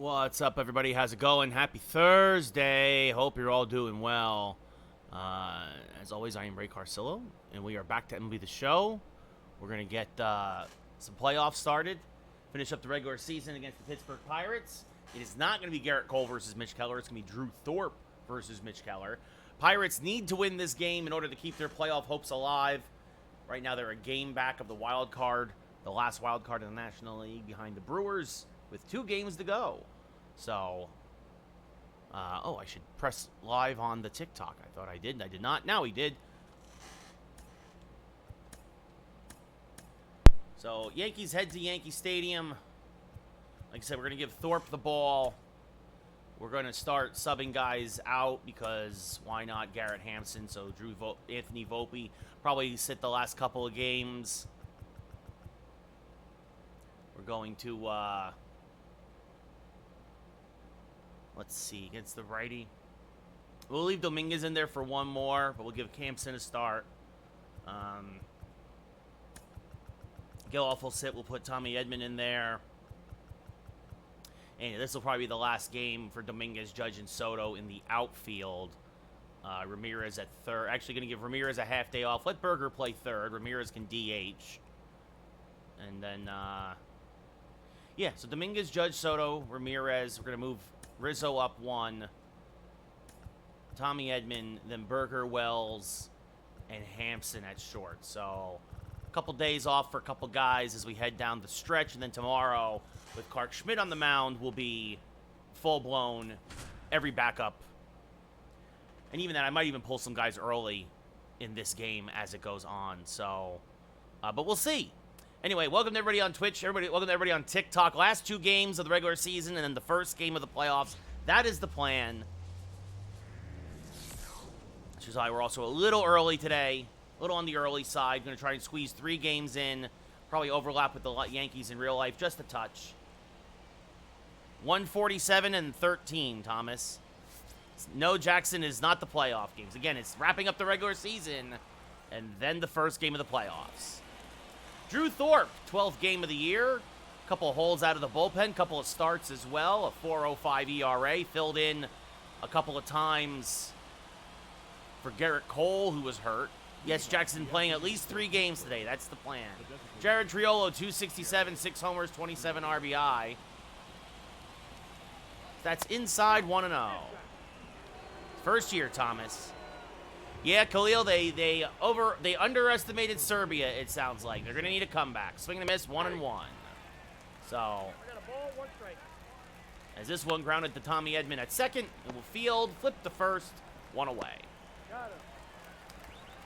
What's up, everybody? How's it going? Happy Thursday. Hope you're all doing well. As always, I am Ray Carcillo, and we are back to MLB The Show. We're going to get some playoffs started, finish up the regular season against the Pittsburgh Pirates. It is not going to be Garrett Cole versus Mitch Keller. It's going to be Drew Thorpe versus Mitch Keller. Pirates need to win this game in order to keep their playoff hopes alive. Right now, they're a game back of the wild card, the last wild card in the National League, behind the Brewers with 2 games to go. So, I should press live on the TikTok. I thought I did. I did not. Now we did. So, Yankees head to Yankee Stadium. Like I said, we're going to give Thorpe the ball. We're going to start subbing guys out because why not Garrett Hampson? So, Anthony Volpe probably sit the last couple of games. We're going to, let's see, against the righty. We'll leave Dominguez in there for one more, but we'll give Hampson a start. Gill-Off will sit. We'll put Tommy Edman in there. And this will probably be the last game for Dominguez, Judge, and Soto in the outfield. Ramirez at third. Actually going to give Ramirez a half day off. Let Berger play third. Ramirez can DH. And then, yeah, so Dominguez, Judge, Soto, Ramirez. We're going to move Rizzo up 1. Tommy Edman, then Berger, Wells, and Hampson at short. So a couple days off for a couple guys as we head down the stretch. And then tomorrow, with Clark Schmidt on the mound, will be full-blown, every backup. And even that, I might even pull some guys early in this game as it goes on. So, but we'll see. Anyway, welcome to everybody on Twitch. Welcome to everybody on TikTok. Last 2 games of the regular season and then the first game of the playoffs. That is the plan. Which is why we're also a little early today. A little on the early side. Going to try and squeeze 3 games in. Probably overlap with the Yankees in real life. Just a touch. 147 and 13, Thomas. No, Jackson is not the playoff games. Again, it's wrapping up the regular season and then the first game of the playoffs. Drew Thorpe, 12th game of the year. Couple of holes out of the bullpen, couple of starts as well. A 4.05 ERA, filled in a couple of times for Garrett Cole, who was hurt. Yes, Jackson playing at least 3 games today. That's the plan. Jared Triolo, 267, 6 homers, 27 RBI. That's inside 1-0. First year, Thomas. Yeah, Khalil, they underestimated Serbia, it sounds like. They're going to need a comeback. Swing and a miss, 1-1. So, as this one grounded to Tommy Edman at second, it will field, flip the first, 1 away.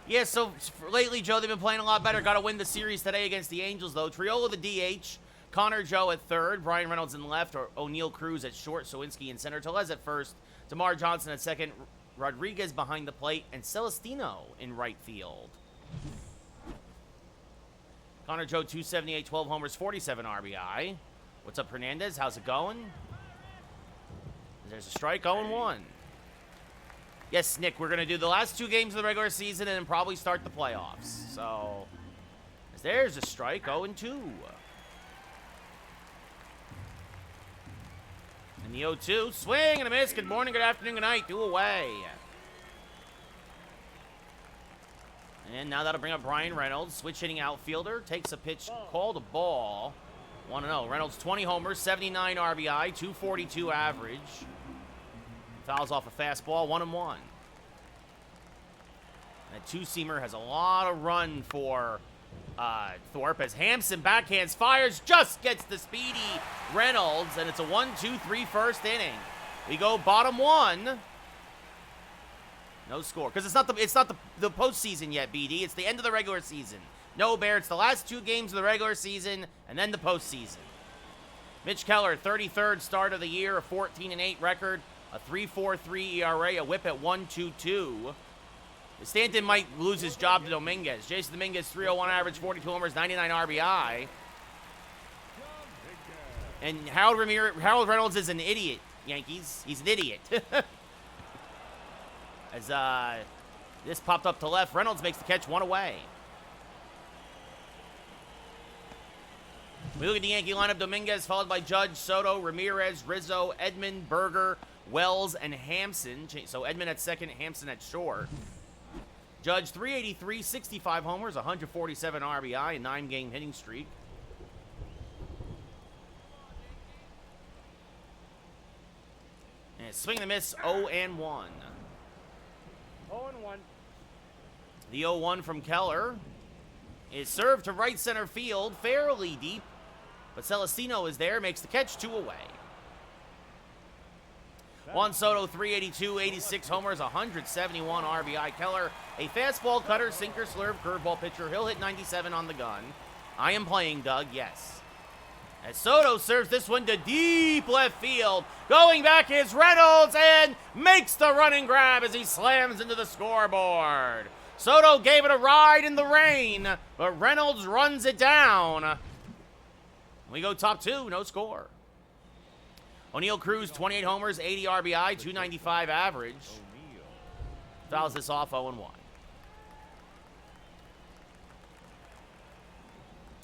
Yeah, so lately, Joe, they've been playing a lot better. Got to win the series today against the Angels, though. Triolo, the DH. Connor Joe at third. Brian Reynolds in left. Or O'Neill Cruz at short. Sowinski in center. Tellez at first. Tamar Johnson at second. Rodriguez behind the plate, and Celestino in right field. Connor Joe, 278, 12 homers, 47 RBI. What's up, Hernandez? How's it going? There's a strike, 0-1. Yes, Nick, we're going to do the last 2 games of the regular season and then probably start the playoffs. So, there's a strike, 0-2. And the 0-2, swing and a miss. Good morning, good afternoon, good night. 2 away. And now that'll bring up Brian Reynolds. Switch hitting outfielder. Takes a pitch, called a ball. 1-0. Reynolds, 20 homers, 79 RBI, 242 average. Fouls off a fastball, 1-1. And a 2-seamer has a lot of run for Thorpe as Hampson backhands, fires, just gets the speedy Reynolds, and it's a 1-2-3 first inning. We go bottom 1. No score because it's not the postseason yet, BD. It's the end of the regular season. No, Bear. It's the last 2 games of the regular season and then the postseason. Mitch Keller, 33rd start of the year, a 14-8 record, a 3.43 ERA, a WHIP at 1.22. Stanton might lose his job to Dominguez. Jason Dominguez, 301 average, 42 homers, 99 RBI. And Harold Reynolds is an idiot, Yankees. He's an idiot. As this popped up to left, Reynolds makes the catch, 1 away. We look at the Yankee lineup. Dominguez followed by Judge, Soto, Ramirez, Rizzo, Edman, Berger, Wells, and Hampson. So Edman at second, Hampson at short. Judge, 383, 65 homers, 147 RBI, a 9-game hitting streak. And swing and a miss, 0-1. 0-1. The 0-1 from Keller is served to right center field, fairly deep. But Celestino is there, makes the catch, 2 away. Juan Soto, 382, 86 homers, 171 RBI. Keller, a fastball cutter, sinker, slurve, curveball pitcher. He'll hit 97 on the gun. I am playing, Doug, yes. As Soto serves this one to deep left field. Going back is Reynolds and makes the running grab as he slams into the scoreboard. Soto gave it a ride in the rain, but Reynolds runs it down. We go top 2, no score. O'Neill Cruz, 28 homers, 80 RBI, 295 average. Fouls this off, 0-1.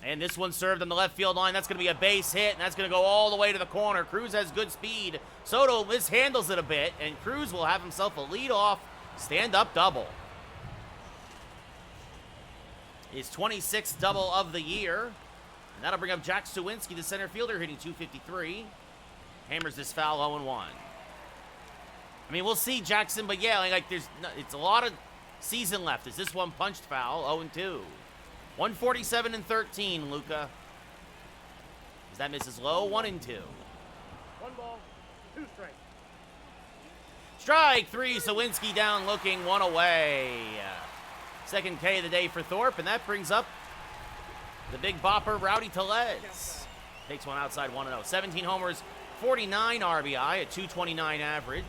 And this one served on the left field line. That's going to be a base hit, and that's going to go all the way to the corner. Cruz has good speed. Soto mishandles it a bit, and Cruz will have himself a leadoff stand-up double. His 26th double of the year. And that'll bring up Jack Suwinski, the center fielder, hitting 253. Hammers this foul, 0-1. I mean, we'll see Jackson, but yeah, it's a lot of season left. Is this one punched foul? 0-2. 147 and 13, Luca. As that misses low, 1-2. 1 ball, 2 strikes. Strike 3, Sawinski down looking, 1 away. Second K of the day for Thorpe, and that brings up the big bopper, Rowdy Tellez. Takes one outside, 1-0. 17 homers, 49 RBI, a 229 average.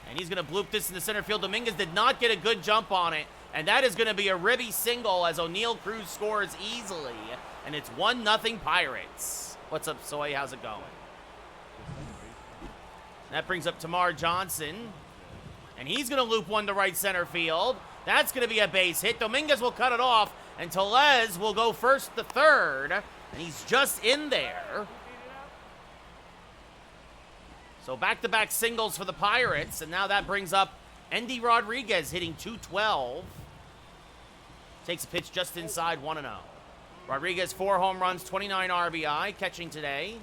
And he's going to bloop this in the center field. Dominguez did not get a good jump on it. And that is going to be a ribby single as O'Neill Cruz scores easily. And it's 1-0 Pirates. What's up, Soy? How's it going? That brings up Tamar Johnson. And he's going to loop one to right center field. That's going to be a base hit. Dominguez will cut it off. And Tellez will go first to third. And he's just in there. So back-to-back singles for the Pirates. And now that brings up Endy Rodriguez hitting 212. Takes a pitch just inside, 1-0. Rodriguez, 4 home runs, 29 RBI, catching today.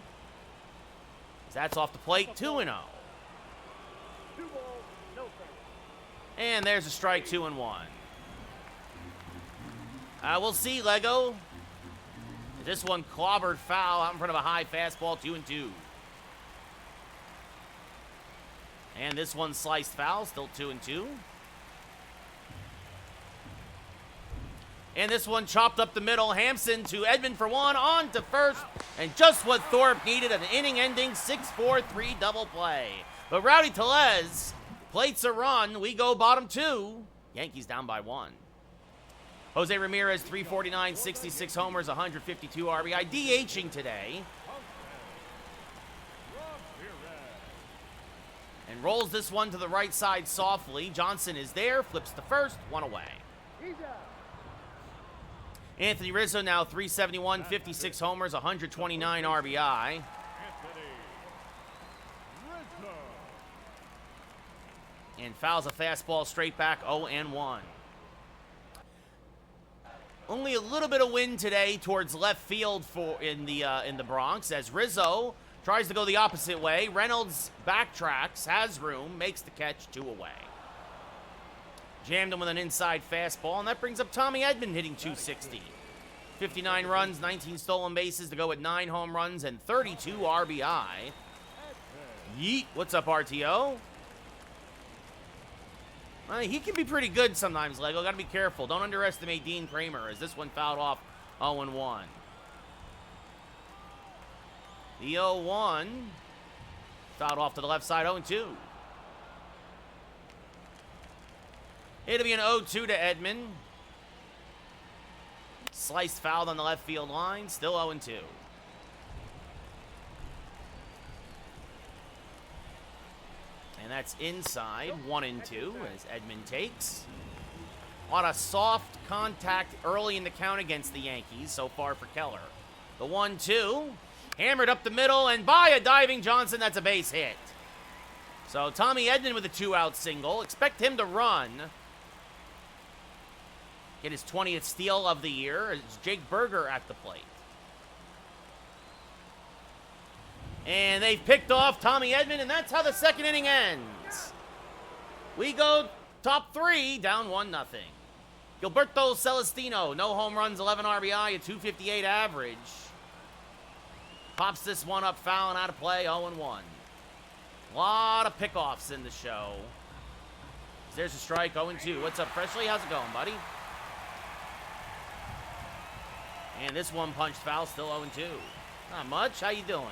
That's off the plate, 2-0. 2 balls, no strikes. And there's a strike, 2-1. We'll see, Lego. This one clobbered foul out in front of a high fastball, 2-2. And this one sliced foul, still 2-2. And this one chopped up the middle. Hampson to Edman for 1, on to first. And just what Thorpe needed, an inning-ending 6-4-3 double play. But Rowdy Tellez plates a run. We go bottom 2. Yankees down by 1. Jose Ramirez, 349, 66 homers, 152 RBI. DHing today. And rolls this one to the right side softly. Johnson is there, flips the first, 1 away. Anthony Rizzo now 371, 56 homers, 129 RBI. And fouls a fastball straight back, 0-1. Only a little bit of wind today towards left field in the Bronx as Rizzo tries to go the opposite way. Reynolds backtracks, has room, makes the catch, 2 away. Jammed him with an inside fastball, and that brings up Tommy Edman hitting 260. 59 runs, 19 stolen bases to go with 9 home runs and 32 RBI. Yeet. What's up, RTO? He can be pretty good sometimes, Lego. Got to be careful. Don't underestimate Dean Kramer as this one fouled off 0-1. The 0-1 fouled off to the left side, 0-2. It'll be an 0-2 to Edman. Sliced fouled on the left field line, still 0-2. And that's inside, 1-2 as Edman takes. A lot of soft contact early in the count against the Yankees so far for Keller. The 1-2. Hammered up the middle, and by a diving Johnson, that's a base hit. So Tommy Edman with a 2-out single. Expect him to run. Get his 20th steal of the year. It's Jake Berger at the plate. And they've picked off Tommy Edman, and that's how the second inning ends. We go top 3, down 1-0. Gilberto Celestino, no home runs, 11 RBI, a 258 average. Pops this one up, foul and out of play, 0-1. A lot of pickoffs in the show. There's a strike, 0-2. What's up, Presley? How's it going, buddy? And this one punched foul, still 0-2. Not much. How you doing?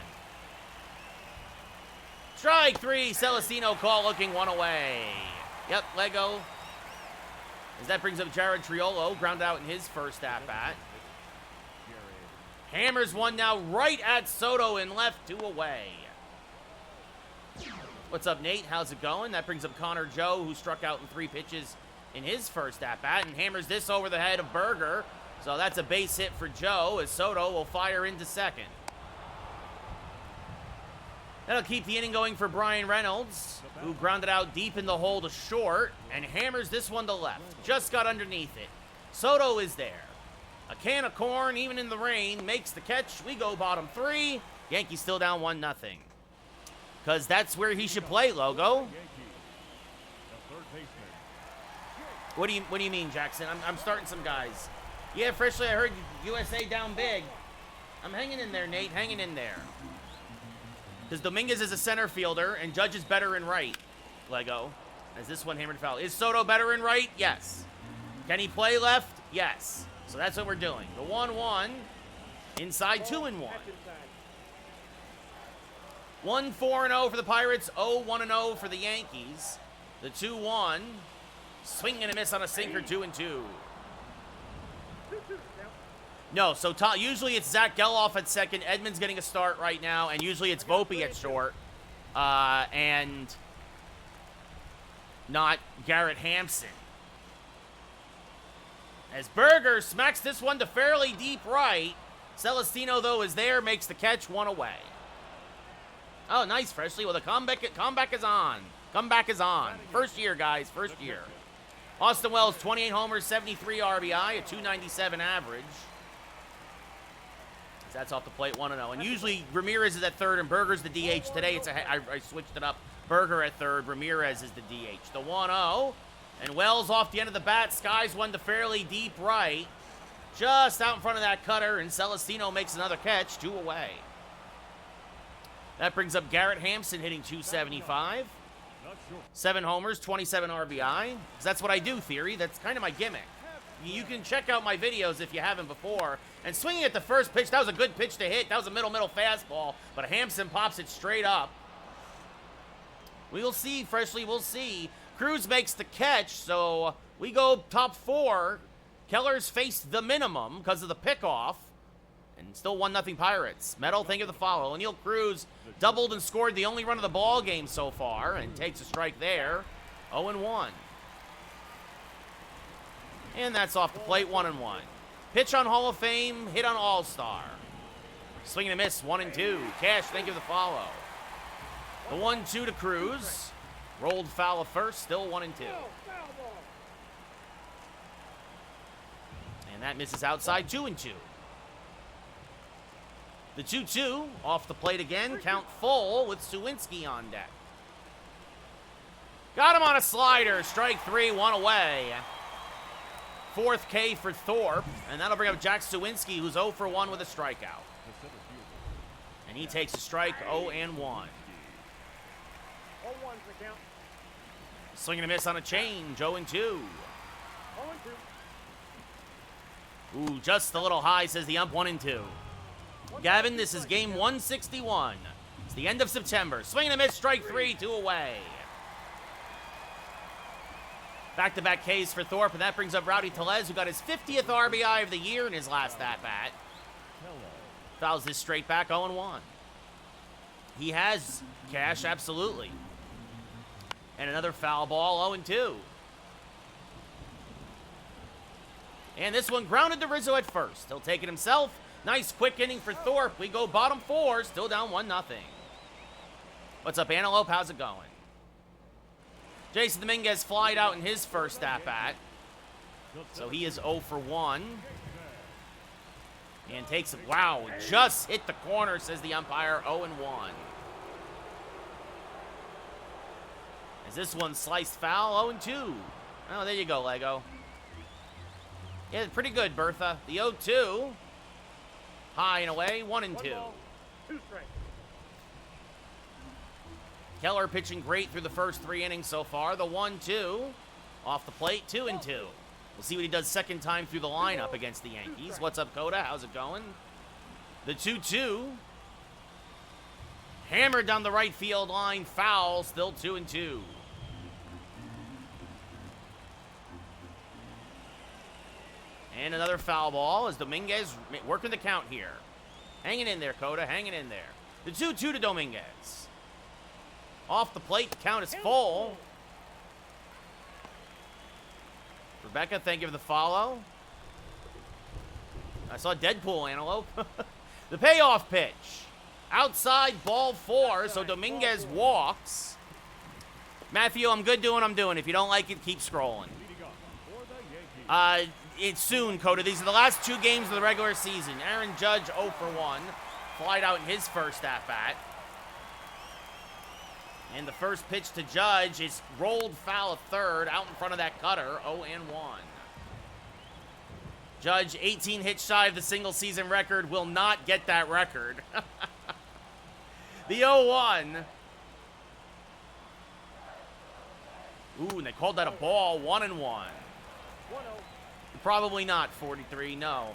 Strike 3, Celestino call, looking one away. Yep, Lego. As that brings up Jared Triolo, grounded out in his first at-bat. Hammers one now right at Soto in left, 2 away. What's up, Nate? How's it going? That brings up Connor Joe, who struck out in 3 pitches in his first at-bat, and hammers this over the head of Berger. So that's a base hit for Joe, as Soto will fire into second. That'll keep the inning going for Brian Reynolds, who grounded out deep in the hole to short and hammers this one to left. Just got underneath it. Soto is there. A can of corn, even in the rain, makes the catch. We go bottom 3. Yankees still down 1-0. Because that's where he should play, Logo. What do you mean, Jackson? I'm starting some guys. Yeah, freshly I heard USA down big. I'm hanging in there, Nate. Hanging in there. Because Dominguez is a center fielder, and Judge is better in right, Lego. As this one hammered foul. Is Soto better in right? Yes. Can he play left? Yes. So that's what we're doing. The 1-1, inside 2-1. 1-4-0 for the Pirates, 0-1-0 for the Yankees. The 2-1, swing and a miss on a sinker, 2-2. No, so usually it's Zach Geloff at second. Edman's getting a start right now, and usually it's Volpe at short, and not Garrett Hampson. As Berger smacks this one to fairly deep right. Celestino, though, is there, makes the catch, 1 away. Oh, nice, Freshly. Well, the comeback is on. Comeback is on. First year, guys, first year. Austin Wells, 28 homers, 73 RBI, a 297 average. That's off the plate, 1-0. And usually Ramirez is at third and Berger's the DH. Today I switched it up. Berger at third, Ramirez is the DH. The 1-0, and Wells off the end of the bat, skies one to fairly deep right. Just out in front of that cutter, and Celestino makes another catch, 2 away. That brings up Garrett Hampson hitting 275. 7 homers, 27 RBI. That's what I do, Theory. That's kind of my gimmick. You can check out my videos if you haven't before. And swinging at the first pitch, that was a good pitch to hit. That was a middle fastball. But Hampson pops it straight up. We'll see, Freshly, we'll see. Cruz makes the catch, so we go top 4. Keller's faced the minimum because of the pickoff. And still 1-0 Pirates. Metal, think of the follow. O'Neal Cruz doubled and scored the only run of the ball game so far. And takes a strike there. 0-1. And that's off the plate, 1-1. Pitch on Hall of Fame, hit on All-Star. Swing and a miss, 1-2. Cash, thank you for the follow. The 1-2 to Cruz. Rolled foul of first, still 1-2. And that misses outside, 2-2. The 2-2, off the plate again, count full with Suwinski on deck. Got him on a slider, strike 3, 1 away. 4th K for Thorpe, and that'll bring up Jack Suwinski, who's 0 for 1 with a strikeout. And he takes a strike, 0-1. Swing and a miss on a change, 0-2. Ooh, just a little high, says the ump, 1-2. Gavin, this is game 161. It's the end of September. Swing and a miss, strike 3, 2 away. Back-to-back Ks for Thorpe, and that brings up Rowdy Tellez, who got his 50th RBI of the year in his last at-bat. Fouls this straight back, 0-1. He has cash, absolutely. And another foul ball, 0-2. And this one grounded to Rizzo at first. He'll take it himself. Nice quick inning for Thorpe. We go bottom 4, still down 1-0. What's up, Antelope? How's it going? Jason Dominguez flied out in his first at-bat. So he is 0 for 1. And takes it. Wow, just hit the corner, says the umpire. 0 and 1. Is this one sliced foul? 0 and 2. Oh, there you go, Lego. Yeah, pretty good, Bertha. The 0-2. High and away. 1 and 2. 2 strikes. Keller pitching great through the first 3 innings so far. The 1-2 off the plate, 2 and 2. We'll see what he does second time through the lineup against the Yankees. What's up, Coda? How's it going? The 2-2 hammered down the right field line, foul. Still 2 and 2. And another foul ball as Dominguez working the count here. Hanging in there, Coda. Hanging in there. The 2-2 to Dominguez. Off the plate, the count is full. Rebecca, thank you for the follow. I saw Deadpool, Antelope. The payoff pitch. Outside, ball 4, so Dominguez walks. Matthew, I'm good doing what I'm doing. If you don't like it, keep scrolling. It's soon, Coda. These are the last 2 games of the regular season. Aaron Judge 0 for 1. Flied out in his first at-bat. And the first pitch to Judge is rolled foul at third, out in front of that cutter, 0 and 1. Judge, 18 hits shy of the single season record, will not get that record. The 0-1. Ooh, and they called that a ball, 1 and 1. 1-0. Probably not, 43, no.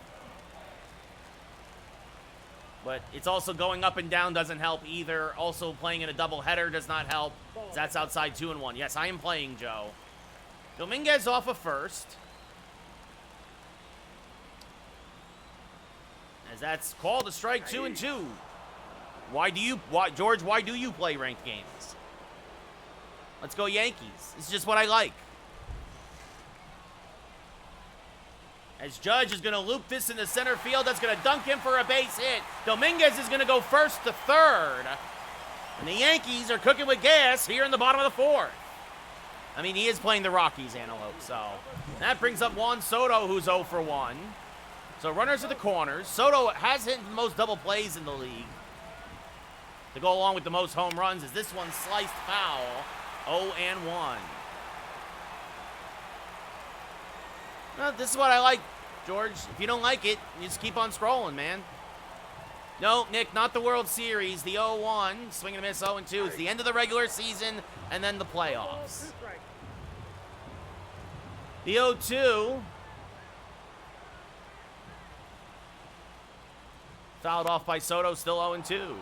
But it's also going up and down doesn't help either. Also playing in a doubleheader does not help. That's outside 2 and 1. Yes, I am playing, Joe. Dominguez off of first. As that's called a strike, 2 and 2. George, why do you play ranked games? Let's go Yankees. This is just what I like. As Judge is going to loop this into center field. That's going to dunk him for a base hit. Dominguez is going to go first to third. And the Yankees are cooking with gas here in the bottom of the 4th. I mean, he is playing the Rockies, Antelope, so. That brings up Juan Soto, who's 0 for 1. So runners at the corners. Soto has hit the most double plays in the league. To go along with the most home runs is this one sliced foul. 0 and 1. Well, this is what I like, George. If you don't like it, you just keep on scrolling, man. No, Nick, not the World Series. The 0-1, swing and a miss, 0-2. It's the end of the regular season and then the playoffs. The 0-2. Fouled off by Soto, still 0-2.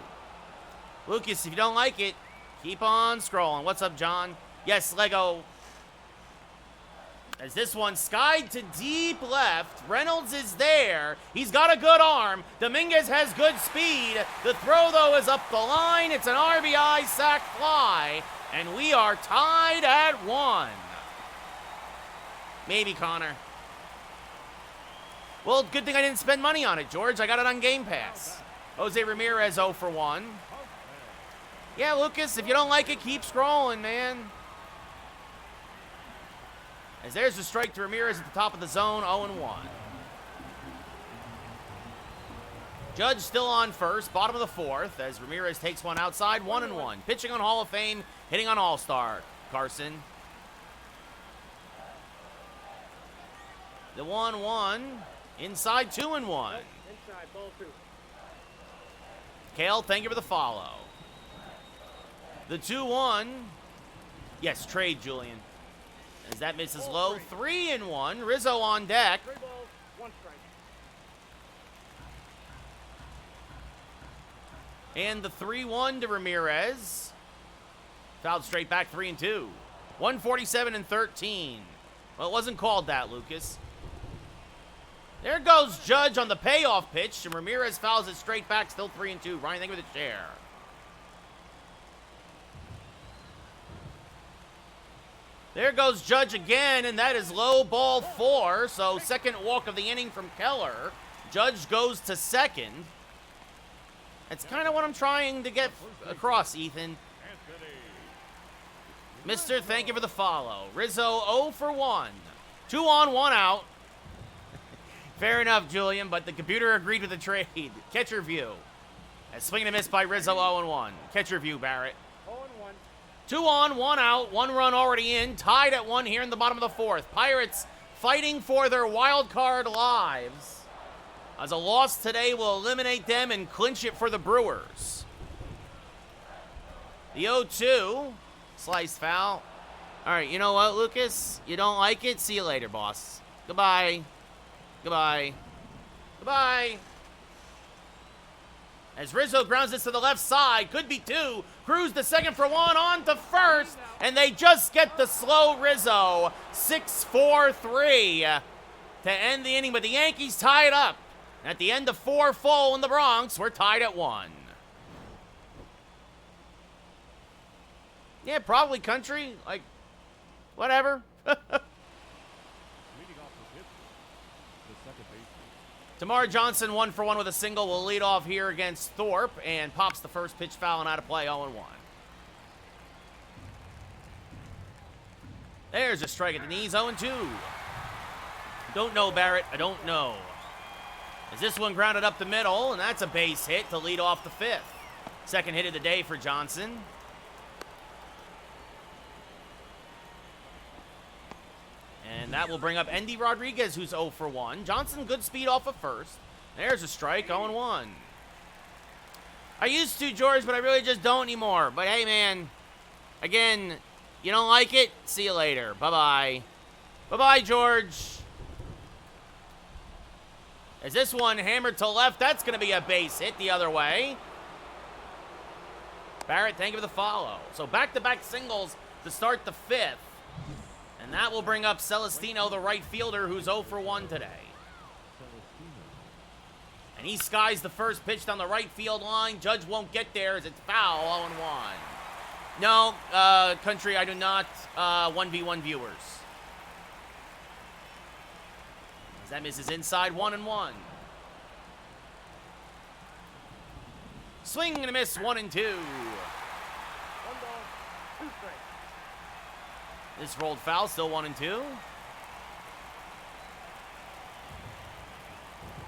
Lucas, if you don't like it, keep on scrolling. What's up, John? Yes, Lego. As this one skied to deep left. Reynolds is there. He's got a good arm. Dominguez has good speed. The throw, though, is up the line. It's an RBI sac fly. And we are tied at 1. Maybe, Connor. Well, good thing I didn't spend money on it, George. I got it on Game Pass. Jose Ramirez 0 for 1. Yeah, Lucas, if you don't like it, keep scrolling, man. As there's a strike to Ramirez at the top of the zone, 0-1. Judge still on first, bottom of the 4th, as Ramirez takes one outside, 1-1. Pitching on Hall of Fame, hitting on All-Star, Carson. The 1-1, inside 2-1. Inside, ball 2. Kale, thank you for the follow. The 2-1, yes, trade, Julian. As that misses low, 3-1. Rizzo on deck. 3 balls, 1 strike. And the 3-1 to Ramirez. Fouled straight back, 3-2. 147 and 13. Well, it wasn't called that, Lucas. There goes Judge on the payoff pitch, and Ramirez fouls it straight back, still 3-2. Ryan, thank you for the share. There goes Judge again, and that is low ball 4. So second walk of the inning from Keller. Judge goes to second. That's kind of what I'm trying to get across, Ethan. Mister, thank you for the follow. Rizzo 0 for 1. 2 on, 1 out. Fair enough, Julian, but the computer agreed with the trade. Catcher view. A swing and a miss by Rizzo 0 and 1. Catcher view, Barrett. 0 and 1. 2 on, 1 out. 1 run already in. Tied at 1 here in the bottom of the 4th. Pirates fighting for their wild card lives. As a loss today will eliminate them and clinch it for the Brewers. The 0-2. Sliced foul. All right, you know what, Lucas? You don't like it? See you later, boss. Goodbye. Goodbye. Goodbye. As Rizzo grounds this to the left side. Could be 2. Cruz to second for 1. On to first. And they just get the slow Rizzo. 6-4-3 to end the inning. But the Yankees tie it up. At the end of 4 full in the Bronx, we're tied at 1. Yeah, probably country. Like, whatever. Tamar Johnson, 1 for 1 with a single, will lead off here against Thorpe and pops the first pitch foul and out of play 0-1. There's a strike at the knees, 0-2. Don't know, Barrett. I don't know. As this one grounded up the middle, and that's a base hit to lead off the 5th. Second hit of the day for Johnson. And that will bring up Endy Rodriguez, who's 0 for 1. Johnson, good speed off of first. There's a strike, 0-1. I used to, George, but I really just don't anymore. But hey, man, again, you don't like it? See you later. Bye-bye. Bye-bye, George. As this one hammered to left, that's going to be a base hit the other way. Barrett, thank you for the follow. So back-to-back singles to start the 5th. And that will bring up Celestino, the right fielder, who's 0 for 1 today. And he skies the first pitch down the right field line. Judge won't get there as it's foul, 0-1. No, Country, I do not 1v1 viewers. As that misses inside, 1-1. Swing and a miss, 1-2. 1 ball, 2 strikes. This rolled foul, still 1-2.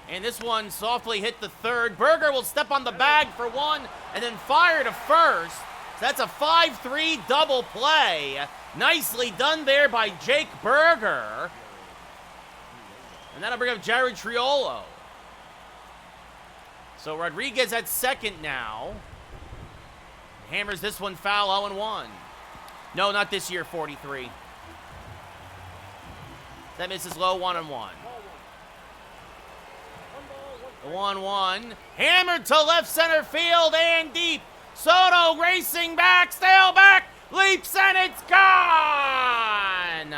And this one softly hit the third. Berger will step on the bag for 1 and then fire to first. So that's a 5-3 double play. Nicely done there by Jake Berger. And that'll bring up Jared Triolo. So Rodriguez at second now. Hammers this one foul, 0-1. No, not this year, 43. That misses low, 1-1. 1-1. Hammered to left center field and deep. Soto racing back, still back, leaps, and it's gone!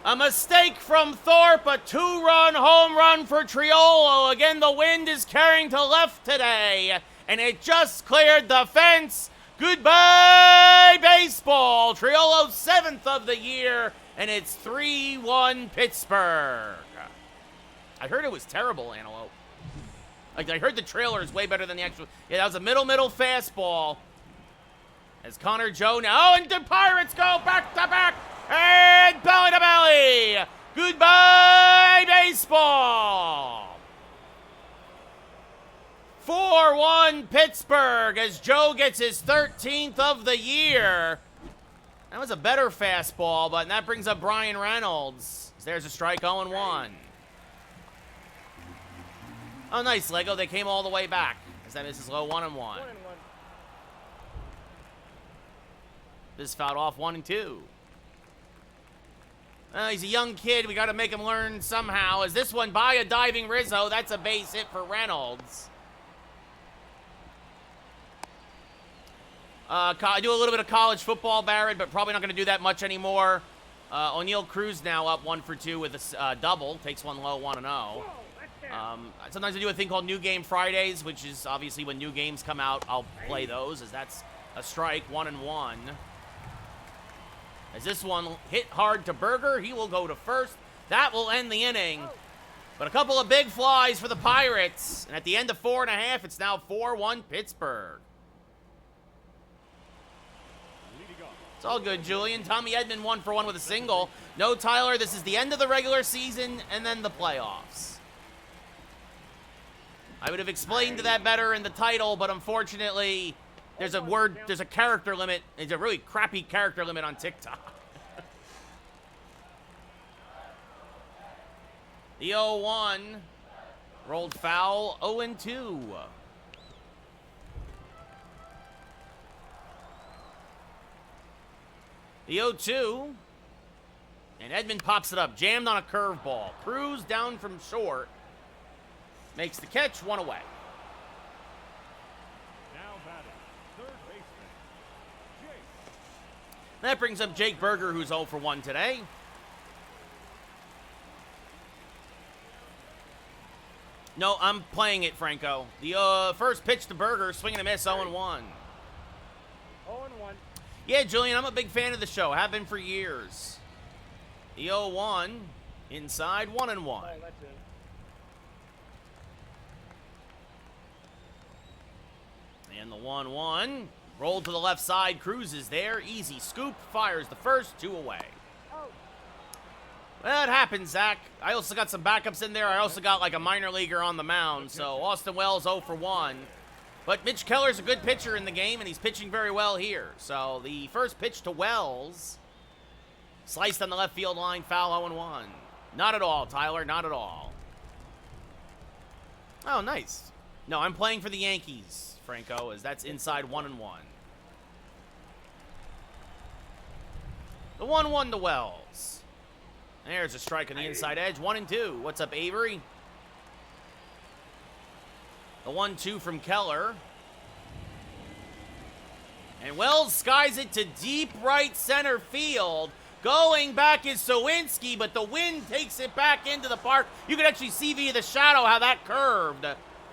A mistake from Thorpe, a 2-run home run for Triolo. Again, the wind is carrying to left today, and it just cleared the fence. Goodbye, baseball. Triolo's 7th of the year, and it's 3-1 Pittsburgh. I heard it was terrible, Antelope. Like, I heard the trailer is way better than the actual. Yeah, that was a middle fastball. As Connor Joe now, and the Pirates go back to back, and belly to belly. Goodbye, baseball. 4-1 Pittsburgh as Joe gets his 13th of the year. That was a better fastball, but that brings up Brian Reynolds. There's a strike, 0-1. Oh, nice, Lego. They came all the way back. As that misses low, 1-1. This fouled off, 1-2. He's a young kid. We got to make him learn somehow. As this one by a diving Rizzo, that's a base hit for Reynolds. I do a little bit of college football, Barrett, but probably not going to do that much anymore. O'Neal Cruz now up 1 for 2 with a double. Takes one low, 1-0. Sometimes I do a thing called New Game Fridays, which is obviously when new games come out, I'll play those, as that's a strike, 1-1. As this one hit hard to Berger, he will go to first. That will end the inning. But a couple of big flies for the Pirates. And at the end of 4.5, it's now 4-1 Pittsburgh. It's all good, Julian. Tommy Edman 1 for 1 with a single. No, Tyler, this is the end of the regular season and then the playoffs. I would have explained that better in the title, but unfortunately, there's a character limit. There's a really crappy character limit on TikTok. The 0-1 rolled foul, 0-2. The 0-2, and Edman pops it up, jammed on a curveball. Cruz down from short, makes the catch, 1 away. Now batting, third baseman, Jake. That brings up Jake Berger, who's 0 for 1 today. No, I'm playing it, Franco. The first pitch to Berger, swing and a miss, 0-1. 0-1. Yeah, Julian, I'm a big fan of the show. Have been for years. The 0-1, inside, 1-1. Oh, that's it. And the 1-1, rolled to the left side. Cruz is there. Easy scoop, fires the first, 2 away. Oh, Well, it happens, Zach. I also got some backups in there. I also got like a minor leaguer on the mound. So Austin Wells 0 for 1. But Mitch Keller's a good pitcher in the game, and he's pitching very well here. So the first pitch to Wells, sliced on the left field line, foul, 0-1. Not at all, Tyler, not at all. Oh, nice. No, I'm playing for the Yankees, Franco, as that's inside 1-1. The 1-1 to Wells. There's a strike on the inside edge, 1-2. What's up, Avery? The 1-2 from Keller. And Wells skies it to deep right center field. Going back is Sawinski, but the wind takes it back into the park. You can actually see via the shadow how that curved.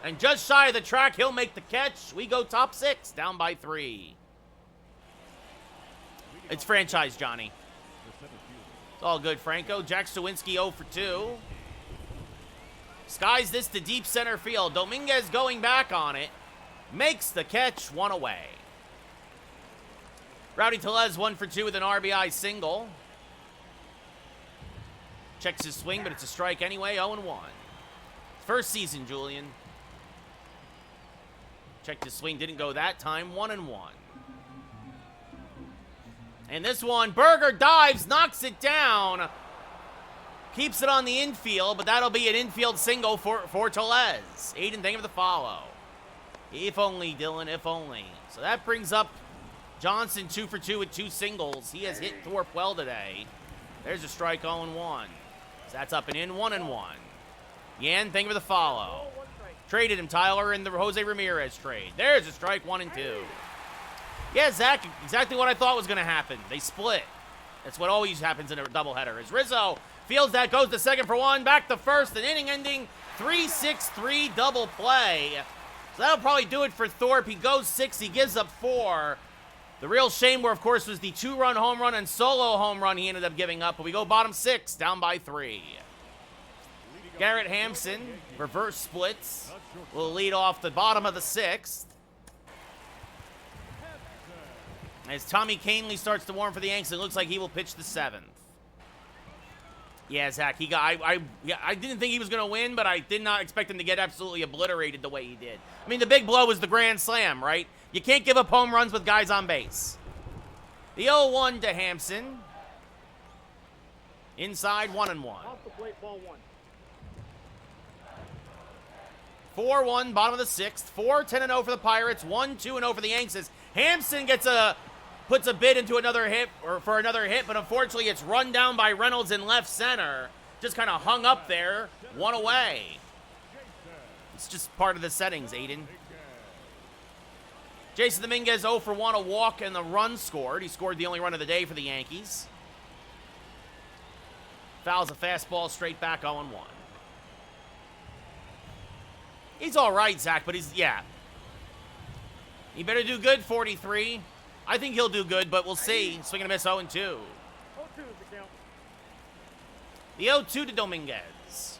And just shy of the track, he'll make the catch. We go top 6, down by 3. It's franchise, Johnny. It's all good, Franco. Jack Sawinski 0 for 2. Skies this to deep center field. Dominguez going back on it. Makes the catch, 1 away. Rowdy Tellez 1 for 2 with an RBI single. Checks his swing, but it's a strike anyway, 0-1. First season, Julian. Checked his swing, didn't go that time, 1-1. And this one, Berger dives, knocks it down. Keeps it on the infield, but that'll be an infield single for Tellez. Aiden, thank you for the follow. If only, Dylan, if only. So that brings up Johnson 2 for 2 with 2 singles. He has hit Thorpe well today. There's a strike, 0-1. So that's up and in, 1-1. Yan, thank you for the follow. Traded him, Tyler, in the Jose Ramirez trade. There's a strike, 1-2. Yeah, Zach, exactly what I thought was going to happen. They split. That's what always happens in a doubleheader. As Rizzo fields that, goes to second for 1, back to first, an inning-ending 3-6-3 double play. So that'll probably do it for Thorpe. He goes 6, he gives up 4. The real shame, where of course, was the 2-run home run and solo home run he ended up giving up. But we go bottom 6, down by 3. Garrett Hampson, reverse splits, will lead off the bottom of the 6th. As Tommy Canley starts to warm for the Yankees, it looks like he will pitch the 7th. Yeah, Zach, he got. I didn't think he was going to win, but I did not expect him to get absolutely obliterated the way he did. I mean, the big blow was the grand slam, right? You can't give up home runs with guys on base. The 0-1 to Hampson. Inside, 1-1. Off the plate, ball 1. 4-1, bottom of the 6th. 4-10-0 for the Pirates. 1-2-0 for the Yankees. Hampson puts a bid into another hit, or for another hit, but unfortunately it's run down by Reynolds in left center. Just kind of hung up there, 1 away. It's just part of the settings, Aiden. Jason Dominguez 0 for 1, a walk and the run scored. He scored the only run of the day for the Yankees. Fouls a fastball straight back, 0-1. He's all right, Zach, but yeah. He better do good, 43. I think he'll do good, but we'll see. Swing and a miss, 0-2. 0-2 is the count. The 0-2 to Dominguez.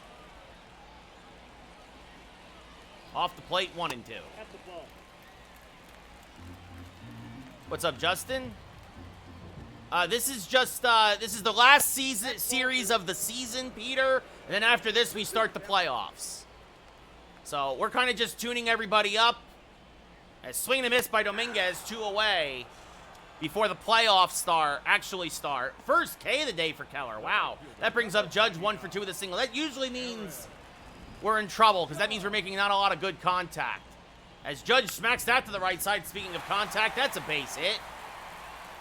Off the plate, 1 and 2. At the ball. What's up, Justin? This is the last series of the season, Peter. And then after this, we start the playoffs. So we're kind of just tuning everybody up. As swing and a miss by Dominguez, 2 away. Before the playoffs actually start. First K of the day for Keller. Wow. That brings up Judge 1 for 2 with a single. That usually means we're in trouble, because that means we're making not a lot of good contact. As Judge smacks that to the right side, speaking of contact, that's a base hit.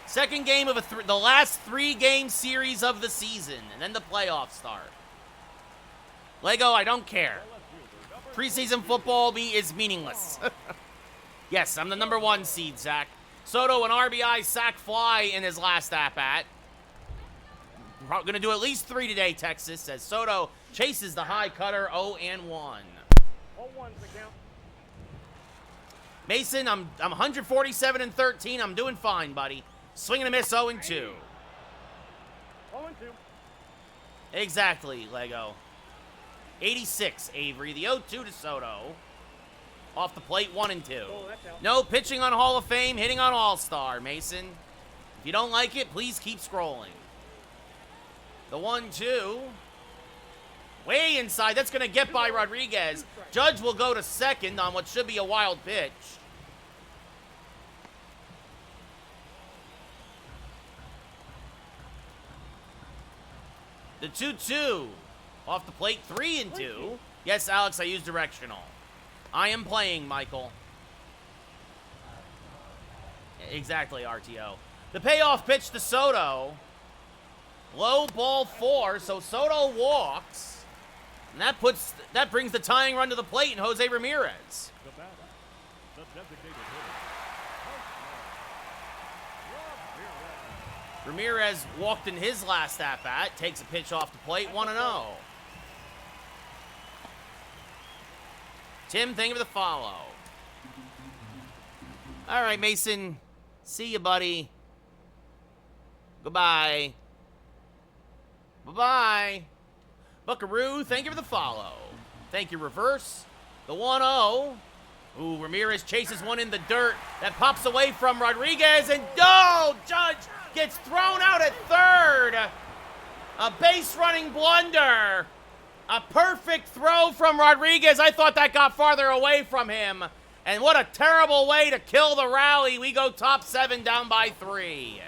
Second game of the last 3-game series of the season, and then the playoffs start. Lego, I don't care. Preseason football is meaningless. Yes, I'm the number 1 seed, Zach. Soto, an RBI sac fly in his last at-bat. Going to do at least 3 today, Texas, as Soto chases the high cutter, 0-1. 0-1's the count. Mason, I'm 147-13. I'm doing fine, buddy. Swing and a miss, 0-2. 0-2. Exactly, Lego. 86, Avery. The 0-2 to Soto. Off the plate, 1 and 2. Oh, that's out. No pitching on Hall of Fame, hitting on All-Star, Mason. If you don't like it, please keep scrolling. The 1-2. Way inside. That's going to get by Rodriguez. Judge will go to second on what should be a wild pitch. The 2-2. Off the plate, 3 and 2. Yes, Alex, I use directional. I am playing, Michael. Exactly, RTO. The payoff pitch to Soto. Low ball 4, so Soto walks. And that brings the tying run to the plate and Jose Ramirez. The batter, the designated hitter. Ramirez walked in his last at-bat, takes a pitch off the plate, 1-0. Tim, thank you for the follow. All right, Mason. See you, buddy. Goodbye. Bye-bye. Buckaroo, thank you for the follow. Thank you, Reverse. The 1-0. Ooh, Ramirez chases one in the dirt. That pops away from Rodriguez, and Judge gets thrown out at third. A base-running blunder. A perfect throw from Rodriguez. I thought that got farther away from him. And what a terrible way to kill the rally. We go top 7 down by 3.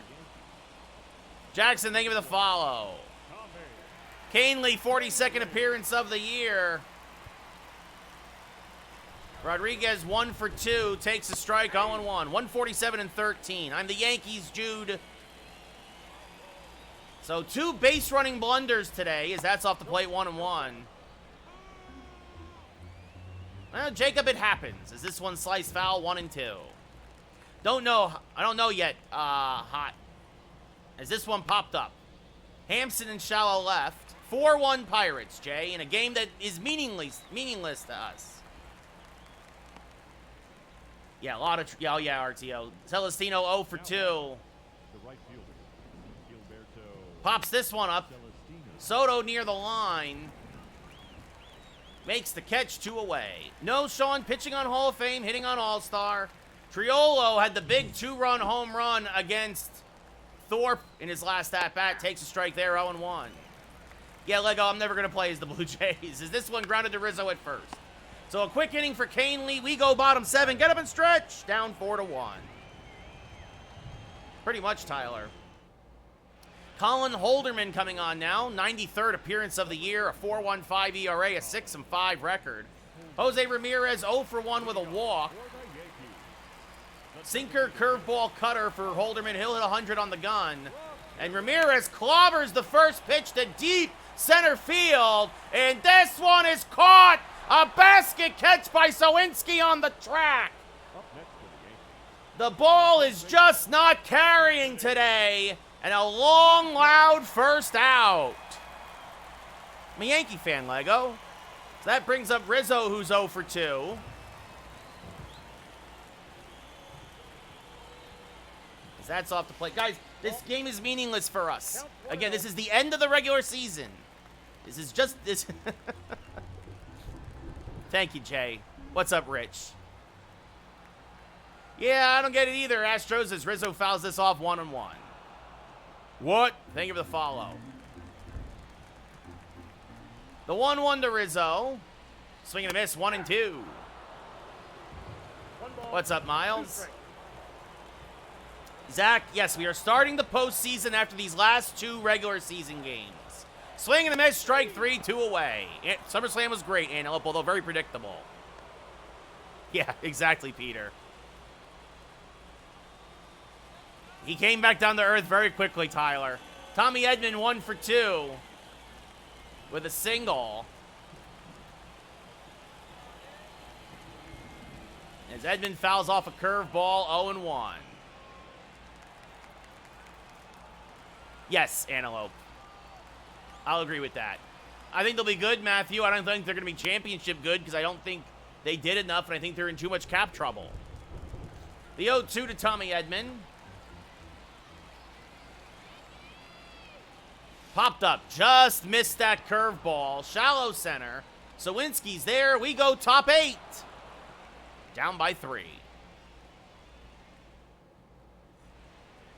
Jackson, thank you for the follow. Canely, 42nd appearance of the year. Rodriguez 1 for 2, takes a strike, 0-1. 147-13. I'm the Yankees, Jude. So 2 base running blunders today, as that's off the plate, 1-1. Well, Jacob, it happens. Is this one sliced foul, 1-2? Don't know. I don't know yet. Hot. As this one popped up. Hampson and shallow left. 4-1 Pirates, Jay, in a game that is meaningless to us. Yeah, a lot of... Oh, yeah, RTO. Celestino 0 for 2. The right fielder, Gilberto. Pops this one up. Celestino. Soto near the line. Makes the catch, 2 away. No Sean pitching on Hall of Fame, hitting on All-Star. Triolo had the big 2-run home run against Thorpe in his last at-bat. Takes a strike there, 0-1. Yeah, Lego, I'm never going to play as the Blue Jays. Is this one grounded to Rizzo at first? So a quick inning for Canely. We go bottom 7. Get up and stretch. Down 4-1. Pretty much, Tyler. Colin Holderman coming on now. 93rd appearance of the year. A 4.15 ERA. A 6-5 record. Jose Ramirez 0 for 1 with a walk. Sinker, curveball, cutter for Holderman. He'll hit 100 on the gun. And Ramirez clobbers the first pitch to deep center field. And this one is caught. A basket catch by Sowinski on the track. Up next for the Yankees. The ball is just not carrying today. And a long, loud first out. I'm a Yankee fan, Lego. So that brings up Rizzo, who's 0 for 2. That's off the plate. Guys, this game is meaningless for us. Again, this is the end of the regular season. This is just this. Thank you, Jay. What's up, Rich? Yeah, I don't get it either. Astros as Rizzo fouls this off 1-1. What? Thank you for the follow. The 1-1 to Rizzo. Swing and a miss, 1-2. What's up, Miles? Zach, yes, we are starting the postseason after these last 2 regular season games. Swing and a miss, strike 3, 2 away. SummerSlam was great, Antelope, although very predictable. Yeah, exactly, Peter. He came back down to earth very quickly, Tyler. Tommy Edman 1 for 2 with a single. As Edman fouls off a curveball, 0-1. Yes, Antelope. I'll agree with that. I think they'll be good, Matthew. I don't think they're going to be championship good because I don't think they did enough, and I think they're in too much cap trouble. The 0-2 to Tommy Edman. Popped up. Just missed that curveball. Shallow center. Sawinski's there. We go top 8. Down by 3.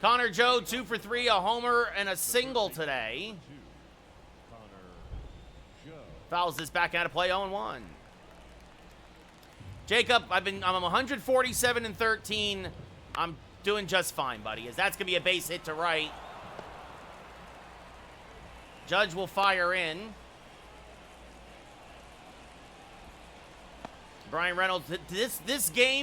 Connor Joe, 2 for 3, a homer and a single today. Fouls this back out of play, 0-1. Jacob, I'm 147 and 13. I'm doing just fine, buddy, as that's going to be a base hit to right. Judge will fire in. Brian Reynolds,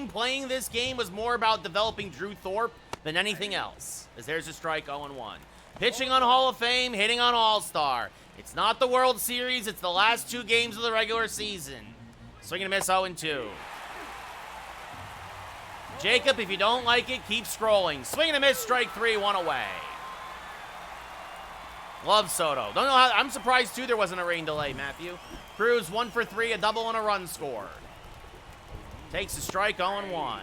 playing this game was more about developing Drew Thorpe than anything else. As there's a strike, 0-1. Pitching on Hall of Fame, hitting on All-Star. It's not the World Series, it's the last 2 games of the regular season. Swing and a miss, 0-2. Jacob, if you don't like it, keep scrolling. Swing and a miss, strike 3, 1 away. Love Soto. Don't know how. I'm surprised, too, there wasn't a rain delay, Matthew. Cruz, 1 for 3, a double and a run scored. Takes a strike, 0-1.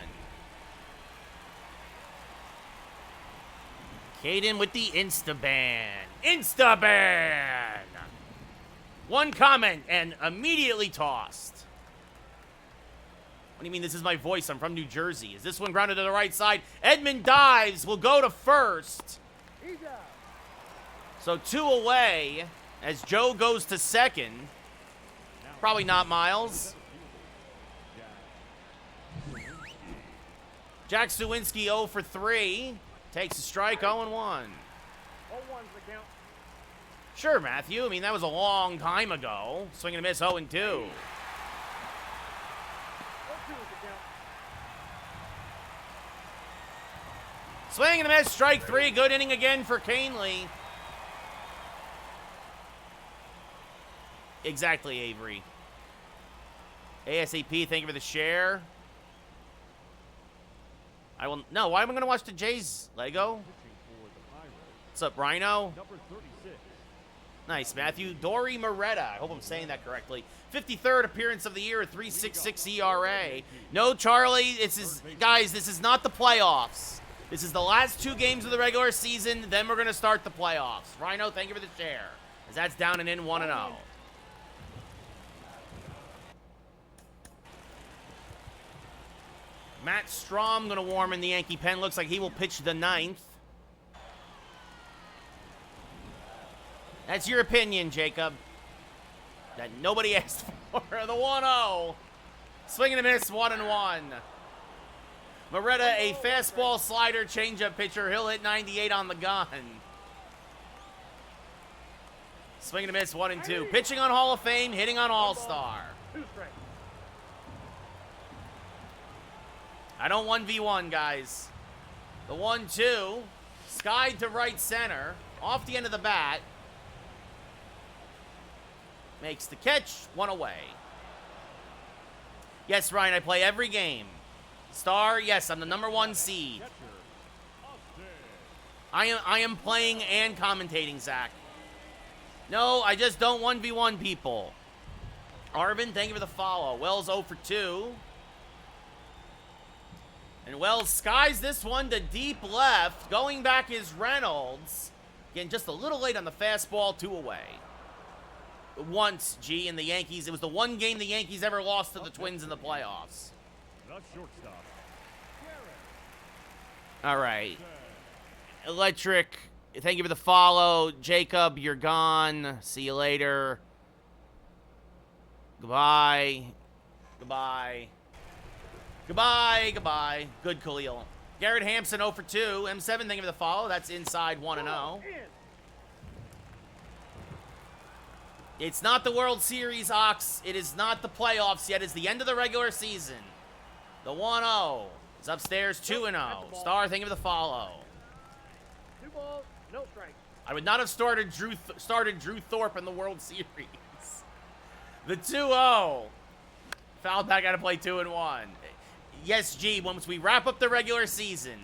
Caden with the Instaban. Instaban! One comment and immediately tossed. What do you mean this is my voice? I'm from New Jersey. Is this one grounded to the right side? Edman dives. Will go to first. So 2 away as Joe goes to second. Probably not Miles. Jack Sawinski 0 for 3. Takes a strike, 0-1. 0-1's the count. Sure, Matthew. I mean, that was a long time ago. Swing and a miss, 0-2. 0-2 is the count. Swing and a miss, strike 3. Good inning again for Canely. Exactly, Avery. ASAP, thank you for the share. I will. No, why am I going to watch the Jays Lego? What's up, Rhino? Number 36. Nice, Matthew. Dory Moretta. I hope I'm saying that correctly. 53rd appearance of the year, 3.66 ERA. No, Charlie. Guys, this is not the playoffs. This is the last 2 games of the regular season. Then we're going to start the playoffs. Rhino, thank you for the share. As that's down and in 1-0. Matt Strom going to warm in the Yankee pen. Looks like he will pitch the 9th. That's your opinion, Jacob. That nobody asked for. The 1-0. Swing and a miss, 1-1. Moretta, a fastball slider changeup pitcher. He'll hit 98 on the gun. Swing and a miss, 1-2. Pitching on Hall of Fame, hitting on All-Star. 2 strikes. I don't 1v1, guys. The 1-2. Skied to right center. Off the end of the bat. Makes the catch. 1 away. Yes, Ryan, I play every game. Star, yes, I'm the number 1 seed. I am playing and commentating, Zach. No, I just don't 1v1 people. Arvin, thank you for the follow. Wells 0 for 2. And Wells skies this one to deep left. Going back is Reynolds. Again, just a little late on the fastball, 2 away. once, G, in the Yankees. It was the one game the Yankees ever lost to the Twins in the playoffs. The shortstop. All right. Electric, thank you for the follow. Jacob, you're gone. See you later. Goodbye. Goodbye. Goodbye. Goodbye. Good, Khalil. Garrett Hampson 0 for 2. M7, thank you for the follow. That's inside 1-0. It's not the World Series, Ox. It is not the playoffs yet. It's the end of the regular season. The 1-0 is upstairs 2-0. Star, thank you for the follow. 2 balls, no strikes. I would not have started Drew Thorpe in the World Series. The 2-0. Foul back, got to play 2-1. Yes, G, once we wrap up the regular season.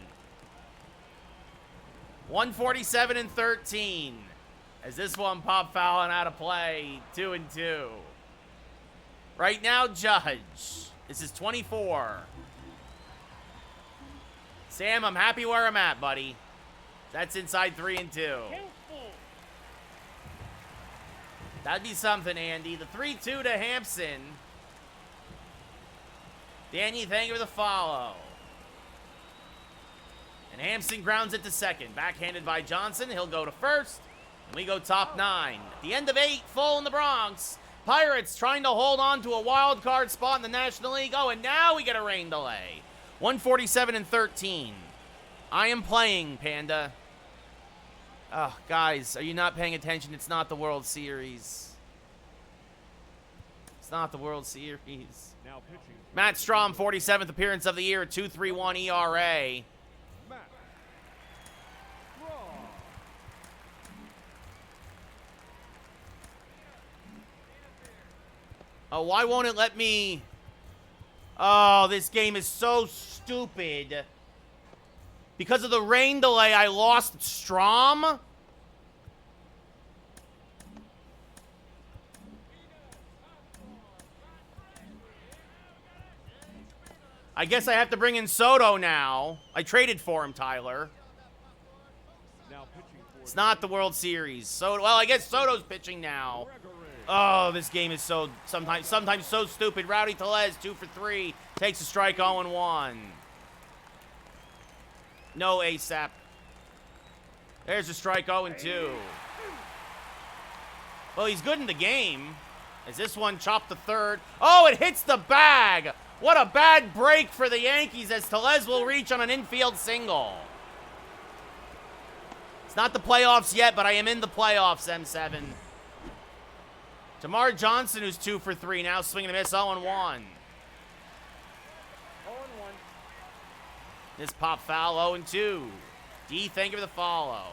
147-13. As this one pop fouling out of play, 2-2. Right now, Judge. This is 24. Sam, I'm happy where I'm at, buddy. That's inside 3-2. That'd be something, Andy. The 3-2 to Hampson. Danny, thank you for the follow. And Hampson grounds it to second. Backhanded by Johnson. He'll go to first. And we go top 9. At the end of 8, full in the Bronx. Pirates trying to hold on to a wild card spot in the National League. Oh, and now we get a rain delay. 147-13. I am playing, Panda. Oh, guys, are you not paying attention? It's not the World Series. It's not the World Series. Now pitching. Matt Strom, 47th appearance of the year, 2.31 ERA. Matt. Draw. Oh, why won't it let me... Oh, this game is so stupid. Because of the rain delay, I lost Strom? I guess I have to bring in Soto now. I traded for him, Tyler. Now pitching for It's not the World Series. Soto, well, I guess Soto's pitching now. Gregory. Oh, this game is so sometimes so stupid. Rowdy Tellez, 2 for 3. Takes a strike 0-1. No ASAP. There's a strike 0-2. Well, he's good in the game. As this one chopped to third. Oh, it hits the bag. What a bad break for the Yankees as Tellez will reach on an infield single. It's not the playoffs yet, but I am in the playoffs, M7. Tamar Johnson, who's 2 for 3, now swinging a miss, 0-1. 0-1. This pop foul, 0-2. D, thank you for the follow.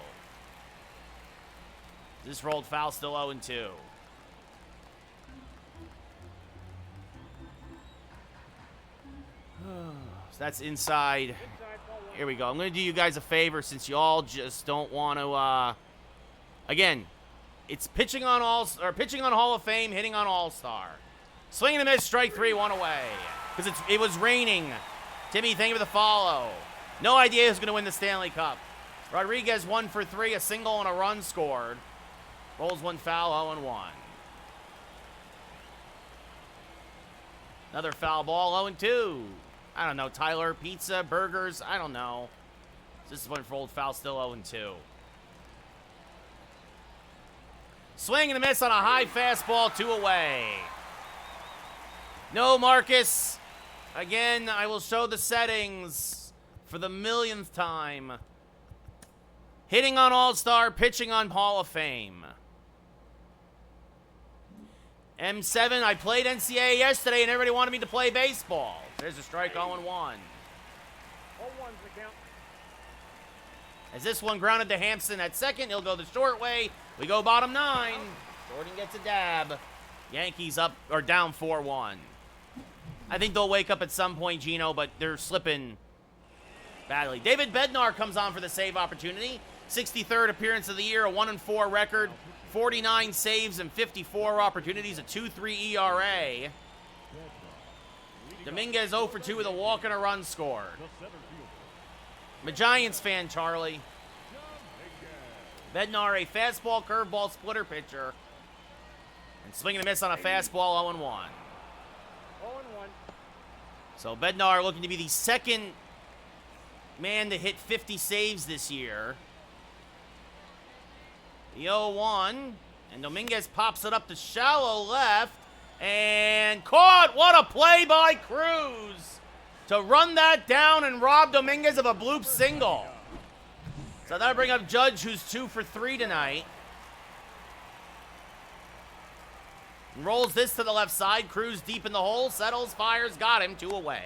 This rolled foul, still 0-2. So that's inside. Inside ball 1. Here we go. I'm going to do you guys a favor since you all just don't want to, again, it's pitching on Hall of Fame, hitting on All-Star. Swing and a miss, strike 3, 1 away. Because it was raining. Timmy, thank you for the follow. No idea who's going to win the Stanley Cup. Rodriguez 1 for 3, a single and a run scored. Rolls one foul, 0-1. Another foul ball, 0-2. I don't know, Tyler, pizza, burgers, I don't know. This is one rolled foul, still 0-2. Swing and a miss on a high fastball, 2 away. No, Marcus. Again, I will show the settings for the millionth time. Hitting on All-Star, pitching on Hall of Fame. M7, I played NCAA yesterday and everybody wanted me to play baseball. There's a strike, 0-1. 0-1's the count. As this one grounded to Hampson at second, he'll go the short way. We go bottom 9. Jordan gets a dab. Yankees up or down 4-1. I think they'll wake up at some point, Gino, but they're slipping badly. David Bednar comes on for the save opportunity. 63rd appearance of the year, a 1-4 record, 49 saves and 54 opportunities, a 2.3 ERA. Dominguez 0 for 2 with a walk and a run scored. The center fielder. I'm a Giants fan, Charlie. Bednar, a fastball, curveball, splitter pitcher. And swing and a miss on a fastball, 0-1. 0-1. So Bednar looking to be the second man to hit 50 saves this year. The 0-1. And Dominguez pops it up to shallow left. And caught! What a play by Cruz to run that down and rob Dominguez of a bloop single. So that'll bring up Judge, who's 2 for 3 tonight. And rolls this to the left side. Cruz deep in the hole. Settles, fires, got him. 2 away.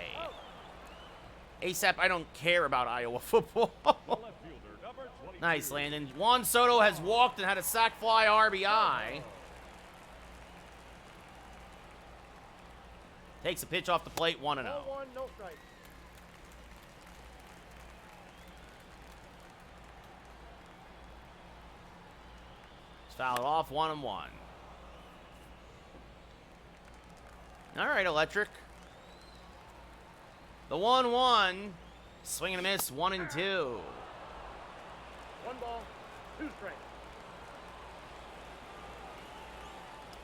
ASAP, I don't care about Iowa football. Nice, Landon. Juan Soto has walked and had a sac fly RBI. Takes a pitch off the plate, 1-0. 0-1, no strikes. Fouled off, 1-1. All right, Electric. The 1-1. Swing and a miss, 1-2. 1 ball, 2 strikes.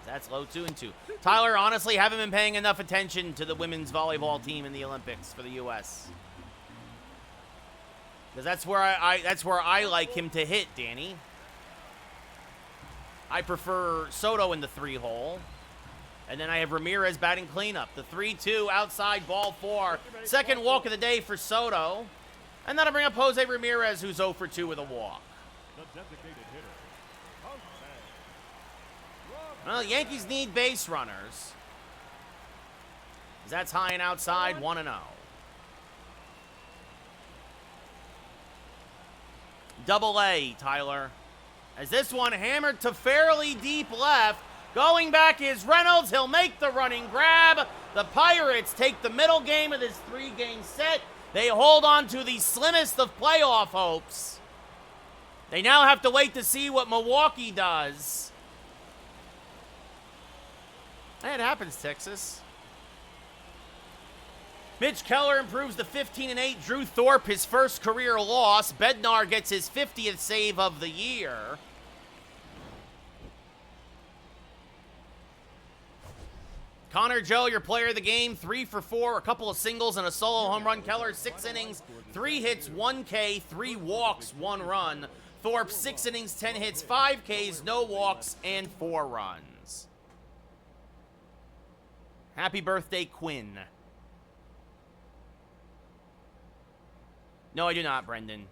That's low, 2-2. Tyler, honestly, haven't been paying enough attention to the women's volleyball team in the Olympics for the U.S. Because that's where I like him to hit, Danny. I prefer Soto in the 3-hole. And then I have Ramirez batting cleanup. The 3-2 outside, ball 4. Second walk of the day for Soto. And then I bring up Jose Ramirez, who's 0 for 2 with a walk. The designated hitter. Well, the Yankees need base runners. That's high and outside, 1-0. Double A, Tyler. As this one hammered to fairly deep left. Going back is Reynolds. He'll make the running grab. The Pirates take the middle game of this 3-game set. They hold on to the slimmest of playoff hopes. They now have to wait to see what Milwaukee does. It happens, Texas. Mitch Keller improves to 15-8. Drew Thorpe, his first career loss. Bednar gets his 50th save of the year. Connor Joe, your player of the game, 3 for 4, a couple of singles and a solo home run. Keller, 6 innings, 3 hits, 1 K, 3 walks, 1 run. Thorpe, 6 innings, 10 hits, 5 Ks, no walks, and 4 runs. Happy birthday, Quinn. No, I do not, Brendan.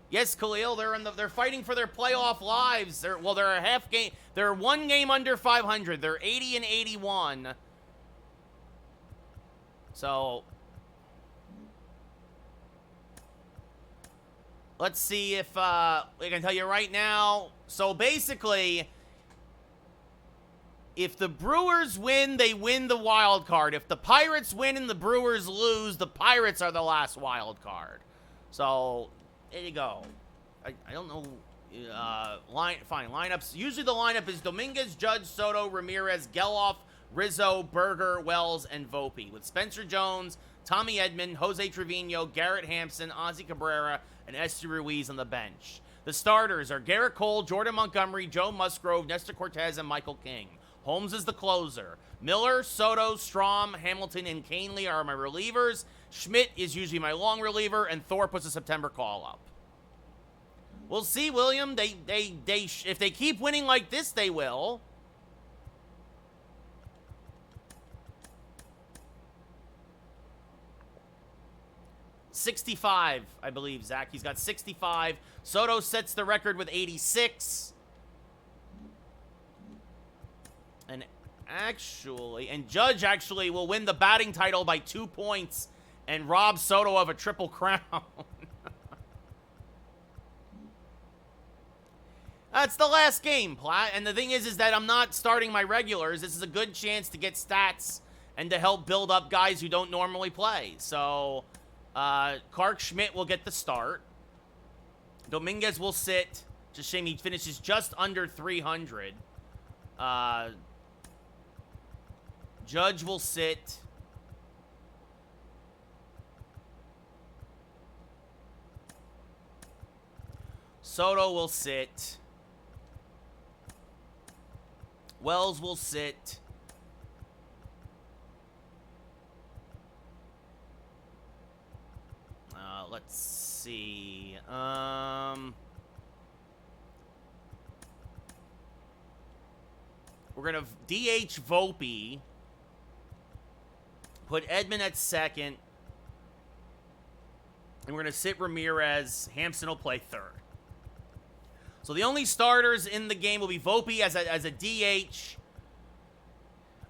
Yes, Khalil, they're fighting for their playoff lives. They're a half game. They're 1 game under 500. They're 80-81. So let's see if we can tell you right now. So basically, if the Brewers win, they win the wild card. If the Pirates win and the Brewers lose, the Pirates are the last wild card. So there you go. I don't know. Fine. Lineups. Usually the lineup is Dominguez, Judge, Soto, Ramirez, Geloff, Rizzo, Berger, Wells, and Volpe. With Spencer Jones, Tommy Edman, Jose Trevino, Garrett Hampson, Ozzy Cabrera, and Esther Ruiz on the bench. The starters are Garrett Cole, Jordan Montgomery, Joe Musgrove, Nestor Cortez, and Michael King. Holmes is the closer. Miller, Soto, Strahm, Hamilton, and Canely are my relievers. Schmidt is usually my long reliever, and Thorpe was a September call-up. We'll see, William. If they keep winning like this, they will. $65, I believe, Zach. He's got 65. Soto sets the record with 86. And Judge actually will win the batting title by 2 points and rob Soto of a triple crown. That's the last game, Platt. And the thing is that I'm not starting my regulars. This is a good chance to get stats and to help build up guys who don't normally play. So, Clark Schmidt will get the start. Dominguez will sit. It's a shame he finishes just under 300. Judge will sit. Soto will sit. Wells will sit. Let's see. We're going to DH Volpe. Put Edman at second. And we're going to sit Ramirez. Hampson will play third. So the only starters in the game will be Volpe as a DH.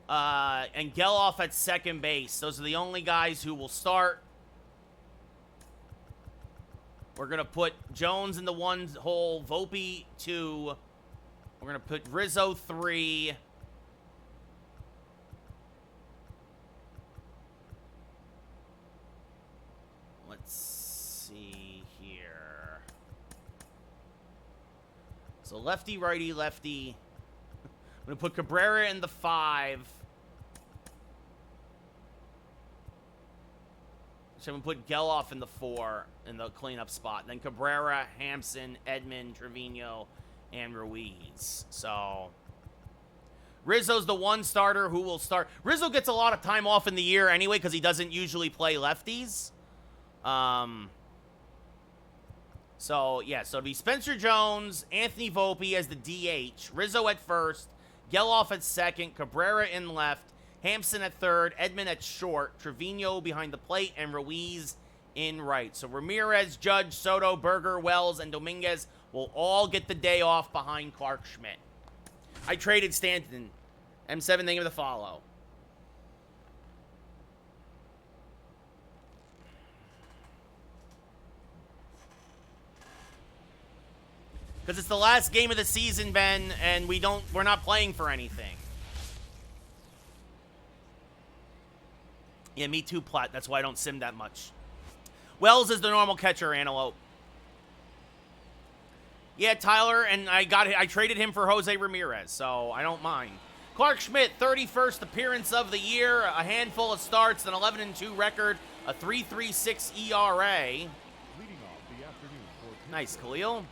And Geloff at second base. Those are the only guys who will start. We're going to put Jones in the 1 hole, Volpe 2. We're going to put Rizzo 3. Let's see here. So lefty, righty, lefty. I'm going to put Cabrera in the 5. So I'm going to put Geloff in the 4 in the cleanup spot. Then Cabrera, Hampson, Edman, Trevino, and Ruiz. So Rizzo's the 1 starter who will start. Rizzo gets a lot of time off in the year anyway because he doesn't usually play lefties. So it'll be Spencer Jones, Anthony Volpe as the DH, Rizzo at first, Geloff at second, Cabrera in left, Hampson at third, Edman at short, Trevino behind the plate, and Ruiz in right. So Ramirez, Judge, Soto, Berger, Wells, and Dominguez will all get the day off behind Clark Schmidt. I traded Stanton. M7, thank you for the follow. Because it's the last game of the season, Ben, and we're not playing for anything. Yeah, me too, Platt. That's why I don't sim that much. Wells is the normal catcher, Antelope. Yeah, Tyler, and I traded him for Jose Ramirez, so I don't mind. Clark Schmidt, 31st appearance of the year, a handful of starts, an 11-2 record, a 3.36 ERA. Leading off the afternoon for Nice, Khalil.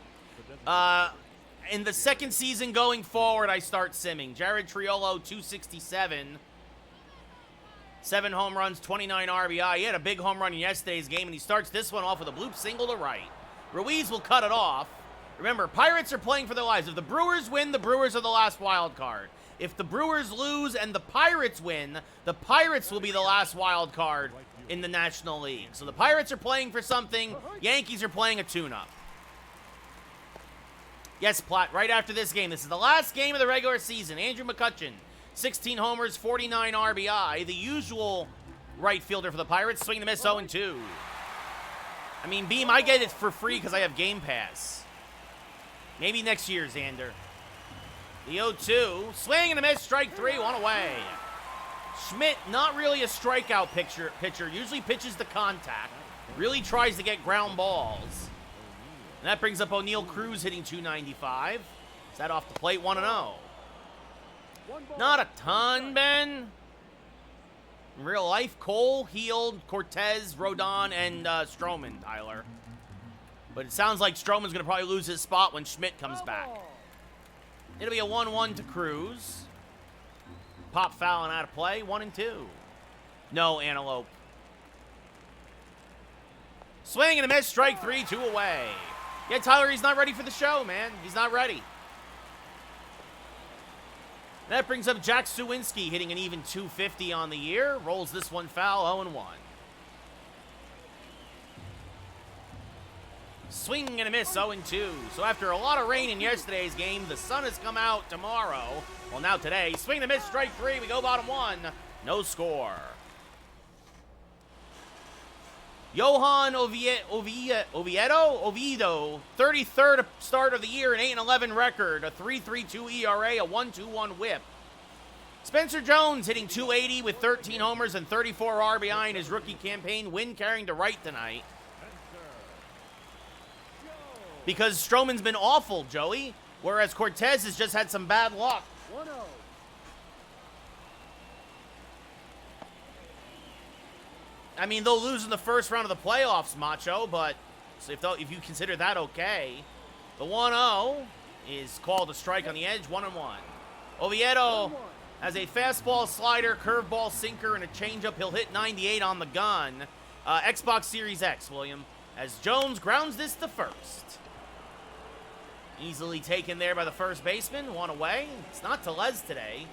In the second season going forward, I start simming. Jared Triolo, 267. 7 home runs, 29 RBI. He had a big home run in yesterday's game, and he starts this one off with a bloop single to right. Ruiz will cut it off. Remember, Pirates are playing for their lives. If the Brewers win, the Brewers are the last wild card. If the Brewers lose and the Pirates win, the Pirates will be the last wild card in the National League. So the Pirates are playing for something. Yankees are playing a tune-up. Yes, Platt, right after this game. This is the last game of the regular season. Andrew McCutchen, 16 homers, 49 RBI. The usual right fielder for the Pirates. Swing and a miss, 0-2. I mean, Beam, I get it for free because I have Game Pass. Maybe next year, Xander. The 0-2. Swing and a miss, strike 3, 1 away. Schmidt, not really a strikeout pitcher. Usually pitches to contact. Really tries to get ground balls. And that brings up O'Neal Cruz hitting 295. Is that off the plate? 1-0. Not a ton, Ben. In real life, Cole, Heald, Cortez, Rodon, and Stroman, Tyler. But it sounds like Stroman's going to probably lose his spot when Schmidt comes back. It'll be a 1-1 to Cruz. Pop foul and out of play. 1-2. No, Antelope. Swing and a miss. Strike 3, 2 away. Yeah, Tyler, he's not ready for the show, man. He's not ready. That brings up Jack Suwinski hitting an even 250 on the year. Rolls this one foul, 0-1. Swing and a miss, 0-2. So after a lot of rain in yesterday's game, the sun has come out tomorrow. Well, now today. Swing and a miss, strike 3. We go bottom 1. No score. Johan Oviedo, 33rd start of the year, an 8-11 record, a 3.32 ERA, a 1.21 whip. Spencer Jones hitting 280 with 13 homers and 34 RBI in his rookie campaign. Win carrying to right tonight. Because Stroman's been awful, Joey, whereas Cortez has just had some bad luck. 1-0. I mean, they'll lose in the first round of the playoffs, Macho, but so if you consider that okay, the 1-0 is called a strike on the edge, 1-1. Oviedo has a fastball, slider, curveball, sinker, and a changeup. He'll hit 98 on the gun. Xbox Series X, William, as Jones grounds this to first. Easily taken there by the first baseman. One away. It's not Tellez today.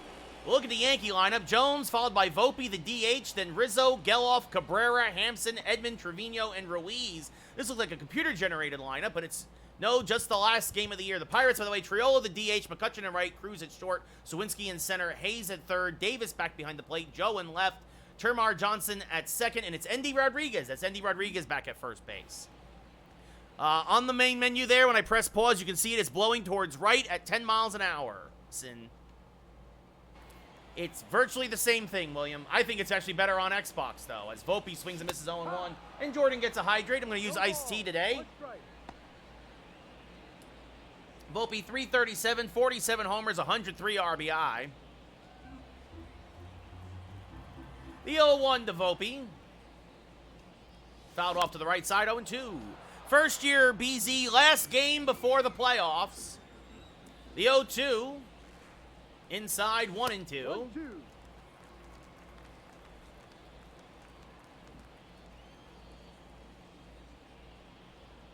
We'll look at the Yankee lineup. Jones, followed by Volpe, the DH, then Rizzo, Geloff, Cabrera, Hampson, Edmund, Trevino, and Ruiz. This looks like a computer-generated lineup, but it's just the last game of the year. The Pirates, by the way, Triolo, the DH, McCutchen at right, Cruz at short, Sawinski in center, Hayes at third, Davis back behind the plate, Joe in left, Termar Johnson at second, and it's Endy Rodriguez. That's Endy Rodriguez back at first base. On the main menu there, when I press pause, you can see it is blowing towards right at 10 miles an hour. It's virtually the same thing, William. I think it's actually better on Xbox, though, as Volpe swings and misses 0-1, and Jordan gets a hydrate. I'm going to use iced tea today. Volpe, 337, 47 homers, 103 RBI. The 0-1 to Volpe. Fouled off to the right side, 0-2. First year BZ, last game before the playoffs. The 0-2. Inside, 1-2.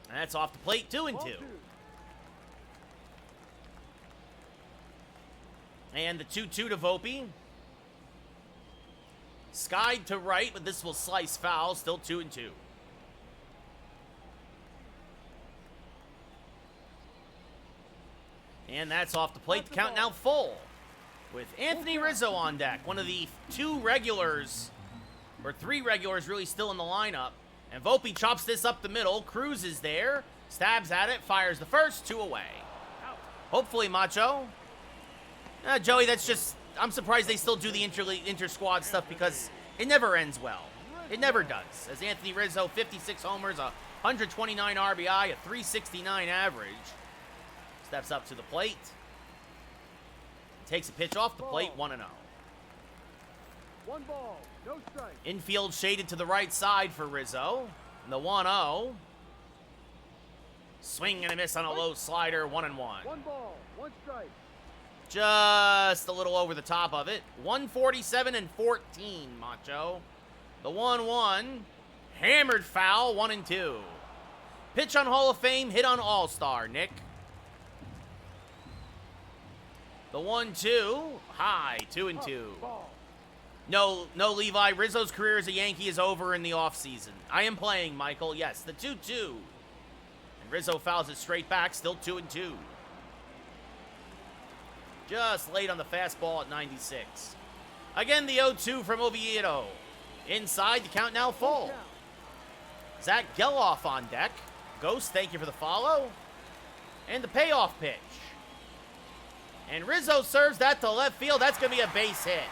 And that's off the plate, 2-2. And the 2-2 to Volpe. Skied to right, but this will slice foul. Still 2-2. And that's off the plate. The count now full. With Anthony Rizzo on deck. One of the two regulars, or three regulars really still in the lineup. And Volpe chops this up the middle. Cruz is there. Stabs at it. Fires the first. 2 away. Hopefully, Macho. Joey, that's just... I'm surprised they still do the inter-squad stuff because it never ends well. It never does. As Anthony Rizzo, 56 homers, 129 RBI, a 369 average. Steps up to the plate. Takes a pitch off the plate, 1-0. 1 ball, no strike. Infield shaded to the right side for Rizzo. And the 1-0. Swing and a miss on a low slider, 1-1. 1 ball, 1 strike. Just a little over the top of it. 147 and 14, Macho. The 1-1. Hammered foul, 1-2. Pitch on Hall of Fame, hit on All-Star, Nick. The 1-2. High, 2-2. No, Levi. Rizzo's career as a Yankee is over in the offseason. I am playing, Michael. Yes, the 2-2. And Rizzo fouls it straight back, still 2-2. Just late on the fastball at 96. Again, the 0-2 from Oviedo. Inside, the count now full. Zach Geloff on deck. Ghost, thank you for the follow. And the payoff pitch. And Rizzo serves that to left field. That's going to be a base hit.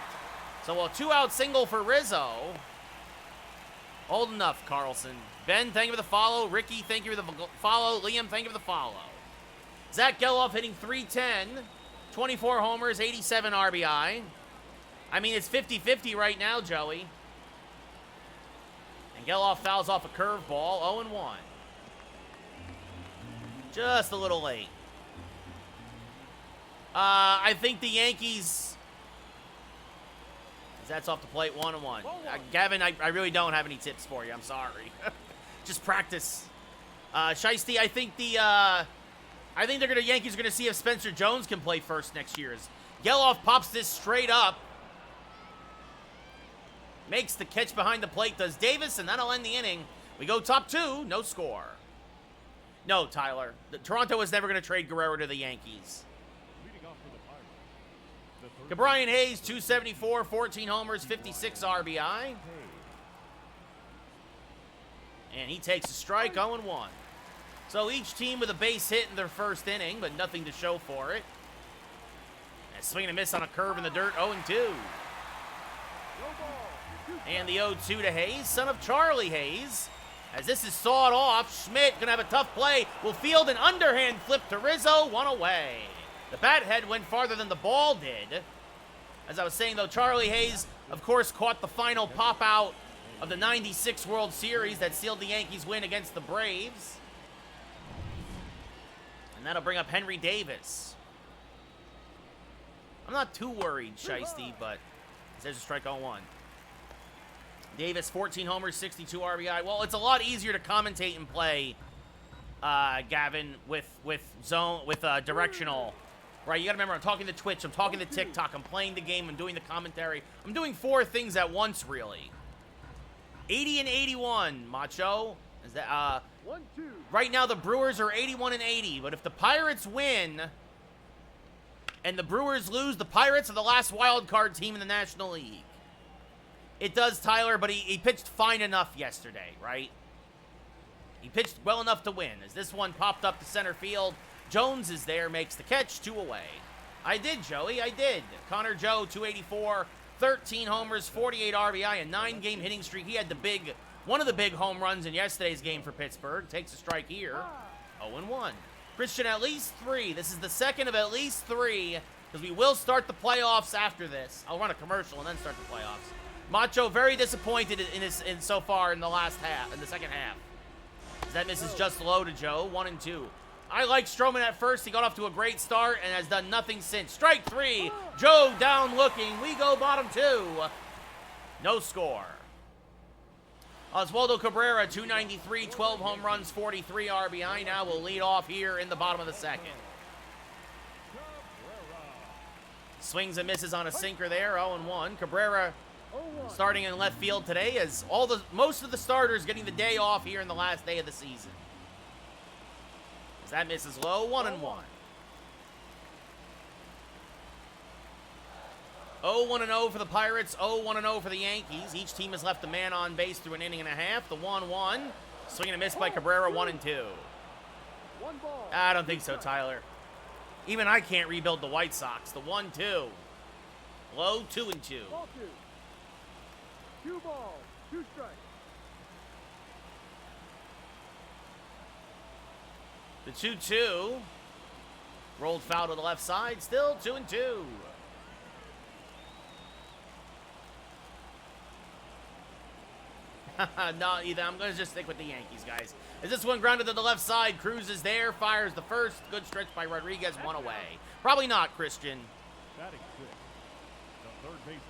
So a 2-out single for Rizzo. Old enough, Carlson. Ben, thank you for the follow. Ricky, thank you for the follow. Liam, thank you for the follow. Zach Geloff hitting .310. 24 homers, 87 RBI. I mean, it's 50-50 right now, Joey. And Geloff fouls off a curveball, 0-1. Just a little late. I think the Yankees... That's off the plate, 1-1. Gavin, I really don't have any tips for you. I'm sorry. Just practice. Shiesty, I think the Yankees are gonna see if Spencer Jones can play first next year. Geloff pops this straight up, makes the catch behind the plate, does Davis, and that'll end the inning. We go top 2, no score. No, Tyler. Toronto is never gonna trade Guerrero to the Yankees. Brian Hayes, 274, 14 homers, 56 RBI. And he takes a strike, 0-1. So each team with a base hit in their first inning, but nothing to show for it. And swing and a miss on a curve in the dirt, 0-2. And the 0-2 to Hayes, son of Charlie Hayes. As this is sawed off, Schmidt gonna have a tough play. Will field an underhand flip to Rizzo, 1 away. The bat head went farther than the ball did. As I was saying, though, Charlie Hayes, of course, caught the final pop-out of the '96 World Series that sealed the Yankees' win against the Braves. And that'll bring up Henry Davis. I'm not too worried, Shiesty, but there's a strike on 1. Davis, 14 homers, 62 RBI. Well, it's a lot easier to commentate and play, Gavin, with directional. Right, you gotta remember, I'm talking to Twitch, I'm talking to TikTok, I'm playing the game, I'm doing the commentary. I'm doing 4 things at once, really. 80 and 81, Macho. Is that, 1-2. right now the Brewers are 81 and 80, but if the Pirates win and the Brewers lose, the Pirates are the last wild card team in the National League. It does, Tyler, but he pitched fine enough yesterday, right? He pitched well enough to win. As this one popped up to center field, Jones is there, makes the catch, 2 away. I did, Joey, I did. Connor Joe, 284, 13 homers, 48 RBI, a 9-game hitting streak. He had one of the big home runs in yesterday's game for Pittsburgh. Takes a strike here. 0-1. Christian, at least 3. This is the second of at least 3, because we will start the playoffs after this. I'll run a commercial and then start the playoffs. Macho very disappointed in so far in the second half. That misses just low to Joe, 1-2. I like Stroman at first. He got off to a great start and has done nothing since. Strike 3. Joe down looking. We go bottom 2. No score. Oswaldo Cabrera, 293, 12 home runs, 43 RBI. Now will lead off here in the bottom of the second. Swings and misses on a sinker there, 0-1. Cabrera starting in left field today as most of the starters getting the day off here in the last day of the season. As that misses low, 1-1. 0-1-0 for the Pirates, 0-1-0 for the Yankees. Each team has left a man on base through an inning and a half. The 1-1, swing and a miss by Cabrera, 1-2. I don't think so, Tyler. Even I can't rebuild the White Sox. The 1-2. Low, 2-2. Ball 2. 2 balls, 2 strikes. The 2-2. Rolled foul to the left side. Still 2-2. No, either. I'm going to just stick with the Yankees, guys. As this one grounded to the left side, Cruz is there, fires the first. Good stretch by Rodriguez, 1 away. Probably not, Christian. Batting 6, the third baseman,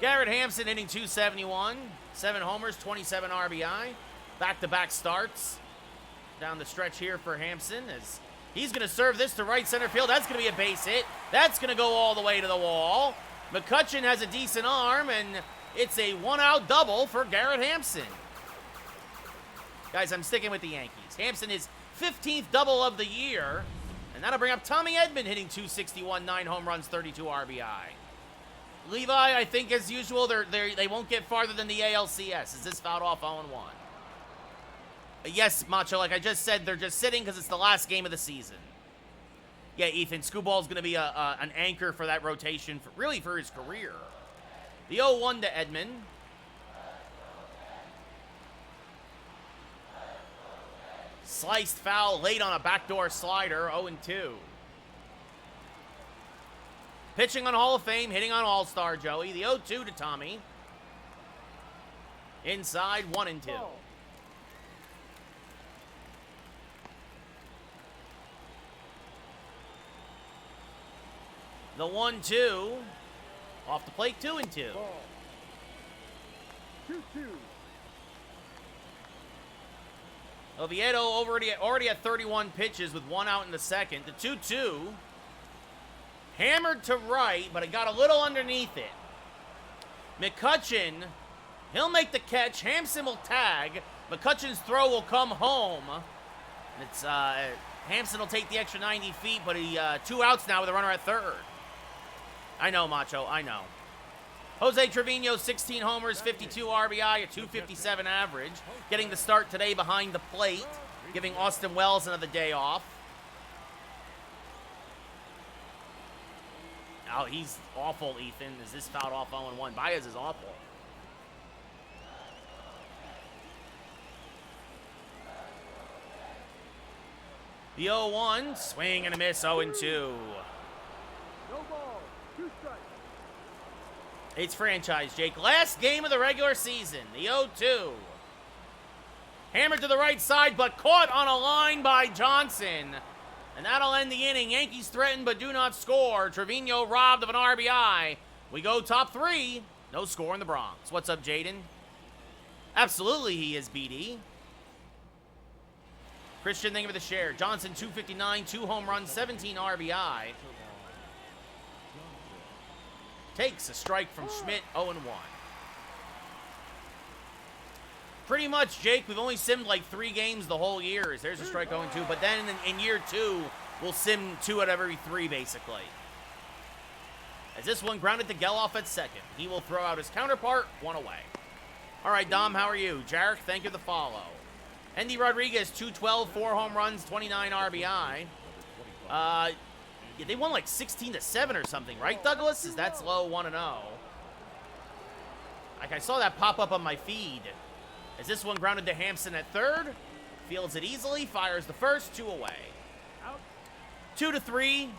Garrett Hampson hitting 271. 7 homers, 27 RBI. Back-to-back starts down the stretch here for Hampson as he's going to serve this to right center field. That's going to be a base hit. That's going to go all the way to the wall. McCutchen has a decent arm, and it's a 1-out double for Garrett Hampson. Guys, I'm sticking with the Yankees. Hampson is 15th double of the year, and that'll bring up Tommy Edman hitting 261, 9 home runs, 32 RBI. Levi, I think, as usual, they won't get farther than the ALCS. Is this fouled off 0-1? Yes, Macho, like I just said, they're just sitting because it's the last game of the season. Yeah, Ethan, Scooball's going to be an anchor for that rotation, really for his career. The 0-1 to Edman. Sliced foul late on a backdoor slider, 0-2. Pitching on Hall of Fame, hitting on All-Star, Joey. The 0-2 to Tommy. Inside, 1-2. The 1-2. Off the plate, 2-2. 2-2. Oviedo already had 31 pitches with 1 out in the second. The 2-2. Hammered to right, but it got a little underneath it. McCutchen, he'll make the catch. Hampson will tag. McCutchen's throw will come home. It's Hampson will take the extra 90 feet, but he 2 outs now with a runner at third. I know, Macho, I know. Jose Trevino, 16 homers, 52 RBI, a 257 average. Getting the start today behind the plate, giving Austin Wells another day off. Oh, he's awful, Ethan. Is this fouled off 0-1? Baez is awful. The 0-1, swing and a miss, 0-2. No ball, 2 strikes. It's franchise, Jake. Last game of the regular season, the 0-2. Hammered to the right side, but caught on a line by Johnson. And that'll end the inning. Yankees threaten but do not score. Trevino robbed of an RBI. We go top 3. No score in the Bronx. What's up, Jaden? Absolutely, he is, BD. Christian, thank you for the share. Johnson, 259, 2 home runs, 17 RBI. Takes a strike from Schmidt, 0-1. Pretty much, Jake, we've only simmed like 3 games the whole year. There's a strike 0-2. But then in year 2, we'll sim 2 out of every 3, basically. As this one grounded to Geloff at second. He will throw out his counterpart, 1 away. All right, Dom, how are you? Jarek, thank you for the follow. Andy Rodriguez, 212, 4 home runs, 29 RBI. Yeah, they won like 16-7 or something, right, Douglas? Is that slow? 1-0. Like, I saw that pop up on my feed. As this one grounded to Hampson at third. Fields it easily, fires the first, 2 away. 2-3.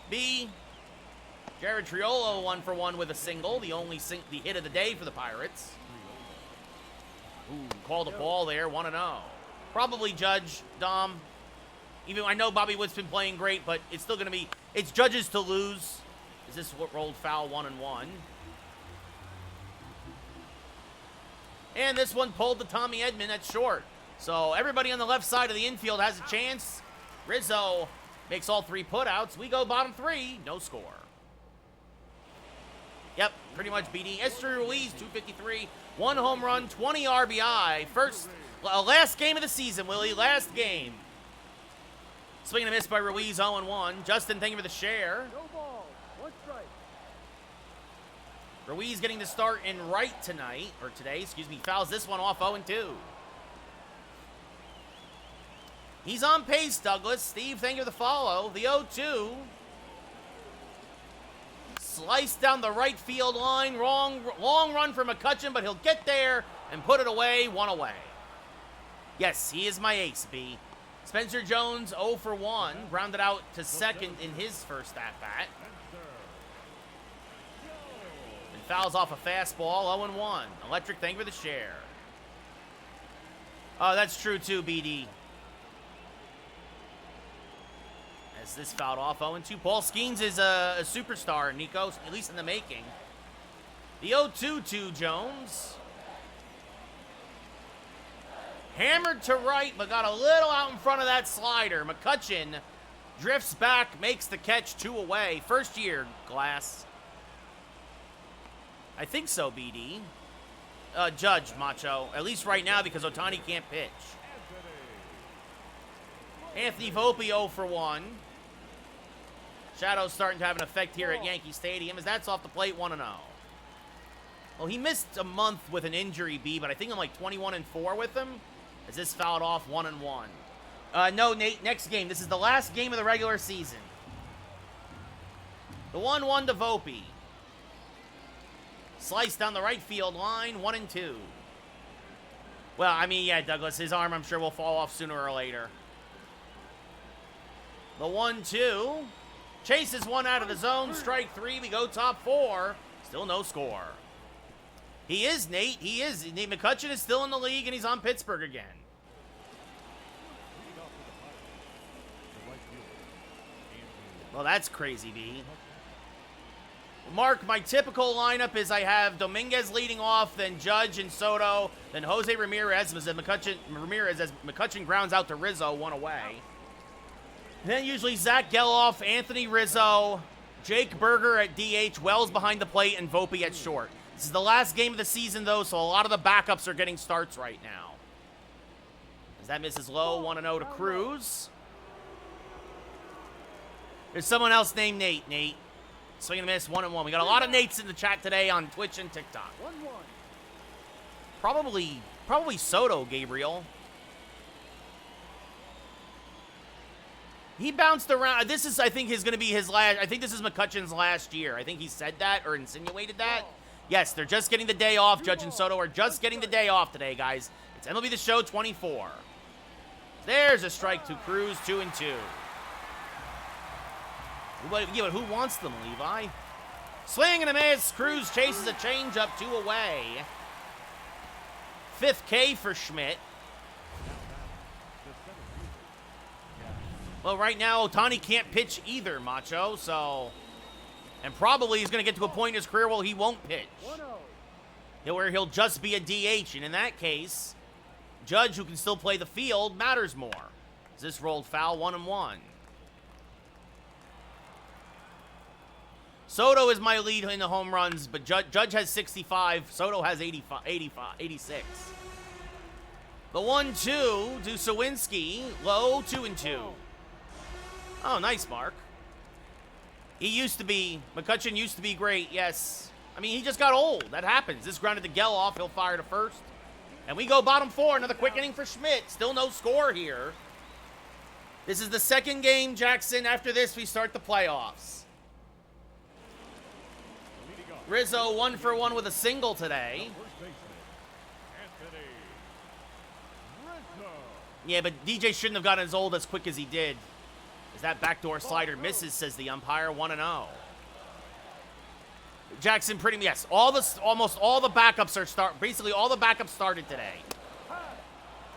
B. Jared Triolo 1 for 1 with a single. The only the hit of the day for the Pirates. Ooh, called a ball there, 1-0. Probably Judge, Dom. Even I know Bobby Wood's been playing great, but it's still going to be, it's Judge's to lose. Is this what rolled foul, 1-1? And this one pulled to Tommy Edman at short. So everybody on the left side of the infield has a chance. Rizzo makes all 3 putouts. We go bottom 3, no score. Yep, pretty much BD. Esther Ruiz, 253, 1 home run, 20 RBI. Last game of the season, Willie, last game. Swing and a miss by Ruiz, 0-1. Justin, thank you for the share. No ball. 1 strike. Ruiz getting the start in right tonight, or today, excuse me, fouls this one off 0-2. He's on pace, Douglas. Steve, thank you for the follow. The 0-2. Sliced down the right field line. Long run for McCutchen, but he'll get there and put it away. 1 away. Yes, he is my ace, B. Spencer Jones, 0 for 1. Grounded out to second in his first at-bat. And fouls off a fastball, 0-1. Electric, thank you for the share. Oh, that's true, too, BD. As this fouled off, 0-2. Paul Skeens is a superstar, Nico, at least in the making. The 0-2 to Jones. Hammered to right, but got a little out in front of that slider. McCutchen drifts back, makes the catch, 2 away. First year, Glass. I think so, BD. Judge, Macho. At least right now, because Ohtani can't pitch. Anthony Volpe, 0 for 1. Shadow's starting to have an effect here at Yankee Stadium, as that's off the plate, 1-0. Well, he missed a month with an injury, B, but I think I'm like 21-4 with him. As this fouled off, 1-1. No, Nate, next game. This is the last game of the regular season. The 1-1 to Volpe. Sliced down the right field line, 1-2. Well, I mean, yeah, Douglas, his arm, I'm sure, will fall off sooner or later. The 1-2. Chases one out of the zone. Strike 3. We go top 4. Still no score. He is, Nate. He is. Nate McCutchen is still in the league, and he's on Pittsburgh again. Well, that's crazy, B. Mark, my typical lineup is I have Dominguez leading off, then Judge and Soto, then Jose Ramirez as McCutchen grounds out to Rizzo, 1 away. Then usually Zach Geloff, Anthony Rizzo, Jake Berger at DH, Wells behind the plate, and Volpe at short. This is the last game of the season, though, so a lot of the backups are getting starts right now. As that misses low, 1-0 to Cruz. There's someone else named Nate. Nate. Swing and a miss, 1-1. We got a lot of Nates in the chat today on Twitch and TikTok. 1-1. Probably Soto, Gabriel. He bounced around. This is, I think, going to be his last. I think this is McCutchen's last year. I think he said that or insinuated that. Yes, they're just getting the day off. Judge and Soto are just getting the day off today, guys. It's MLB The Show 24. There's a strike to Cruz, 2-2. Yeah, but who wants them, Levi? Swing and a miss. Cruz chases a changeup, 2 away. 5th K for Schmidt. Well, right now, Ohtani can't pitch either, Macho, so... And probably he's going to get to a point in his career where he won't pitch. 1-0. Where he'll just be a DH, and in that case, Judge, who can still play the field, matters more. As this rolled foul, 1-1. Soto is my lead in the home runs, but Judge has 65. Soto has 86. The 1-2 to Sawinski. Low, 2-2. Oh, nice, Mark. He used to be, McCutcheon used to be great, yes. I mean, he just got old. That happens. This grounded to Geloff. He'll fire to first. And we go bottom 4. Another quick inning for Schmidt. Still no score here. This is the second game, Jackson. After this, we start the playoffs. Rizzo 1 for 1 with a single today. Yeah, but DJ shouldn't have gotten as old as quick as he did. As that backdoor slider misses, says the umpire, 1-0. Jackson, pretty yes, almost all the backups basically all the backups started today.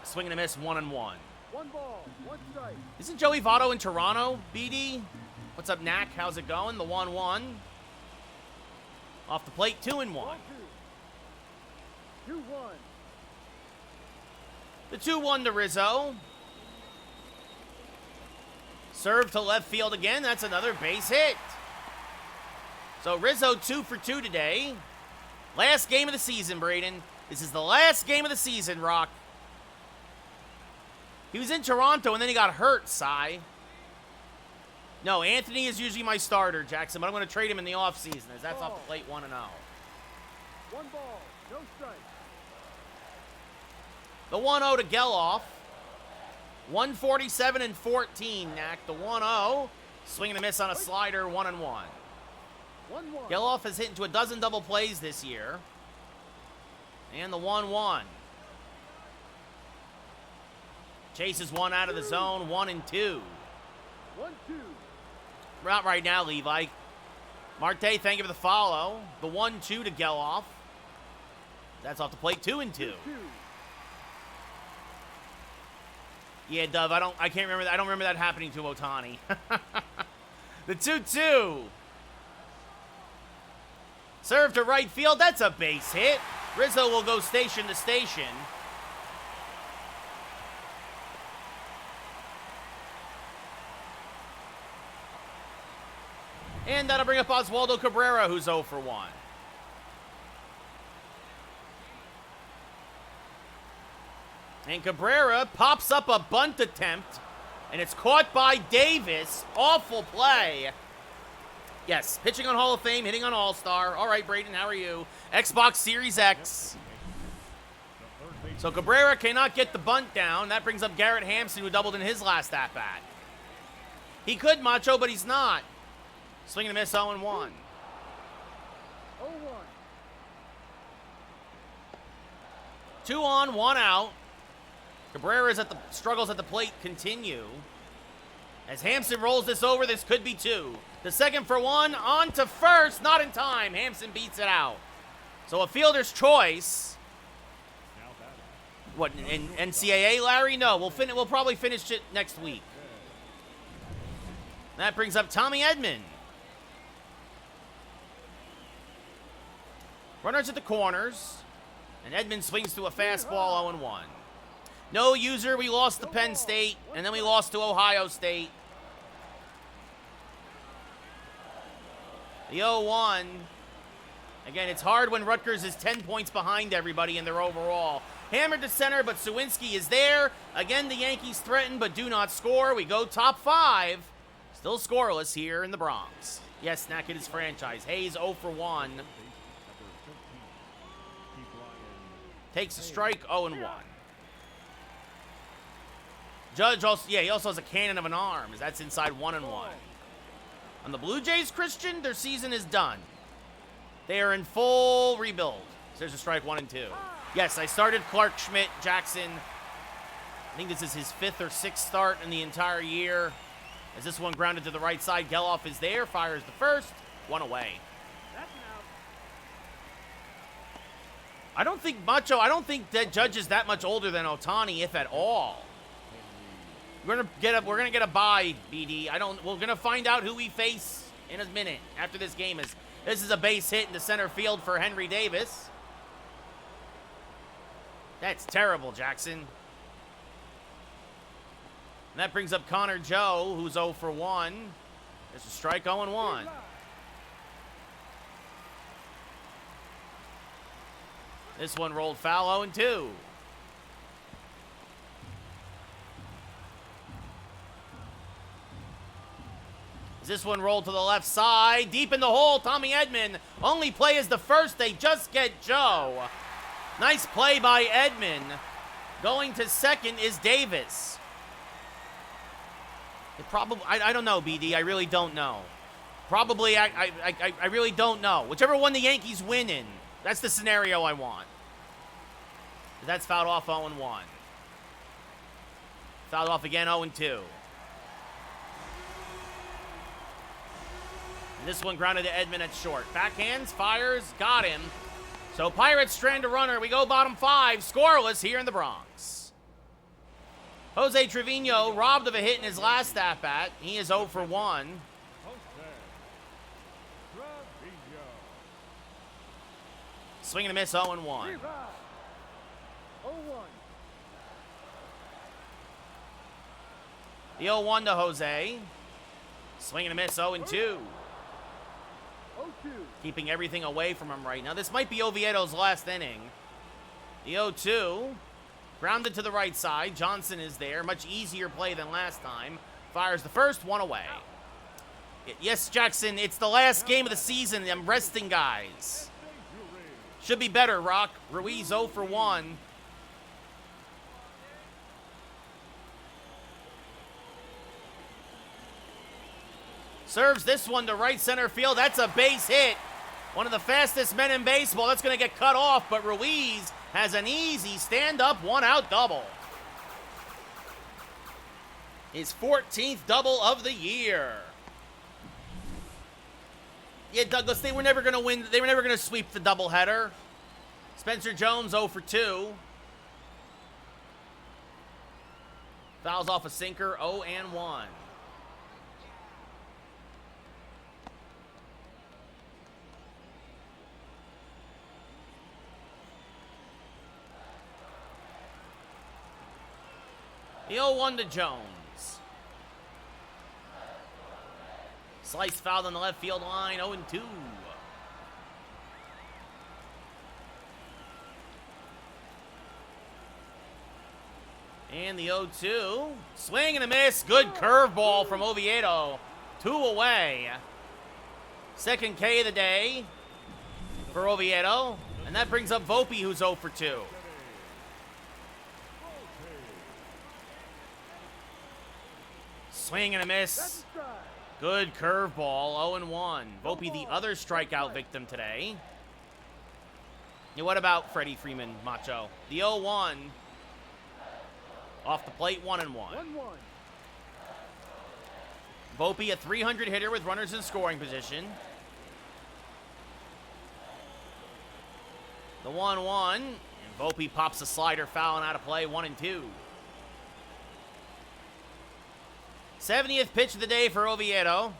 Swing and a miss, 1-1. 1 ball, 1 strike. Isn't Joey Votto in Toronto, BD? What's up, Knack? How's it going? The 1-1. Off the plate, 2-1. 1-2. 2-1. The 2-1 to Rizzo. Serve to left field again. That's another base hit. So Rizzo 2 for 2 today. Last game of the season, Braden. This is the last game of the season, Rock. He was in Toronto and then he got hurt, Cy. No, Anthony is usually my starter, Jackson, but I'm going to trade him in the offseason as that's off the plate 1-0. 1 ball, no strike. The 1-0 to Geloff. 147 and 14, Knack. The 1-0. Swing and a miss on a slider, 1-1. 1-1. Geloff has hit into a dozen double plays this year. And the 1-1. Chases one out of the zone, 1-2. 1-2. Not right now, Levi. Marte, thank you for the follow. The 1-2 to Geloff. That's off the plate, 2-2. 2. Yeah, Dove, I can't remember that. I don't remember that happening to Ohtani. The 2-2. Serve to right field. That's a base hit. Rizzo will go station to station. And that'll bring up Oswaldo Cabrera, who's 0 for 1. And Cabrera pops up a bunt attempt, and it's caught by Davis. Awful play. Yes, pitching on Hall of Fame, hitting on All-Star. All right, Braden, how are you? Xbox Series X. So Cabrera cannot get the bunt down. That brings up Garrett Hampson, who doubled in his last at-bat. He could, Macho, but he's not. Swing and a miss, 0-1. 0-1. Two on, 1 out. Cabrera's struggles at the plate continue. As Hampson rolls this over, this could be 2. The second for 1, on to first, not in time. Hampson beats it out. So a fielder's choice. What, in NCAA, Larry? No, we'll probably finish it next week. That brings up Tommy Edman. Runners at the corners. And Edman swings to a fastball, 0-1. No user, we lost to Penn State, and then we lost to Ohio State. The 0-1. Again, it's hard when Rutgers is 10 points behind everybody in their overall. Hammered to center, but Sawinski is there. Again, the Yankees threaten, but do not score. We go top 5. Still scoreless here in the Bronx. Yes, Snack, it is franchise. Hayes 0 for 1. Takes a strike, 0-1. Judge also, yeah, he also has a cannon of an arm, as that's inside 1-1. On the Blue Jays, Christian, their season is done. They are in full rebuild. So there's a strike, 1-2. Yes, I started Clark Schmidt, Jackson. I think this is his 5th or 6th start in the entire year. As this one grounded to the right side, Geloff is there, fires the first, 1 away. I don't think that Judge is that much older than Ohtani, if at all. We're gonna get a bye, BD. We're gonna find out who we face in a minute after this game. This is a base hit into center field for Henry Davis. That's terrible, Jackson. And that brings up Connor Joe, who's 0 for 1. There's a strike, 0-1. This one rolled foul, 0-2. This one rolled to the left side, deep in the hole. Tommy Edman. Only play is the first. They just get Joe. Nice play by Edman. Going to second is Davis. I don't know, BD. I really don't know. Probably, I really don't know. Whichever one the Yankees win in, that's the scenario I want. That's fouled off 0-1. Fouled off again 0-2. And this one grounded to Edman at short. Backhands, fires, got him. So Pirates strand a runner. We go bottom 5, scoreless here in the Bronx. Jose Trevino robbed of a hit in his last at-bat. He is 0 for 1. Swing and a miss, 0-1. 0-1. The 0-1 to Jose. Swing and a miss, 0-2. 0-2. Keeping everything away from him right now. This might be Oviedo's last inning. The 0-2. Grounded to the right side. Johnson is there. Much easier play than last time. Fires the first, one away. Yes, Jackson, it's the last game of the season. I'm resting guys. Should be better, Rock. Ruiz 0 for 1. Serves this one to right center field. That's a base hit. One of the fastest men in baseball. That's going to get cut off, but Ruiz has an easy stand-up, one-out double. His 14th double of the year. Yeah, Douglas, they were never going to win. They were never going to sweep the doubleheader. Spencer Jones 0 for 2. Fouls off a sinker, 0-1. The 0-1 to Jones. Slice fouled on the left field line, 0-2. And the 0-2. Swing and a miss. Good curveball from Oviedo. 2 away. Second K of the day for Oviedo. And that brings up Volpe, who's 0 for 2. Swing and a miss. Good curveball, 0-1. Volpe, the other strikeout victim today. And what about Freddie Freeman, Macho? The 0-1. Off the plate, 1-1. 1-1. Volpe, a 300 hitter with runners in scoring position. The 1-1. And Volpe pops a slider, fouling out of play, 1-2. 70th pitch of the day for Oviedo.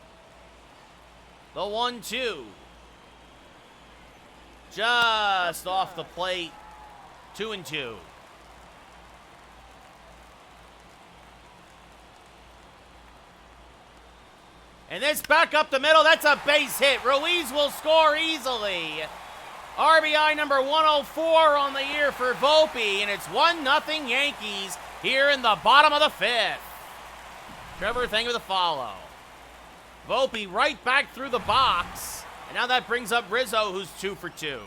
The 1-2. Just off the plate. 2-2. And this back up the middle. That's a base hit. Ruiz will score easily. RBI number 104 on the year for Volpe. And it's 1-0 Yankees here in the bottom of the 5th. Trevor, thank you for the follow. Volpe right back through the box. And now that brings up Rizzo, who's 2 for 2.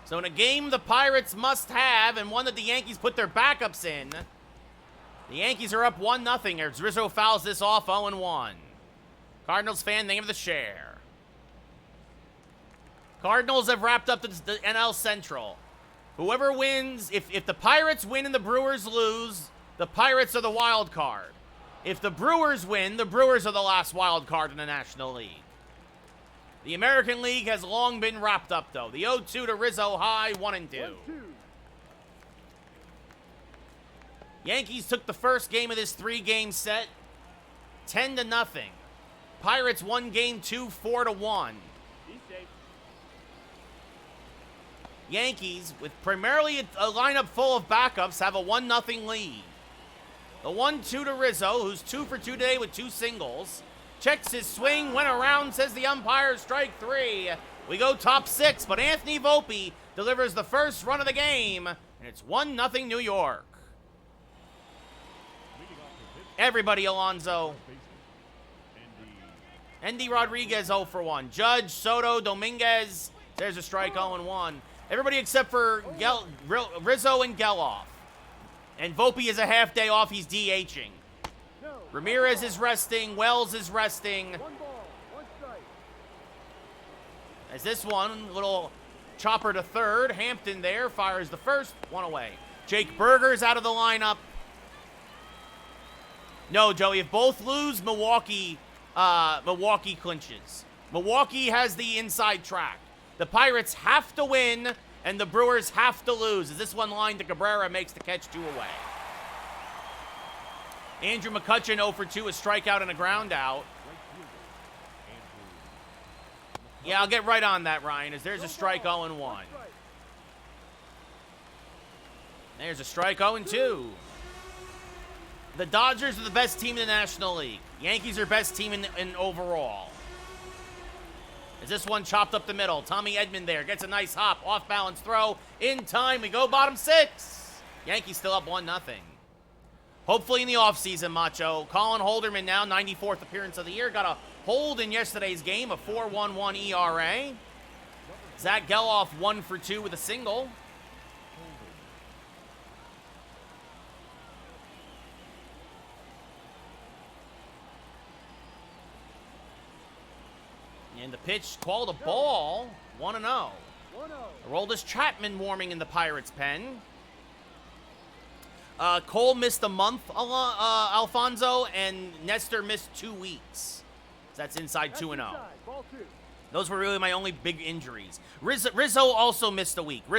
So in a game the Pirates must have, and one that the Yankees put their backups in, the Yankees are up 1-0 as Rizzo fouls this off 0-1. Cardinals fan, thank you for the share. Cardinals have wrapped up the NL Central. Whoever wins, if the Pirates win and the Brewers lose, the Pirates are the wild card. If the Brewers win, the Brewers are the last wild card in the National League. The American League has long been wrapped up, though. The 0-2 to Rizzo high, 1-2. 1-2. Yankees took the first game of this 3-game set, 10-0. Pirates won game 2, 4-1. Be safe. Yankees, with primarily a lineup full of backups, have a 1-0 lead. The 1-2 to Rizzo, who's 2 for 2 today with 2 singles. Checks his swing, went around, says the umpire, strike 3. We go top 6, but Anthony Volpe delivers the first run of the game, and it's 1-0 New York. Leading off the pitch, Everybody, Alonso. baseman. Endy Rodriguez 0 for 1. Judge, Soto, Dominguez. There's a strike 0-1. Everybody except for Rizzo and Geloff. And Volpe is a half day off. He's DHing. No. Ramirez is resting. Wells is resting. 1 ball, 1 strike. As this one, little chopper to third. Hampton there fires the first. 1 away. Jake Berger's out of the lineup. No, Joey. If both lose, Milwaukee clinches. Milwaukee has the inside track. The Pirates have to win, and the Brewers have to lose. As this one line to Cabrera makes the catch 2 away. Andrew McCutchen 0 for 2, a strikeout and a ground out. Yeah, I'll get right on that, Ryan, as there's a strike 0-1. There's a strike 0-2. The Dodgers are the best team in the National League. Yankees are best team in overall. As this one chopped up the middle. Tommy Edman there gets a nice hop, off-balance throw. In time, we go bottom 6. Yankees still up 1-0. Hopefully in the offseason, Macho. Colin Holderman now, 94th appearance of the year. Got a hold in yesterday's game, a 4.11 ERA. Zach Geloff 1 for 2 with a single. And the pitch called a ball, 1-0. 1-0. Aroldis Chapman warming in the Pirates' pen. Cole missed a month, Alfonso, and Nestor missed 2 weeks. So that's inside 2-0. Inside, ball 2. Those were really my only big injuries. Rizzo also missed a week. The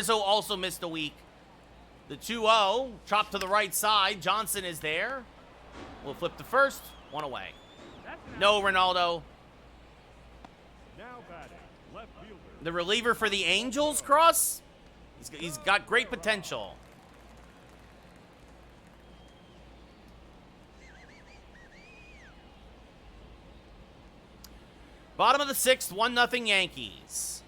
2-0, chopped to the right side. Johnson is there. We'll flip the first, 1 away. No, Ronaldo. Now batting, left fielder. The reliever for the Angels, Cross? He's got great potential. Bottom of the 6th, 1-0 Yankees.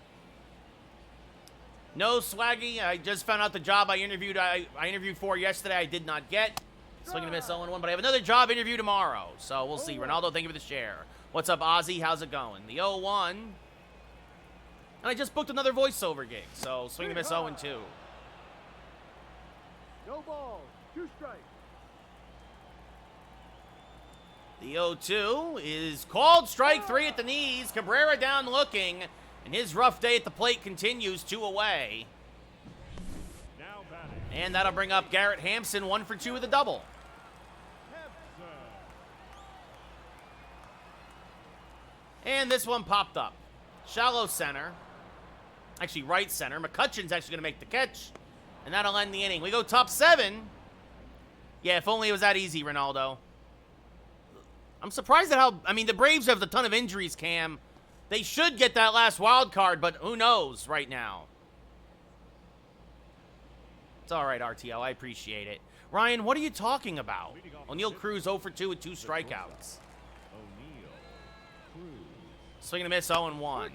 No Swaggy. I just found out the job I interviewed for yesterday. I did not get. Swinging a miss 0-1, but I have another job interview tomorrow. So we'll see. Ronaldo, thank you for the share. What's up, Ozzy? How's it going? The 0-1. And I just booked another voiceover gig. So swing and miss 0-2. No balls, 2 strikes. The 0-2 is called strike 3 at the knees. Cabrera down looking. And his rough day at the plate continues, 2 away. Now batting, And that'll bring up Garrett Hampson, 1 for 2 with a double. Hampson. And this one popped up. Shallow center. Actually, right center. McCutchen's actually going to make the catch. And that'll end the inning. We go top 7. Yeah, if only it was that easy, Ronaldo. I'm surprised at how... I mean, the Braves have a ton of injuries, Cam. They should get that last wild card, but who knows right now. It's all right, RTO. I appreciate it. Ryan, what are you talking about? O'Neal Cruz 0 for 2 with 2 strikeouts. O'Neal. Cruz. Swing and a miss 0-1.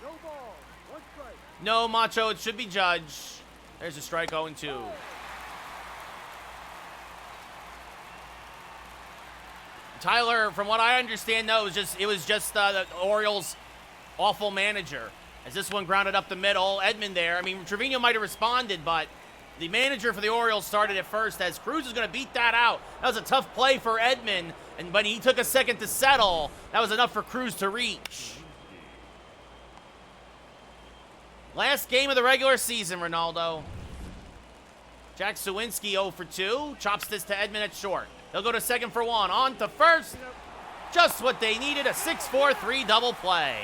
No balls, 1 strike. No, Macho. It should be Judge. There's a strike 0-2. Tyler, from what I understand, though, it was just the Orioles' awful manager. As this one grounded up the middle, Edman there. I mean, Trevino might have responded, but the manager for the Orioles started at first as Cruz is going to beat that out. That was a tough play for Edman, and but he took a second to settle. That was enough for Cruz to reach. Last game of the regular season, Ronaldo. Jack Sawinski 0 for 2. Chops this to Edman at short. They'll go to second for 1. On to first. Just what they needed, a 6-4-3 double play.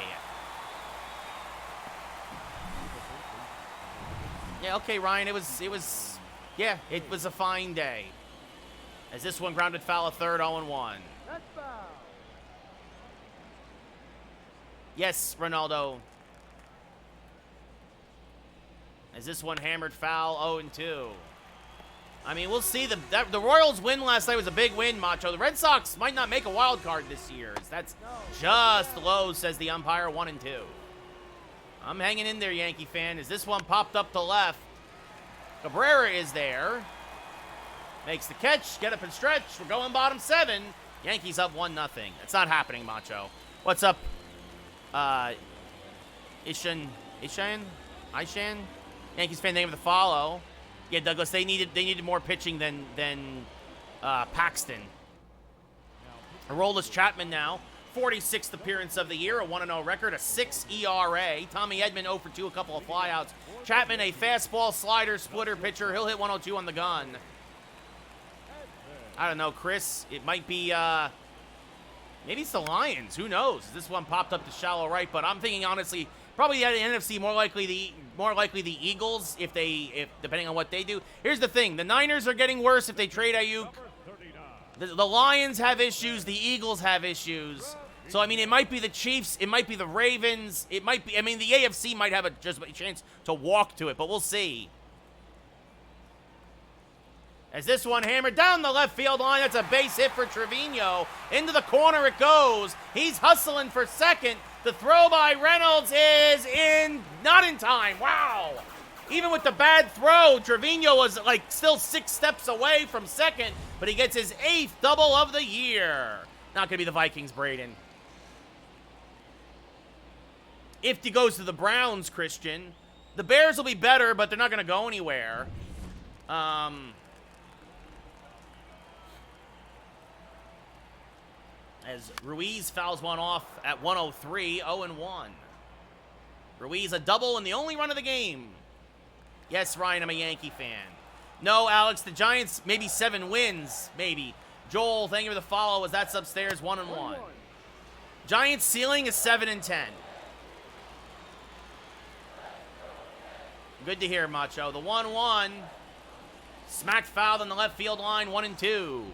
Yeah, okay, Ryan, it was Yeah, it was a fine day. As this one grounded foul, a third, 0-1. That's foul. Yes, Ronaldo. As this one hammered foul, 0-2. I mean, we'll see. The Royals win last night was a big win, Macho. The Red Sox might not make a wild card this year. That's just low, says the umpire, 1-2. I'm hanging in there, Yankee fan. As this one popped up to left, Cabrera is there. Makes the catch, get up and stretch. We're going bottom 7. Yankees up 1-0. It's not happening, Macho. What's up, Ishan? Yankees fan name of the follow. Yeah, Douglas, they needed more pitching than Paxton. A rollless Chapman now. 46th appearance of the year, a 1-0 record, a 6 ERA. Tommy Edman 0 for 2, a couple of flyouts. Chapman, a fastball, slider, splitter pitcher. He'll hit 102 on the gun. I don't know, Chris. It might be, maybe it's the Lions. Who knows? This one popped up to shallow right, but I'm thinking, honestly, probably the NFC, more likely the Eagles, if depending on what they do. Here's the thing. The Niners are getting worse if they trade Ayuk. The Lions have issues. The Eagles have issues. So, I mean, it might be the Chiefs. It might be the Ravens. It might be, I mean, the AFC might have just a chance to walk to it, but we'll see. As this one hammered down the left field line, that's a base hit for Trevino. Into the corner it goes. He's hustling for second. The throw by Reynolds is not in time. Wow. Even with the bad throw, Trevino was like still 6 steps away from second, but he gets his 8th double of the year. Not going to be the Vikings, Braden. If he goes to the Browns, Christian, the Bears will be better, but they're not going to go anywhere. As Ruiz fouls one off at 103, 0-1. Ruiz a double and the only run of the game. Yes, Ryan, I'm a Yankee fan. No, Alex, the Giants, maybe 7 wins, maybe. Joel, thank you for the follow, as that's upstairs, 1-1. Giants ceiling is 7-10. Good to hear, Macho. The 1-1, smacked fouled on the left field line, 1-2.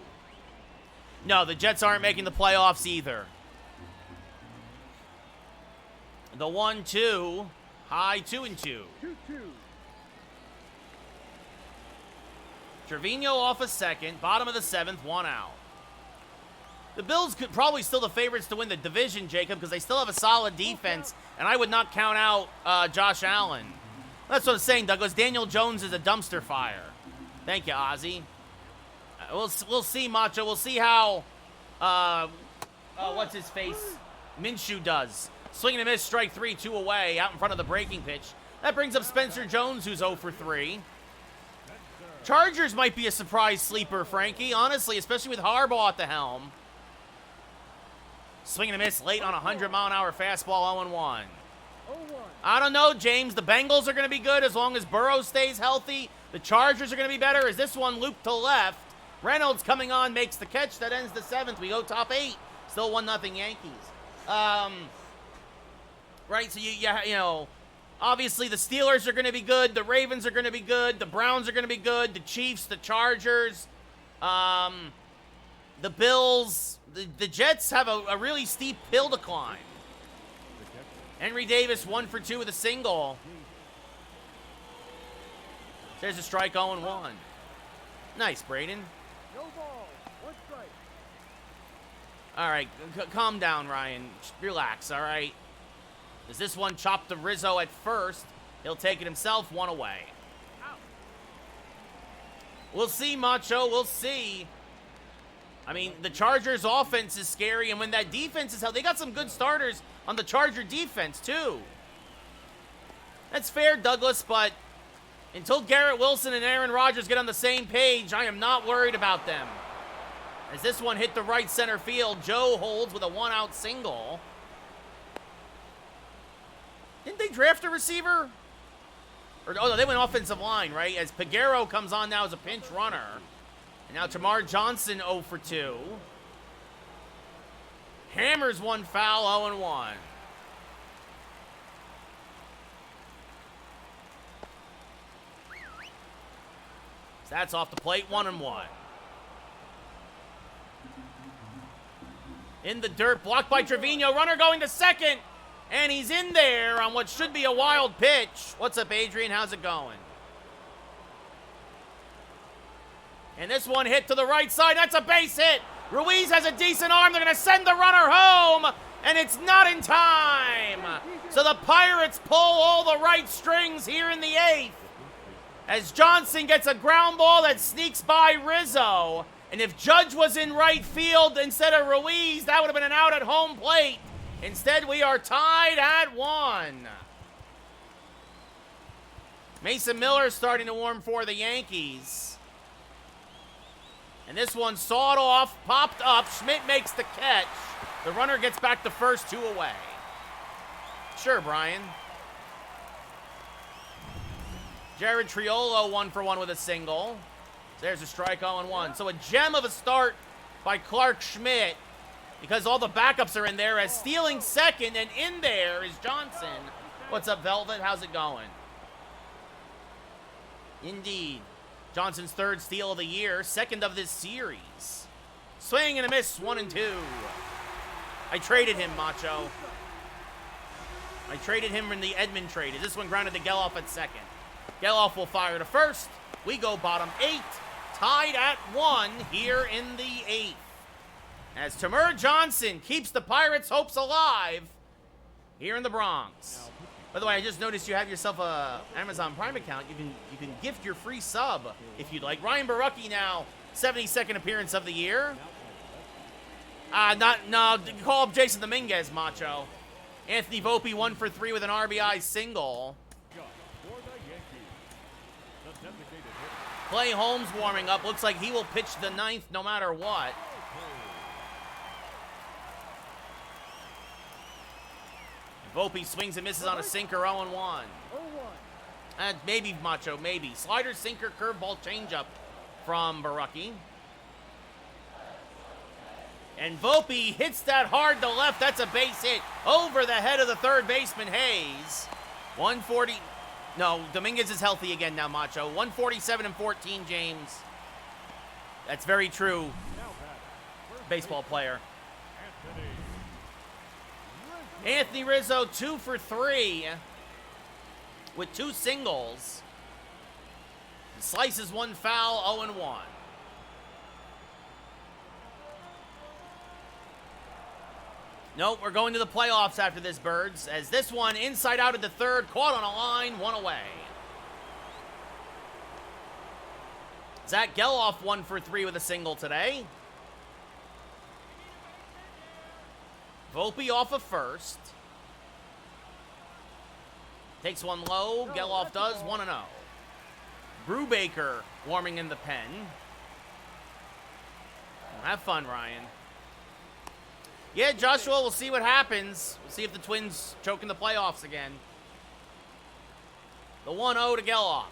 No, the Jets aren't making the playoffs either. The 1-2, high 2-2. 2-2. Trevino off a second, bottom of the 7th, 1 out. The Bills could probably still the favorites to win the division, Jacob, because they still have a solid defense, and I would not count out Josh Allen. That's what I'm saying, Douglas. Daniel Jones is a dumpster fire. Thank you, Ozzy. We'll see, Macho. We'll see how, what's his face? Minshew does. Swing and a miss, strike 3, 2 away, out in front of the breaking pitch. That brings up Spencer Jones, who's 0 for 3. Chargers might be a surprise sleeper, Frankie, honestly, especially with Harbaugh at the helm. Swing and a miss late on a 100-mile-an-hour fastball, 0-1. 0-1. I don't know, James. The Bengals are going to be good as long as Burrow stays healthy. The Chargers are going to be better as this one looped to left. Reynolds coming on, makes the catch. That ends the 7th. We go top 8. Still 1-0 Yankees. Right, so you know, obviously the Steelers are going to be good. The Ravens are going to be good. The Browns are going to be good. The Chiefs, the Chargers, the Bills. The Jets have a really steep hill to climb. Henry Davis 1 for 2 with a single. There's a strike, 0-1. Nice, Braden. No ball. 1 strike. All right, calm down, Ryan. Relax, all right? As this one chopped to Rizzo at first, he'll take it himself, 1 away. Out. We'll see, Macho. We'll see. I mean, the Chargers' offense is scary, and when that defense is held, they got some good starters on the Charger defense, too. That's fair, Douglas, but until Garrett Wilson and Aaron Rodgers get on the same page, I am not worried about them. As this one hit the right center field, Joe holds with a 1-out single. Didn't they draft a receiver? Or, oh, no, they went offensive line, right? As Peguero comes on now as a pinch runner. And now Tamar Johnson 0 for 2. Hammers one foul, 0-1. That's off the plate, 1-1. In the dirt, blocked by Trevino. Runner going to second. And he's in there on what should be a wild pitch. What's up, Adrian? How's it going? And this one hit to the right side. That's a base hit. Ruiz has a decent arm. They're going to send the runner home. And it's not in time. So the Pirates pull all the right strings here in the 8th. As Johnson gets a ground ball that sneaks by Rizzo. And if Judge was in right field instead of Ruiz, that would have been an out at home plate. Instead, we are tied at 1. Mason Miller starting to warm for the Yankees. And this one sawed off, popped up. Schmidt makes the catch. The runner gets back to first, 2 away. Sure, Brian. Jared Triolo 1 for 1 with a single. There's a strike, 0-1. So a gem of a start by Clark Schmidt because all the backups are in there as stealing second, and in there is Johnson. What's up, Velvet? How's it going? Indeed. Johnson's 3rd steal of the year, 2nd of this series. Swing and a miss, 1-2. I traded him, Macho. I traded him in the Edmund trade. This one grounded to Geloff at second. Geloff will fire to first. We go bottom 8. Tied at 1 here in the 8th. As Tamur Johnson keeps the Pirates' hopes alive here in the Bronx. By the way, I just noticed you have yourself a Amazon Prime account. You can gift your free sub if you'd like. Ryan Barucki now, 72nd appearance of the year. Call up Jason Dominguez, Macho. Anthony Volpe 1 for 3 with an RBI single. Clay Holmes warming up. Looks like he will pitch the 9th no matter what. Volpe swings and misses on a sinker, 0-1. Maybe, Macho, maybe. Slider, sinker, curveball, changeup from Barucki. And Volpe hits that hard to left. That's a base hit over the head of the third baseman, Hayes. 140. No, Dominguez is healthy again now, Macho. 147 and 14, James. That's very true. Baseball player. Anthony Rizzo, 2 for 3 with 2 singles. Slices 1 foul, 0-1. Nope, we're going to the playoffs after this, Birds, as this one inside out at the third, caught on a line, 1 away. Zach Geloff 1 for 3 with a single today. Volpe off of first. Takes one low, Geloff does, 1-0. Brubaker warming in the pen. Have fun, Ryan. Yeah, Joshua, we'll see what happens. We'll see if the Twins choke in the playoffs again. The 1-0 to Geloff.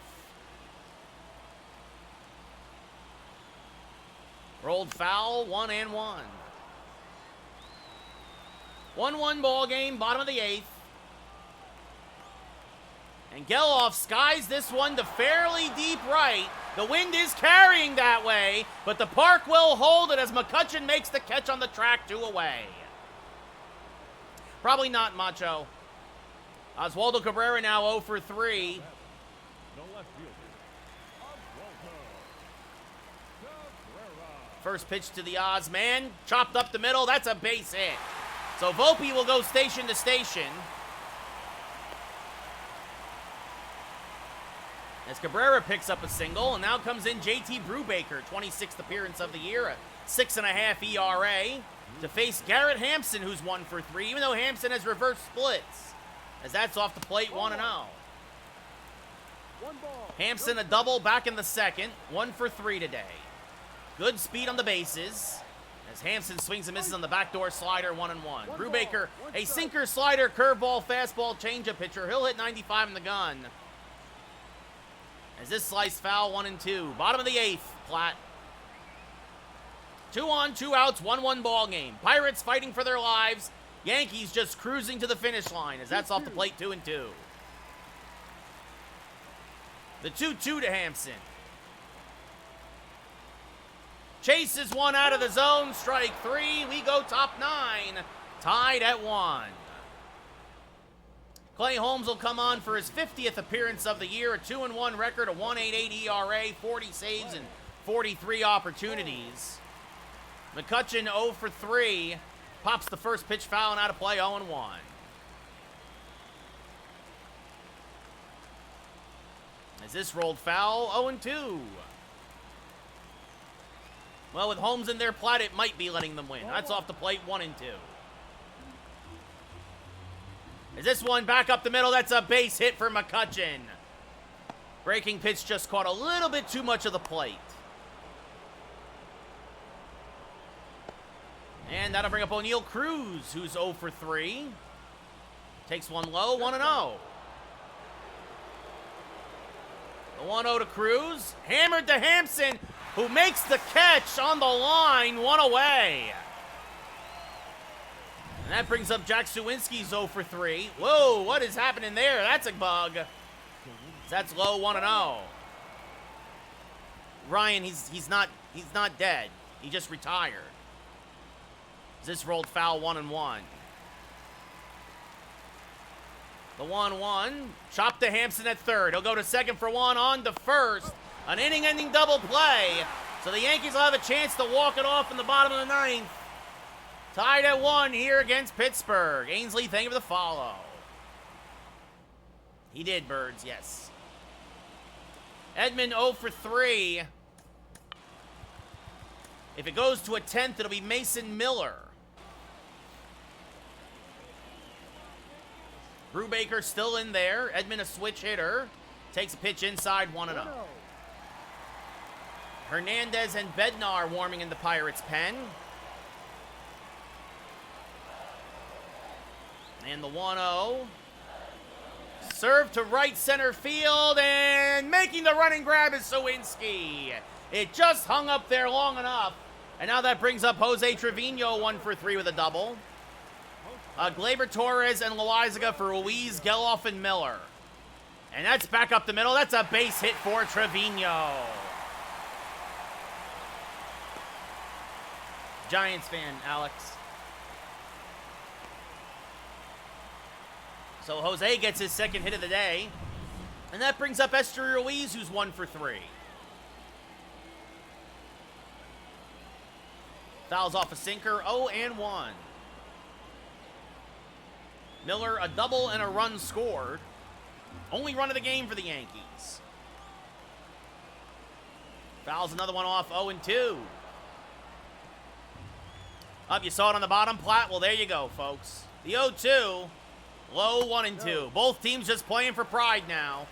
Rolled foul, 1-1. 1-1 ball game, bottom of the 8th. And Geloff skies this one to fairly deep right. The wind is carrying that way, but the park will hold it as McCutchen makes the catch on the track, 2 away. Probably not, Macho. Oswaldo Cabrera now 0 for 3. First pitch to the Oz man, chopped up the middle, that's a base hit. So Volpe will go station to station. As Cabrera picks up a single, and now comes in JT Brubaker, 26th appearance of the year, a 6.5 ERA, to face Garrett Hampson, who's 1 for 3, even though Hampson has reverse splits, as that's off the plate, 1-0. Hampson a double back in the second, 1 for 3 today. Good speed on the bases, as Hampson swings and misses on the backdoor slider, 1-1. Brubaker, a sinker, slider, curveball, fastball, changeup pitcher. He'll hit 95 in the gun. As this slice foul, 1-2. Bottom of the 8th, Platt. 2 on, 2 outs, 1-1 ball game. Pirates fighting for their lives. Yankees just cruising to the finish line as that's off the plate, 2-2. The 2-2 to Hampson. Chases one out of the zone. Strike 3. We go top 9. Tied at 1. Clay Holmes will come on for his 50th appearance of the year. A 2-1 record, a 1.88 ERA, 40 saves, and 43 opportunities. McCutchen 0 for 3. Pops the first pitch foul and out of play, 0-1. As this rolled foul, 0-2. Well, with Holmes in their plot, it might be letting them win. That's off the plate, 1-2. Is this one back up the middle? That's a base hit for McCutchen. Breaking pitch just caught a little bit too much of the plate. And that'll bring up O'Neal Cruz, who's 0 for 3. Takes one low, 1-0. The 1-0 to Cruz. Hammered to Hampson, who makes the catch on the line, 1 away. And that brings up Jack Suwinski's 0 for 3. Whoa, what is happening there? That's a bug. That's low, 1-0. Ryan, he's not dead. He just retired. This rolled foul, 1-1. The 1-1. Chop to Hampson at third. He'll go to second for 1, on to first. An inning-ending double play. So the Yankees will have a chance to walk it off in the bottom of the 9th. Tied at 1 here against Pittsburgh. Ainsley, thank you for the follow. He did, Birds, yes. Edman 0 for 3. If it goes to a 10th, it'll be Mason Miller. Brubaker still in there. Edman a switch hitter. Takes a pitch inside, 1-0. Hernandez and Bednar warming in the Pirates' pen. And the 1-0. Serve to right center field, and making the running grab is Suwinski. It just hung up there long enough. And now that brings up Jose Trevino, 1 for 3 with a double. Gleyber Torres and Loizaga for Ruiz, Geloff, and Miller. And that's back up the middle. That's a base hit for Trevino. Giants fan, Alex. So Jose gets his second hit of the day. And that brings up Esteury Ruiz, who's 1 for 3. Fouls off a sinker, 0-1. Miller, a double and a run scored. Only run of the game for the Yankees. Fouls another one off, 0-2. Up, you saw it on the bottom, Platt? Well, there you go, folks. The 0-2, low 1-2. Both teams just playing for pride now.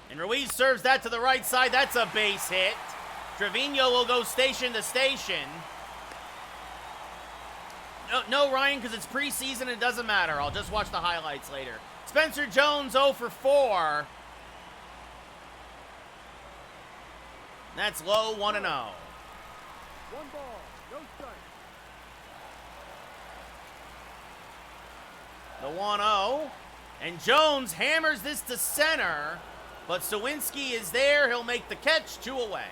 And Ruiz serves that to the right side. That's a base hit. Trevino will go station to station. No, Ryan, because it's preseason and it doesn't matter. I'll just watch the highlights later. Spencer Jones 0 for 4. That's low, 1-0. 1 ball, no strike. The 1-0. And Jones hammers this to center. But Suwinski is there. He'll make the catch, 2 away.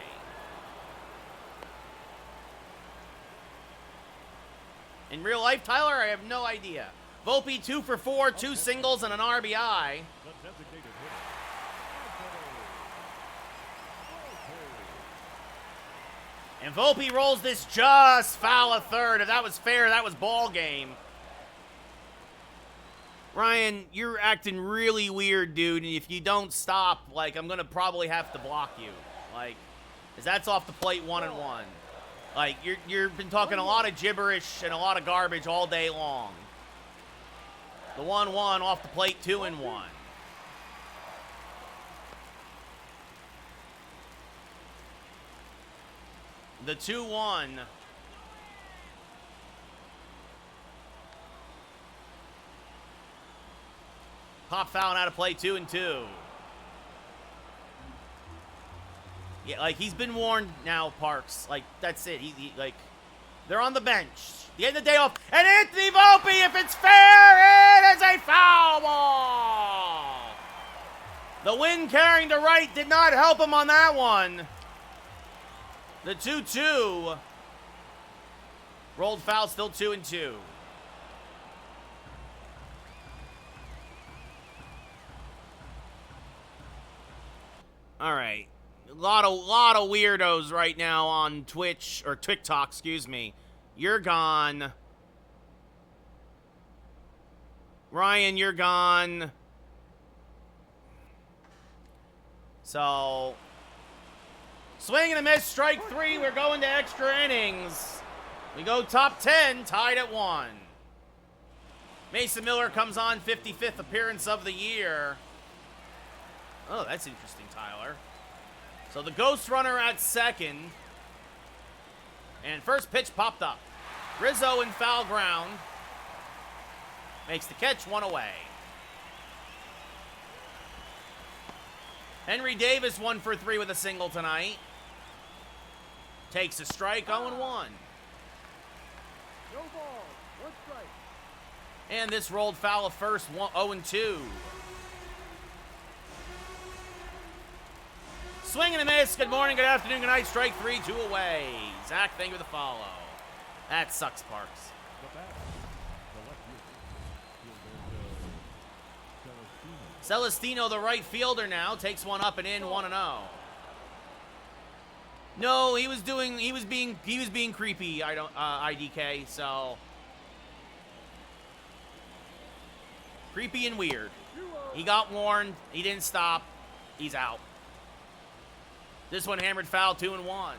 In real life, Tyler, I have no idea. Volpe 2 for 4, 2 singles and an RBI. And Volpe rolls this just foul a third. If that was fair, that was ball game. Ryan, you're acting really weird, dude. And if you don't stop, like, I'm going to probably have to block you. Like, because that's off the plate, 1-1. Like, you've been talking a lot of gibberish and a lot of garbage all day long. The 1-1 off the plate, 2-1. The 2-1. Pop foul and out of play, 2-2. Yeah, like, he's been warned now, Parks. Like, that's it. He like, they're on the bench. The end of the day off. And Anthony Volpe, if it's fair, it is a foul ball. The wind carrying to right did not help him on that one. The 2-2. Rolled foul, still 2-2. All right. A lot of weirdos right now on Twitch, or TikTok, excuse me. You're gone. Ryan, you're gone. So, swing and a miss, strike 3. We're going to extra innings. We go top 10, tied at 1. Mason Miller comes on, 55th appearance of the year. Oh, that's interesting, Tyler. So the ghost runner at second. And first pitch popped up. Rizzo in foul ground. Makes the catch, 1 away. Henry Davis 1 for 3 with a single tonight. Takes a strike, 0-1. No ball. 1 strike. And this rolled foul of first, 0-2. Swing and a miss. Good morning, good afternoon, good night. Strike 3, 2 away. Zach, thank you for the follow. That sucks, Parks. The batter, the left fielder, Celestino, the right fielder now, takes one up and in, 1-0. No, he was being creepy, IDK, so. Creepy and weird. He got warned, he didn't stop, he's out. This one hammered foul, 2-1.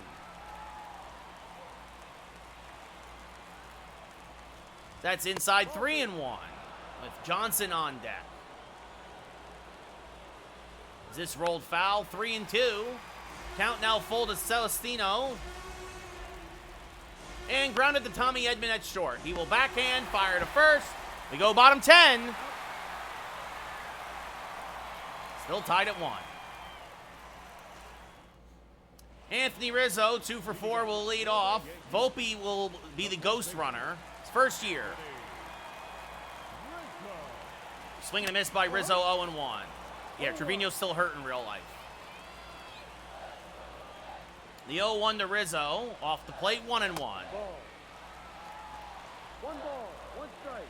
That's inside 3-1 with Johnson on deck. Is this rolled foul? 3-2. Count now full to Celestino. And grounded to Tommy Edman at short. He will backhand, fire to first. We go bottom 10. Still tied at 1. Anthony Rizzo, 2 for 4, will lead off. Volpe will be the ghost runner. His first year. Swing and a miss by Rizzo, 0-1. Yeah, Trevino's still hurt in real life. The 0-1 to Rizzo. Off the plate, 1-1. Ball. 1 ball. 1 strike.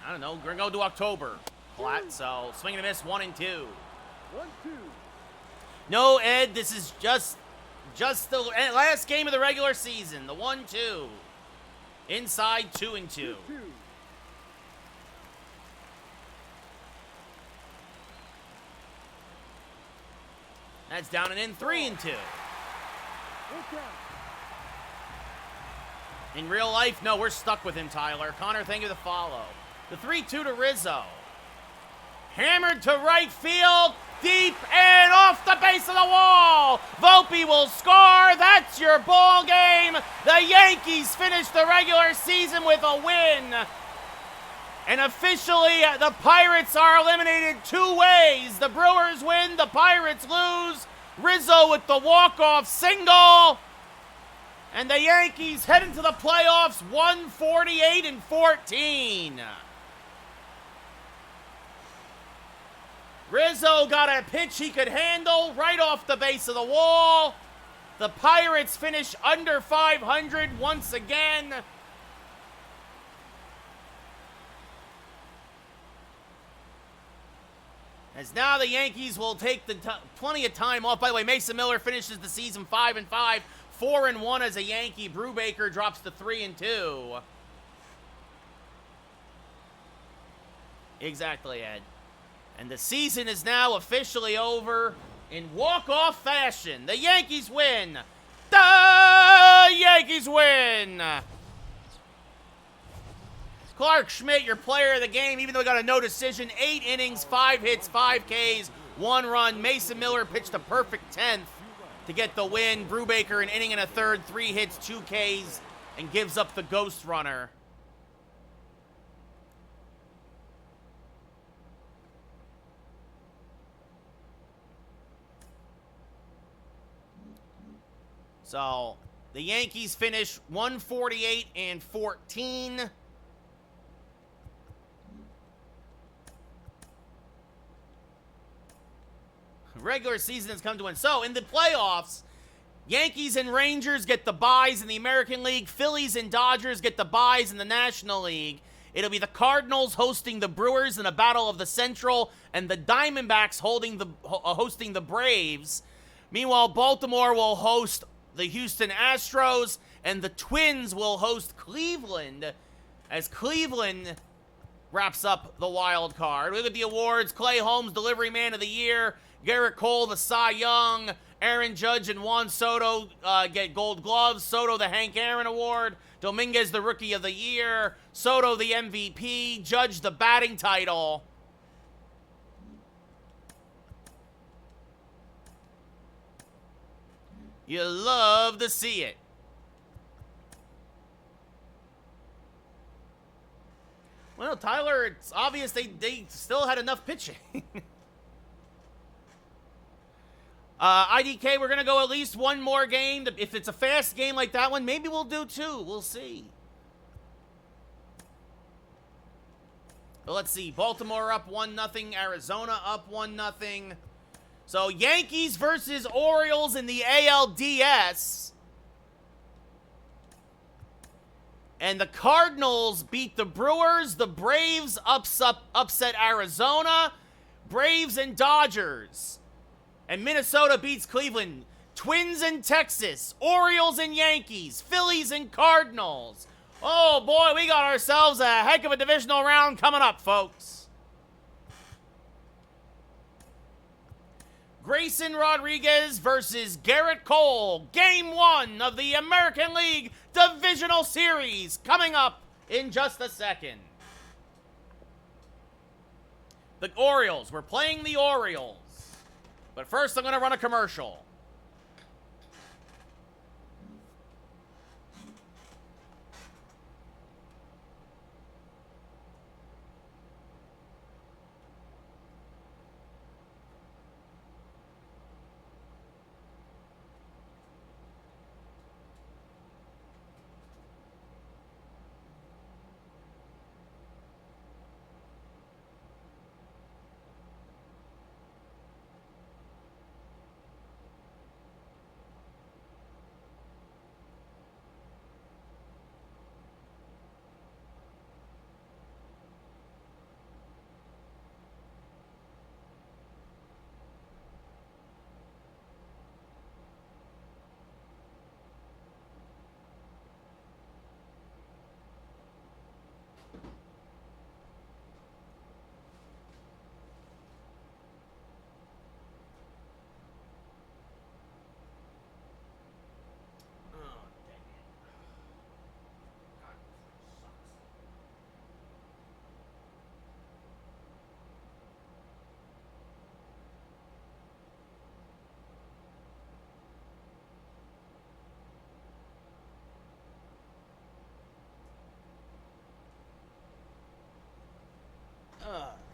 I don't know. We're going to go to October. Flat, so swing and a miss, 1-2. 1-2. No, Ed, this is just the last game of the regular season. The 1-2. Inside 2-2. 2-2. That's down and in, 3-2. Look out. In real life, no, we're stuck with him, Tyler. Connor, thank you for the follow. The 3-2 to Rizzo. Hammered to right field, deep and off the base of the wall. Volpe will score. That's your ball game. The Yankees finish the regular season with a win. And officially, the Pirates are eliminated 2 ways. The Brewers win, the Pirates lose. Rizzo with the walk-off single. And the Yankees head into the playoffs 148-14. Rizzo got a pitch he could handle right off the base of the wall. The Pirates finish under 500 once again. As now the Yankees will take plenty of time off. By the way, Mason Miller finishes the season 5-5, 4-1 as a Yankee. Brubaker drops to 3-2. Exactly, Ed. And the season is now officially over in walk-off fashion. The Yankees win. The Yankees win. Clark Schmidt, your player of the game, even though he got a no decision. 8 innings, 5 hits, 5 Ks, 1 run. Mason Miller pitched a perfect 10th to get the win. Brubaker, an inning and a third, 3 hits, 2 Ks, and gives up the ghost runner. So, the Yankees finish 148-14. regular season has come to an end. So, in the playoffs, Yankees and Rangers get the byes in the American League. Phillies and Dodgers get the byes in the National League. It'll be the Cardinals hosting the Brewers in a battle of the Central, and the Diamondbacks hosting the Braves. Meanwhile, Baltimore will host the Houston Astros, and the Twins will host Cleveland, as Cleveland wraps up the wild card. Look at the awards. Clay Holmes, Delivery Man of the Year. Garrett Cole, the Cy Young. Aaron Judge and Juan Soto get Gold Gloves. Soto, the Hank Aaron Award. Dominguez, the Rookie of the Year. Soto, the MVP. Judge, the batting title. You love to see it. Well, Tyler, it's obvious they still had enough pitching. IDK, we're going to go at least one more game. If it's a fast game like that one, maybe we'll do two. We'll see. But let's see. Baltimore up 1-0. Arizona up 1-0. So, Yankees versus Orioles in the ALDS. And the Cardinals beat the Brewers. The Braves upset Arizona. Braves and Dodgers. And Minnesota beats Cleveland. Twins and Texas. Orioles and Yankees. Phillies and Cardinals. Oh, boy, we got ourselves a heck of a divisional round coming up, folks. Grayson Rodriguez versus Garrett Cole. Game 1 of the American League Divisional Series coming up in just a second. The Orioles. We're playing the Orioles. But first, I'm going to run a commercial.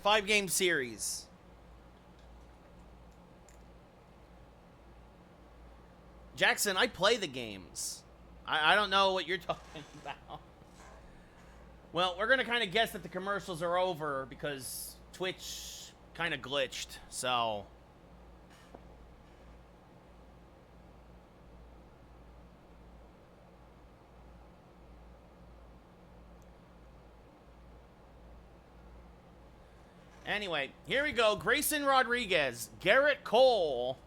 Five-game series. Jackson, I play the games. I don't know what you're talking about. Well, we're going to kind of guess that the commercials are over because Twitch kind of glitched, so... Anyway, here we go. Grayson Rodriguez, Garrett Cole.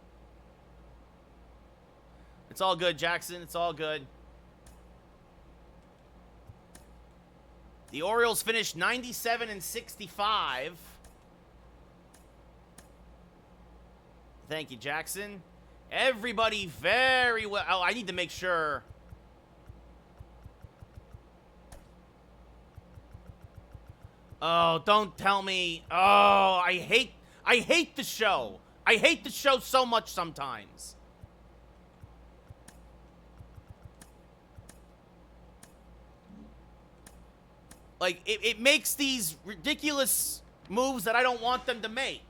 It's all good, Jackson. It's all good. The Orioles finished 97-65. Thank you, Jackson. Everybody very well. Oh, I need to make sure. Oh, don't tell me. Oh, I hate the show. I hate the show so much sometimes. Like, it makes these ridiculous moves that I don't want them to make.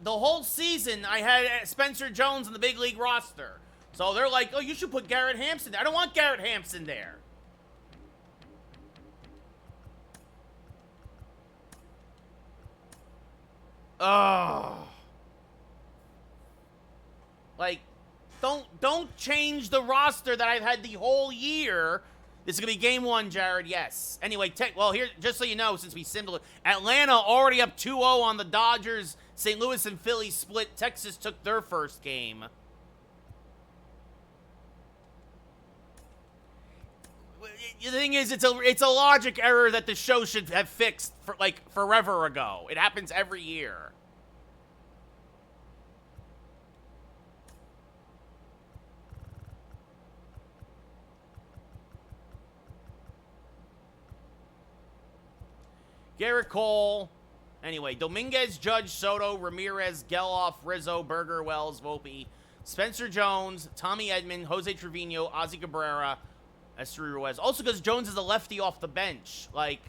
The whole season, I had Spencer Jones in the big league roster. So they're like, oh, you should put Garrett Hampson there. I don't want Garrett Hampson there. Oh. Like, don't change the roster that I've had the whole year. This is going to be game one, Jared, yes. Anyway, well, here, just so you know, since we simmed it, Atlanta already up 2-0 on the Dodgers. St. Louis and Philly split. Texas took their first game. The thing is, it's a logic error that the show should have fixed for like forever ago. It happens every year. Garrett Cole. Anyway, Dominguez, Judge, Soto, Ramirez, Geloff, Rizzo, Berger, Wells, Volpe, Spencer Jones, Tommy Edman, Jose Trevino, Ozzie Cabrera, Esteury Ruiz. Also because Jones is a lefty off the bench. Like,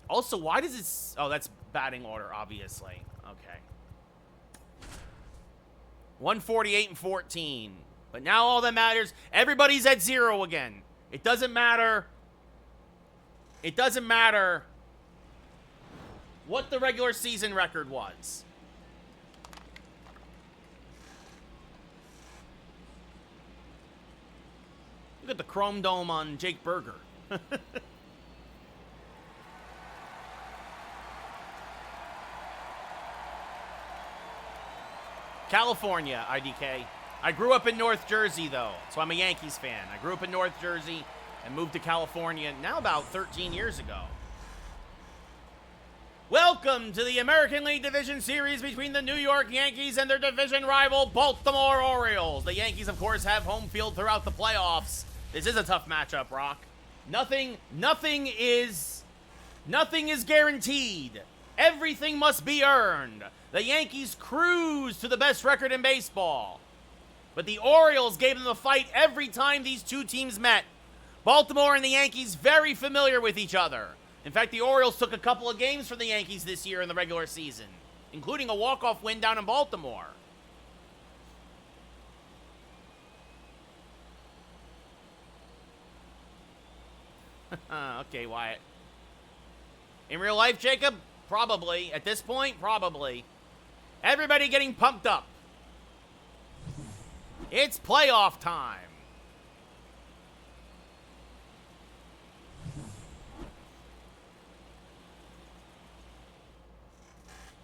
also, why does it... Oh, that's batting order, obviously. Okay. 148 and 14. But now all that matters, everybody's at 0 again. It doesn't matter... It doesn't matter what the regular season record was. Look at the chrome dome on Jake Berger. California, IDK. I grew up in North Jersey, though, so I'm a Yankees fan. I grew up in North Jersey and moved to California now about 13 years ago. Welcome to the American League Division Series between the New York Yankees and their division rival, Baltimore Orioles. The Yankees, of course, have home field throughout the playoffs. This is a tough matchup, Rock. Nothing is guaranteed. Everything must be earned. The Yankees cruise to the best record in baseball. But the Orioles gave them a fight every time these two teams met. Baltimore and the Yankees very familiar with each other. In fact, the Orioles took a couple of games from the Yankees this year in the regular season, including a walk-off win down in Baltimore. Okay, Wyatt. In real life, Jacob? Probably. At this point, probably. Everybody getting pumped up. It's playoff time.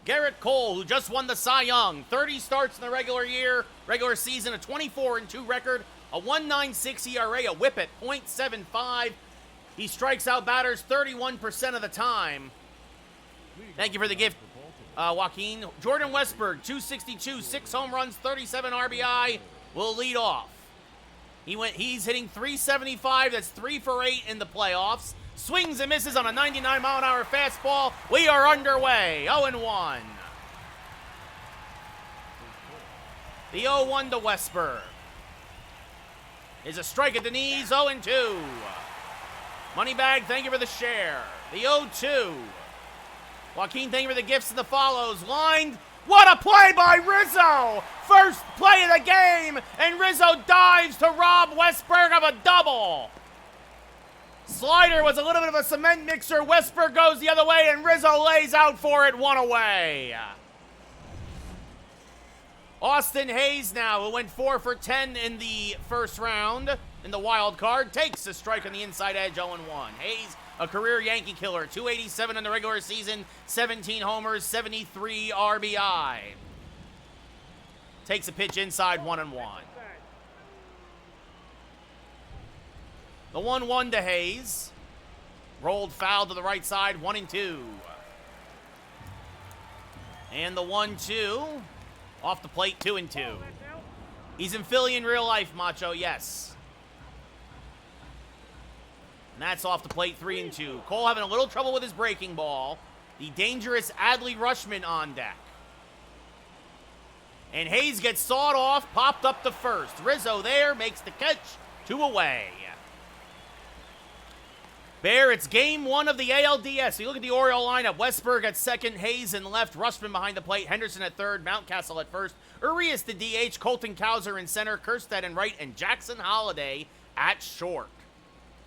Garrett Cole, who just won the Cy Young, 30 starts in the regular season, a 24-2 record, a 1.96 ERA, a whip at .75. He strikes out batters 31% of the time. Thank you for the gift, Joaquin. Jordan Westburg, 262, 6 home runs, 37 RBI, will lead off. He's hitting .375, that's 3 for 8 in the playoffs. Swings and misses on a 99-mile-an-hour fastball. We are underway. 0-1. The 0-1 to Westburg. Is a strike at the knees. 0-2. Moneybag, thank you for the share. The 0-2. Joaquin, thank you for the gifts and the follows. Lined. What a play by Rizzo. First play of the game. And Rizzo dives to rob Westburg of a double. Slider was a little bit of a cement mixer. Westburg goes the other way, and Rizzo lays out for it, 1 away. Austin Hayes now, who went 4 for 10 in the first round in the wild card, takes a strike on the inside edge, 0-1. Hayes, a career Yankee killer, 287 in the regular season, 17 homers, 73 RBI. Takes a pitch inside, 1-1. The 1-1 to Hayes. Rolled foul to the right side, 1-2. And the 1-2. Off the plate, 2-2. He's in Philly in real life, Macho, yes. And that's off the plate, 3-2. Cole having a little trouble with his breaking ball. The dangerous Adley Rutschman on deck. And Hayes gets sawed off, popped up to first. Rizzo there, makes the catch, 2 away. Bear, it's game 1 of the ALDS. You look at the Oriole lineup. Westberg at second, Hayes in left, Rustman behind the plate, Henderson at third, Mountcastle at first, Urias the DH, Colton Cowser in center, Kerstead in right, and Jackson Holliday at short.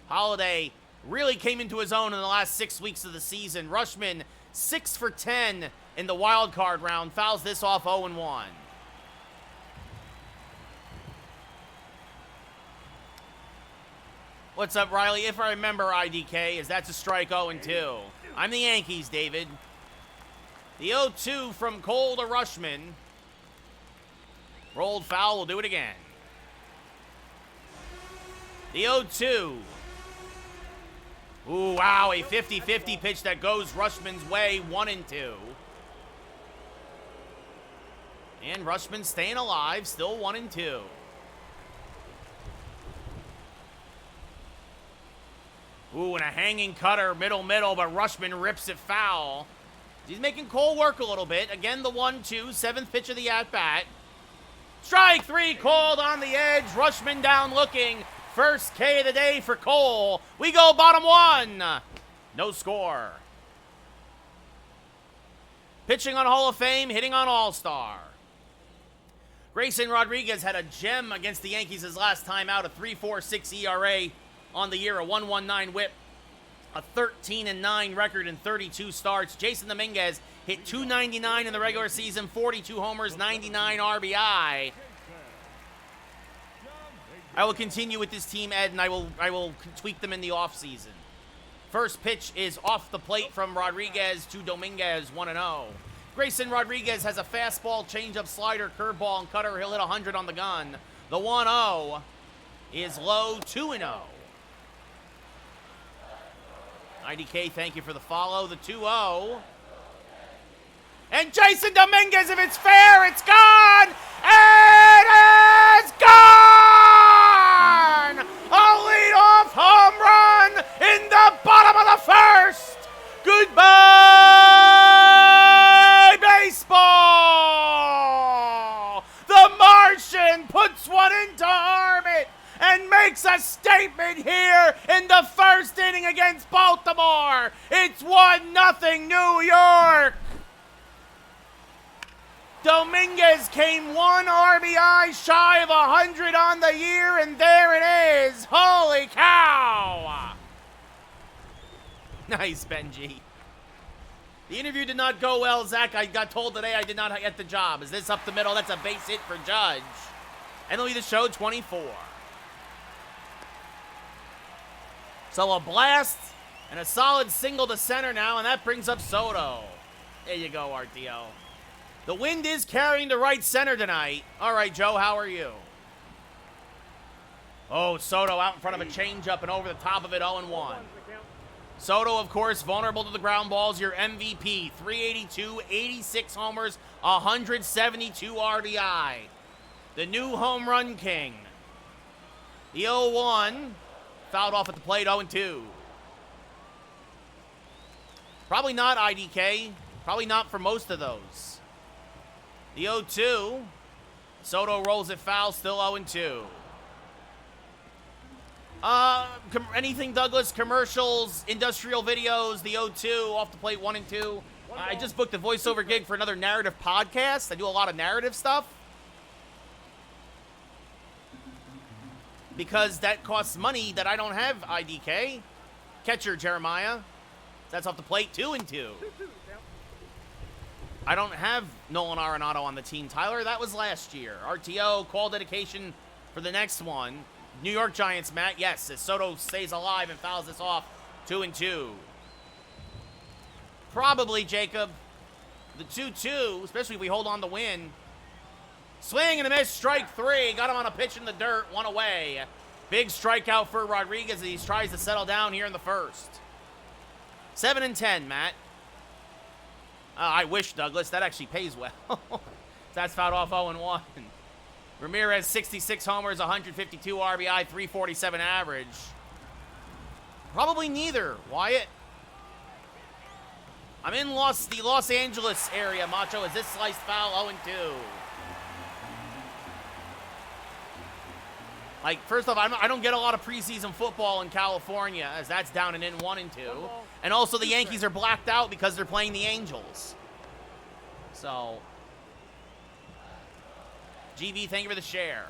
Holliday really came into his own in the last 6 weeks of the season. Rustman 6 for 10 in the wild card round, fouls this off 0-1. What's up, Riley? If I remember, IDK, is that's a strike 0-2. I'm the Yankees, David. The 0-2 from Cole to Rustman. Rolled foul, we'll do it again. The 0-2. Ooh, wow, a 50-50 pitch that goes Rustman's way, 1-2. And Rustman staying alive, still 1-2. Ooh, and a hanging cutter, middle, but Rustman rips it foul. He's making Cole work a little bit. Again, the 1-2, seventh pitch of the at-bat. Strike 3 called on the edge. Rustman down looking. First K of the day for Cole. We go bottom 1. No score. Pitching on Hall of Fame, hitting on All-Star. Grayson Rodriguez had a gem against the Yankees his last time out, a 3.46 ERA. On the year, a 1.19 whip, a 13-9 record in 32 starts. Jason Dominguez hit .299 in the regular season, 42 homers, 99 RBI. I will continue with this team, Ed, and I will tweak them in the offseason. First pitch is off the plate from Rodriguez to Dominguez, 1-0. Grayson Rodriguez has a fastball, changeup, slider, curveball, and cutter. He'll hit 100 on the gun. The 1-0 is low, 2-0. IDK, thank you for the follow. The 2-0. And Jason Dominguez, if it's fair, it's gone! It is gone! A leadoff home run in the bottom of the first! Goodbye, baseball! The Martian puts one into orbit and makes a statement here in the first inning against Baltimore. It's 1-0 New York. Dominguez came 1 RBI shy of 100 on the year, and there it is. Holy cow. Nice, Benji. The interview did not go well, Zach. I got told today I did not get the job. Is this up the middle? That's a base hit for Judge. MLB The Show 24. So a blast and a solid single to center now, and that brings up Soto. There you go, RTO. The wind is carrying to right center tonight. All right, Joe, how are you? Oh, Soto out in front of a changeup and over the top of it, 0-1. Soto, of course, vulnerable to the ground balls, your MVP. 382, 86 homers, 172 RBI. The new home run king. The 0-1. Fouled off at the plate, 0-2. Probably not IDK. Probably not for most of those. The 0-2. Soto rolls it foul, still 0-2. Anything, Douglas? Commercials, industrial videos, the 0-2, off the plate, 1-2. I just booked a voiceover gig for another narrative podcast. I do a lot of narrative stuff. Because that costs money that I don't have, IDK. Catcher, Jeremiah. That's off the plate, 2-2. I don't have Nolan Arenado on the team, Tyler. That was last year. RTO, call dedication for the next one. New York Giants, Matt. Yes, as Soto stays alive and fouls this off, 2-2. Probably, Jacob. The 2-2, especially if we hold on to win. Swing and a miss, strike 3. Got him on a pitch in the dirt, 1 away. Big strikeout for Rodriguez as he tries to settle down here in the first. 7-10, Matt. I wish, Douglas. That actually pays well. That's fouled off 0-1. Ramirez, 66 homers, 152 RBI, 347 average. Probably neither, Wyatt. I'm in the Los Angeles area, Macho. Is this sliced foul? 0-2. Like, first off, I don't get a lot of preseason football in California, as that's down and in 1 and 2. And also, the Yankees are blacked out because they're playing the Angels. So, GB, thank you for the share.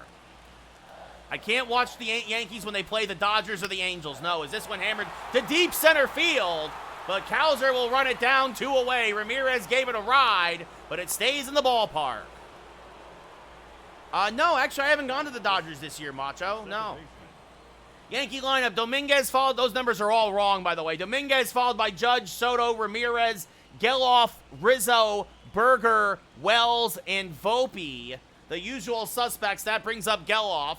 I can't watch the Yankees when they play the Dodgers or the Angels. No, is this one hammered to deep center field? But Kowser will run it down 2 away. Ramirez gave it a ride, but it stays in the ballpark. No, actually, I haven't gone to the Dodgers this year, Macho. No. Yankee lineup, Dominguez followed. Those numbers are all wrong, by the way. Dominguez followed by Judge, Soto, Ramirez, Geloff, Rizzo, Berger, Wells, and Volpe. The usual suspects. That brings up Geloff.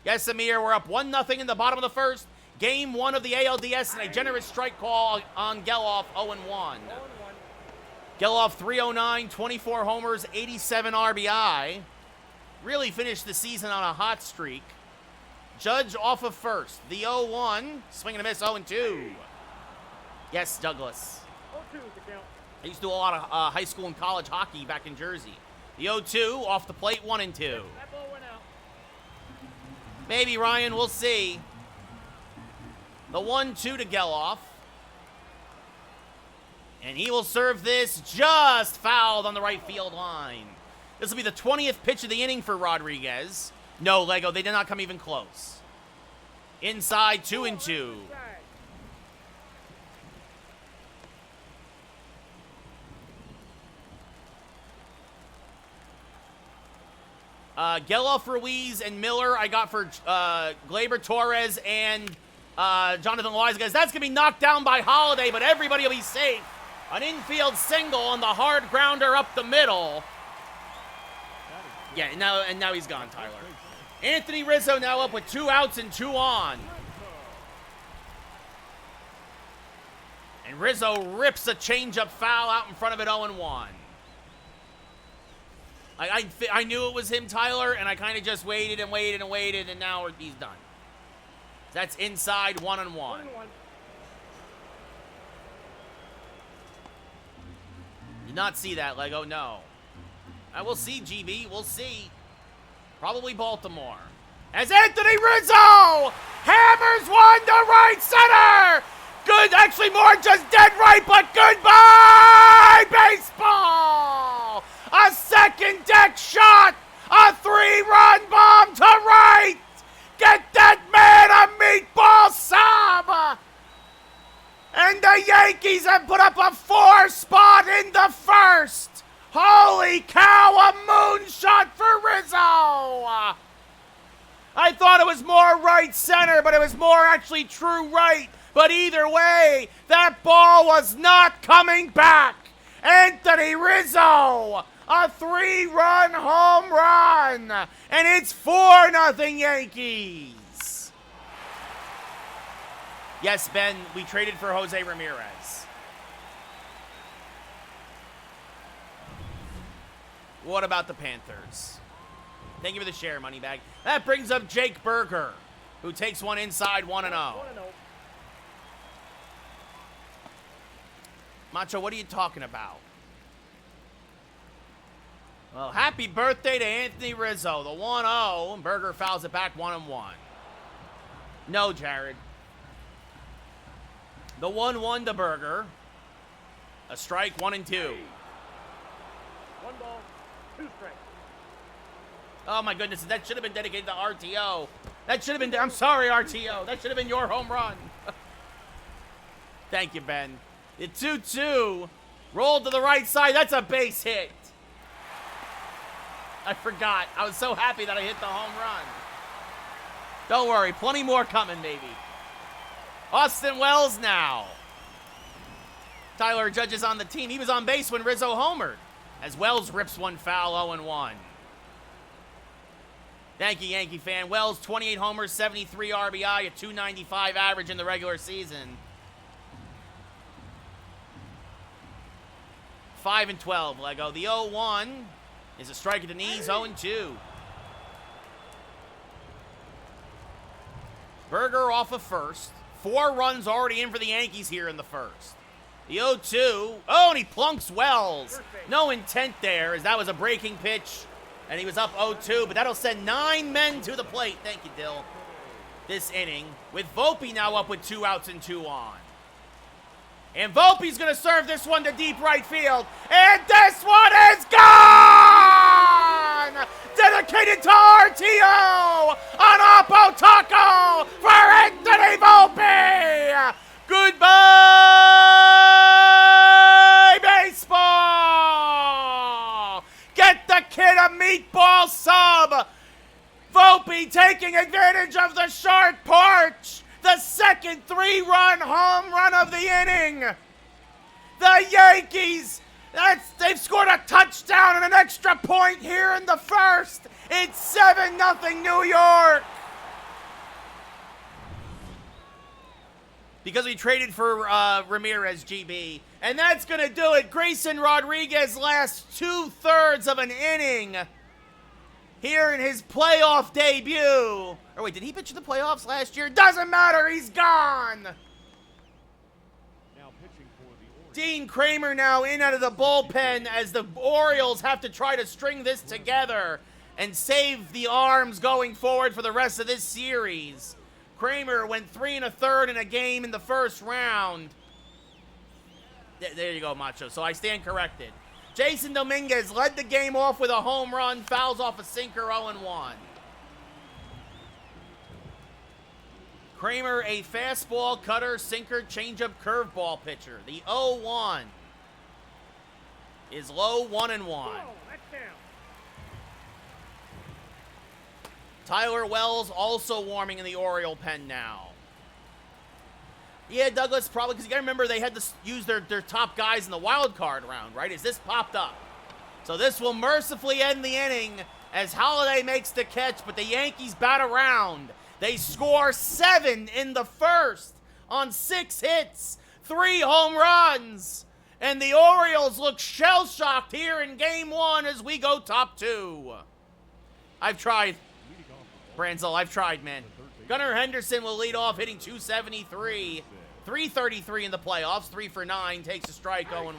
Yes, Amir, we're up 1-0 in the bottom of the first. Game 1 of the ALDS and a generous strike call on Geloff, 0-1. Geloff, 309, 24 homers, 87 RBI. Really finished the season on a hot streak. Judge off of first. The 0-1. Swing and a miss, 0-2. Yes, Douglas. 0-2 is the count. I used to do a lot of high school and college hockey back in Jersey. The 0-2 off the plate, 1-2. That ball went out. Maybe, Ryan. We'll see. The 1-2 to Geloff. And he will serve this just fouled on the right field line. This will be the 20th pitch of the inning for Rodriguez. No, Lego, they did not come even close. Inside, 2-2. Geloff, Ruiz, and Miller I got for Gleyber Torres and Jonathan Loaiza. That's going to be knocked down by Holiday, but everybody will be safe. An infield single on the hard grounder up the middle. Yeah, now he's gone, Tyler. Anthony Rizzo now up with 2 outs and 2 on. And Rizzo rips a changeup foul out in front of it, 0-1. I knew it was him, Tyler, and I kind of just waited and waited and waited, and now he's done. That's inside, 1-1. Did not see that, Lego, no. We'll see, GB. We'll see. Probably Baltimore. As Anthony Rizzo hammers one to right center. Good, actually more just dead right, but goodbye, baseball. A second deck shot. A 3-run bomb to right. Get that man a meatball sub. And the Yankees have put up a 4 spot in the first. Holy cow, a moonshot for Rizzo! I thought it was more right center, but it was more actually true right. But either way, that ball was not coming back. Anthony Rizzo, a 3-run home run. And it's 4-0 Yankees. Yes, Ben, we traded for Jose Ramirez. What about the Panthers? Thank you for the share, Moneybag. That brings up Jake Berger, who takes one inside, 1-0. Macho, what are you talking about? Well, happy birthday to Anthony Rizzo. The 1-0, and Berger fouls it back, 1-1. No, Jared. The 1-1 to Berger. A strike, 1-2. 1 ball, 2 strikes. Oh my goodness, that should have been dedicated to RTO. That should have been, I'm sorry, RTO. That should have been your home run. Thank you, Ben. The 2-2, rolled to the right side. That's a base hit. I forgot. I was so happy that I hit the home run. Don't worry, plenty more coming, baby. Austin Wells now. Tyler Judge is on the team. He was on base when Rizzo homered, as Wells rips one foul, 0-1. Thank you, Yankee fan. Wells, 28 homers, 73 RBI, a .295 average in the regular season. 5-12, Lego. The 0-1 is a strike at the knees, 0-2. Berger off of first. 4 runs already in for the Yankees here in the first. The 0-2. Oh, and he plunks Wells. No intent there, as that was a breaking pitch, and he was up 0-2, but that'll send 9 men to the plate. Thank you, Dill. this inning, with Volpe now up with 2 outs and 2 on. And Volpe's going to serve this one to deep right field. And this one is gone! Dedicated to RTO! An Oppo Taco for Anthony Volpe! Goodbye, baseball! Get the kid a meatball sub! Volpe taking advantage of the short porch! The second 3-run home run of the inning! The Yankees, they've scored a touchdown and an extra point here in the first! It's 7-0 New York! Because we traded for Ramirez, GB. And that's going to do it. Grayson Rodriguez last 2/3 of an inning here in his playoff debut. Or wait, did he pitch in the playoffs last year? Doesn't matter, he's gone. Now pitching for the Orioles. Dean Kramer now in out of the bullpen as the Orioles have to try to string this together and save the arms going forward for the rest of this series. Kramer went 3 1/3 in a game in the first round. There you go, Macho. So I stand corrected. Jason Dominguez led the game off with a home run, fouls off a sinker, 0-1. Kramer, a fastball, cutter, sinker, changeup, curveball pitcher. The 0-1 is low, 1-1. Whoa, that's down. Tyler Wells also warming in the Oriole pen now. Yeah, Douglas, probably because you got to remember they had to use their top guys in the wild card round, right? As this popped up. So this will mercifully end the inning as Holiday makes the catch, but the Yankees bat around. They score 7 in the first on 6 hits, 3 home runs. And the Orioles look shell-shocked here in Game 1 as we go top 2. I've tried. Branzel, I've tried, man. Gunnar Henderson will lead off, hitting 273. 333 in the playoffs, 3 for 9, takes a strike, 0-1.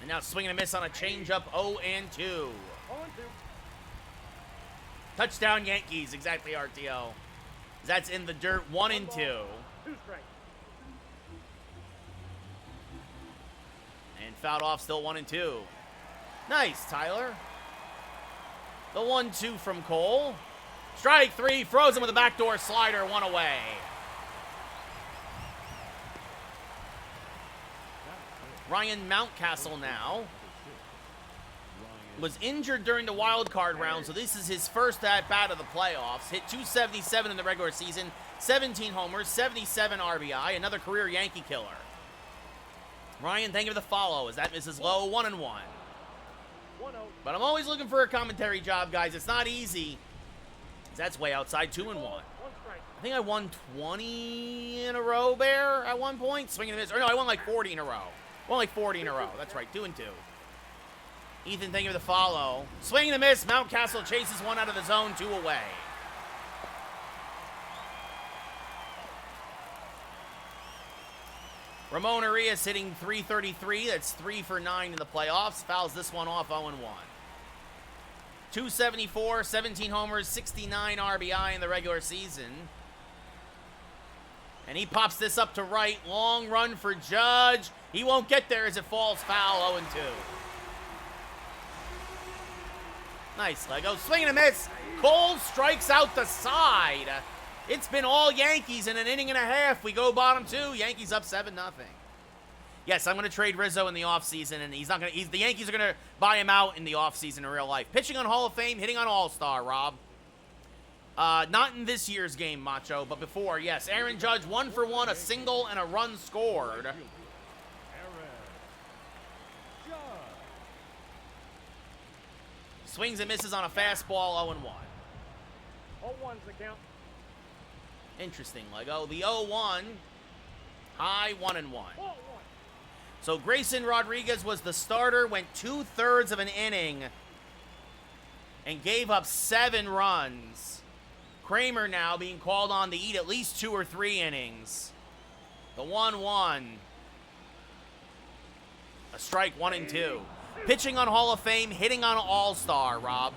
And now swing and a miss on a changeup, 0-2. Touchdown Yankees, exactly RTO. That's in the dirt, 1-2. 2 strikes. And fouled off, still 1-2. Nice, Tyler. The 1-2 from Cole. Strike 3, frozen with a backdoor slider, 1 away. Ryan Mountcastle now was injured during the wild card round, so this is his first at-bat of the playoffs. Hit 277 in the regular season, 17 homers, 77 RBI, another career Yankee killer. Ryan, thank you for the follow, as that misses low, 1-1. 1-0. But I'm always looking for a commentary job, guys. It's not easy. That's way outside, 2-1. 1 strike. I think I won 20 in a row, Bear, at one point. Swinging and miss. Or no, I won like 40 in a row. I won like 40 in a row. That's right, 2-2. Ethan, thank you for the follow. Swing and a miss. Mountcastle chases one out of the zone, 2 away. Ramon Arias hitting 333. That's 3 for 9 in the playoffs. Fouls this one off, 0-1. 274, 17 homers, 69 RBI in the regular season. And he pops this up to right. Long run for Judge. He won't get there as it falls foul, 0-2. Nice Lego. Swing and a miss. Cole strikes out the side. It's been all Yankees in an inning and a half. We go bottom 2. Yankees up 7-0. Yes, I'm going to trade Rizzo in the offseason, and he's not going to. The Yankees are going to buy him out in the offseason in real life. Pitching on Hall of Fame, hitting on All-Star, Rob. Not in this year's game, Macho, but before, yes. Aaron Judge, 1 for 1, a single, and a run scored. Aaron Judge. Swings and misses on a fastball, 0-1. 0-1's the count. Interesting, Lego. The 0-1, high, 1-1. 0-1. So Grayson Rodriguez was the starter, went 2/3 of an inning, and gave up 7 runs. Kramer now being called on to eat at least 2 or 3 innings. The 1-1. A strike, 1-2. Pitching on Hall of Fame, hitting on All-Star, Rob.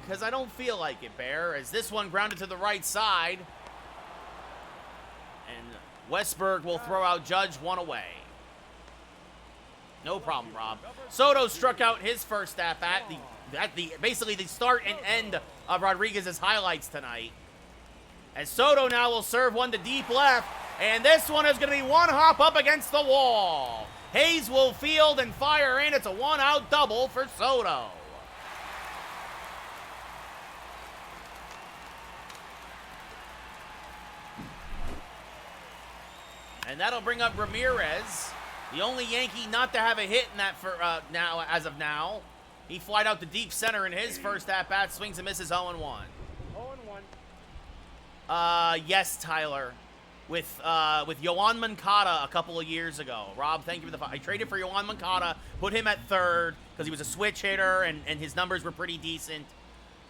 because I don't feel like it, Bear, as this one grounded to the right side. And Westberg will throw out Judge, one away. No problem, Rob. Soto struck out his first at-bat, basically the start and end of Rodriguez's highlights tonight. As Soto now will serve one to deep left, and this one is going to be one hop up against the wall. Hayes will field and fire in. It's a one-out double for Soto. And that'll bring up Ramirez, the only Yankee not to have a hit in that for now. As of now, he flied out to deep center in his first at-bat, swings and misses 0-1. 0-1. Yes, Tyler. With Yoan Moncada a couple of years ago. Rob, thank you for the... I traded for Yoan Moncada, put him at third because he was a switch hitter and his numbers were pretty decent.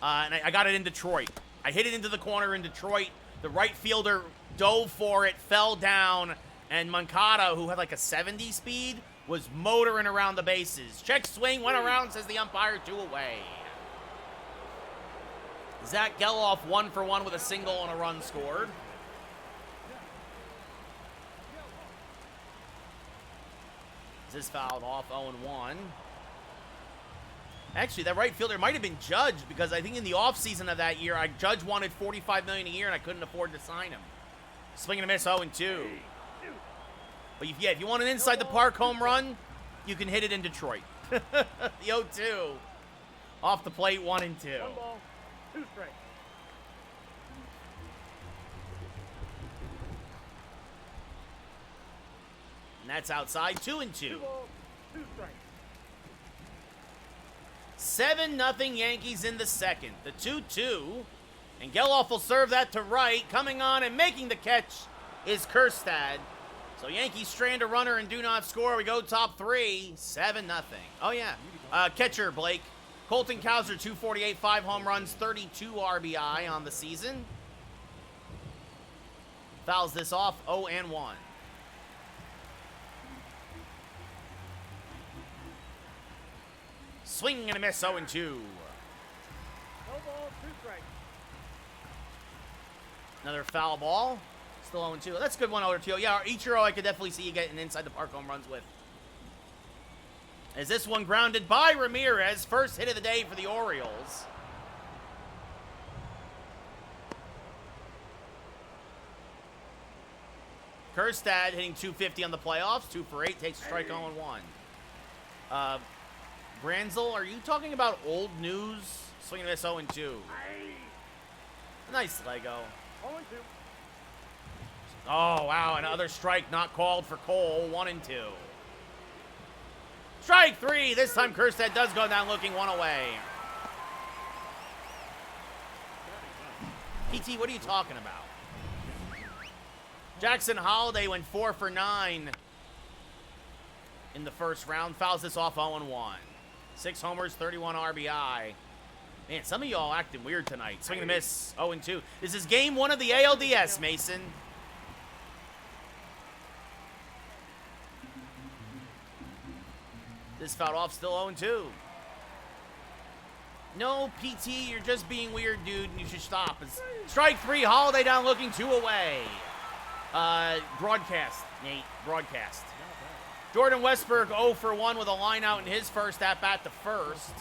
And I got it in Detroit. I hit it into the corner in Detroit. The right fielder dove for it, fell down, and Moncada, who had like a 70 speed, was motoring around the bases. Check swing, went around, says the umpire, 2 away. Zach Geloff 1 for 1 with a single and a run scored. This is fouled off, 0-1. Actually, that right fielder might have been Judge because I think in the offseason of that year, Judge wanted $45 million a year and I couldn't afford to sign him. Swing and a miss, 0-2. But if you want an inside the park home run, you can hit it in Detroit. The 0-2. Off the plate, 1-2. 1 ball, 2 strikes. And that's outside, 2-2. 2 balls, 2 strikes. 7-0 Yankees in the second. The 2-2. And Geloff will serve that to right. Coming on and making the catch is Kjerstad. So Yankees strand a runner and do not score. We go top 3. 7-0. Oh, yeah. Catcher, Blake. Colton Cowser, 248, 5 home runs, 32 RBI on the season. Fouls this off, 0-1. Swing and a miss, 0-2. No ball, 2 strikes. Another foul ball. Still 0-2. That's a good 1-2. Yeah, Ichiro, I could definitely see you getting inside the park home runs with. As this one grounded by Ramirez. First hit of the day for the Orioles. Kjerstad hitting 250 on the playoffs. 2 for 8. Takes a strike, 0-1. Branzel, are you talking about old news? Swinging this 0-2. Nice Lego. 0-2. Oh, wow. Another strike not called for Cole. 1-2. Strike 3. This time Kjerstad does go down looking, 1 away. PT, what are you talking about? Jackson Holiday went 4 for 9 in the first round. Fouls this off, 0-1. 6 homers, 31 RBI. Man, some of y'all acting weird tonight. Swing and a miss, 0-2. This is game 1 of the ALDS, Mason. This fouled off, still 0-2. No, PT, you're just being weird, dude, and you should stop. It's strike 3, Holiday down looking, 2 away. Broadcast, Nate, broadcast. Jordan Westberg 0 for 1 with a line out in his first at-bat to first.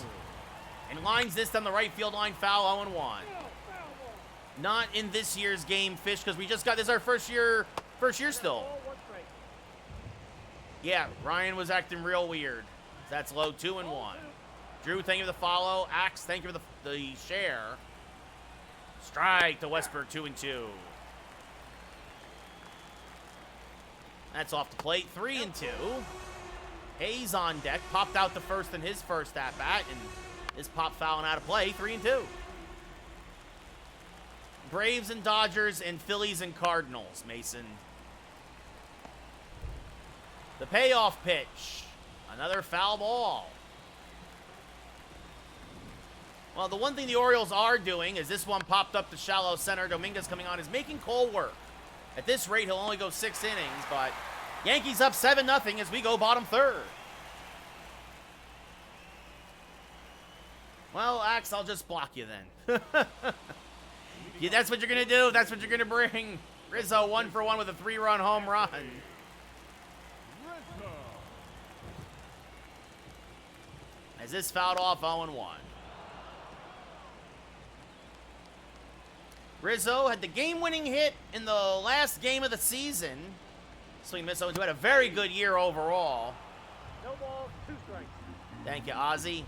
And lines this down the right field line, foul, 0-1. Not in this year's game, Fish, because we just got, this is our first year still. Yeah, Ryan was acting real weird. That's low, 2-1. Drew, thank you for the follow. Axe, thank you for the share. Strike to Westberg, 2-2. That's off the plate, 3-2. Hayes on deck, popped out the first in his first at-bat, and is pop fouling out of play, 3-2. Braves and Dodgers and Phillies and Cardinals, Mason. The payoff pitch, another foul ball. Well, the one thing the Orioles are doing is this one popped up to shallow center. Dominguez coming on is making Cole work. At this rate, he'll only go 6 innings, but Yankees up 7-0 as we go bottom third. Well, Axe, I'll just block you then. Yeah, that's what you're going to do. That's what you're going to bring. Rizzo 1-for-1 with a 3-run home run. Rizzo. As this fouled off 0-1. Rizzo had the game-winning hit in the last game of the season. Swing miss 0-2. Had a very good year overall. No balls, 2 strikes. Thank you, Ozzy.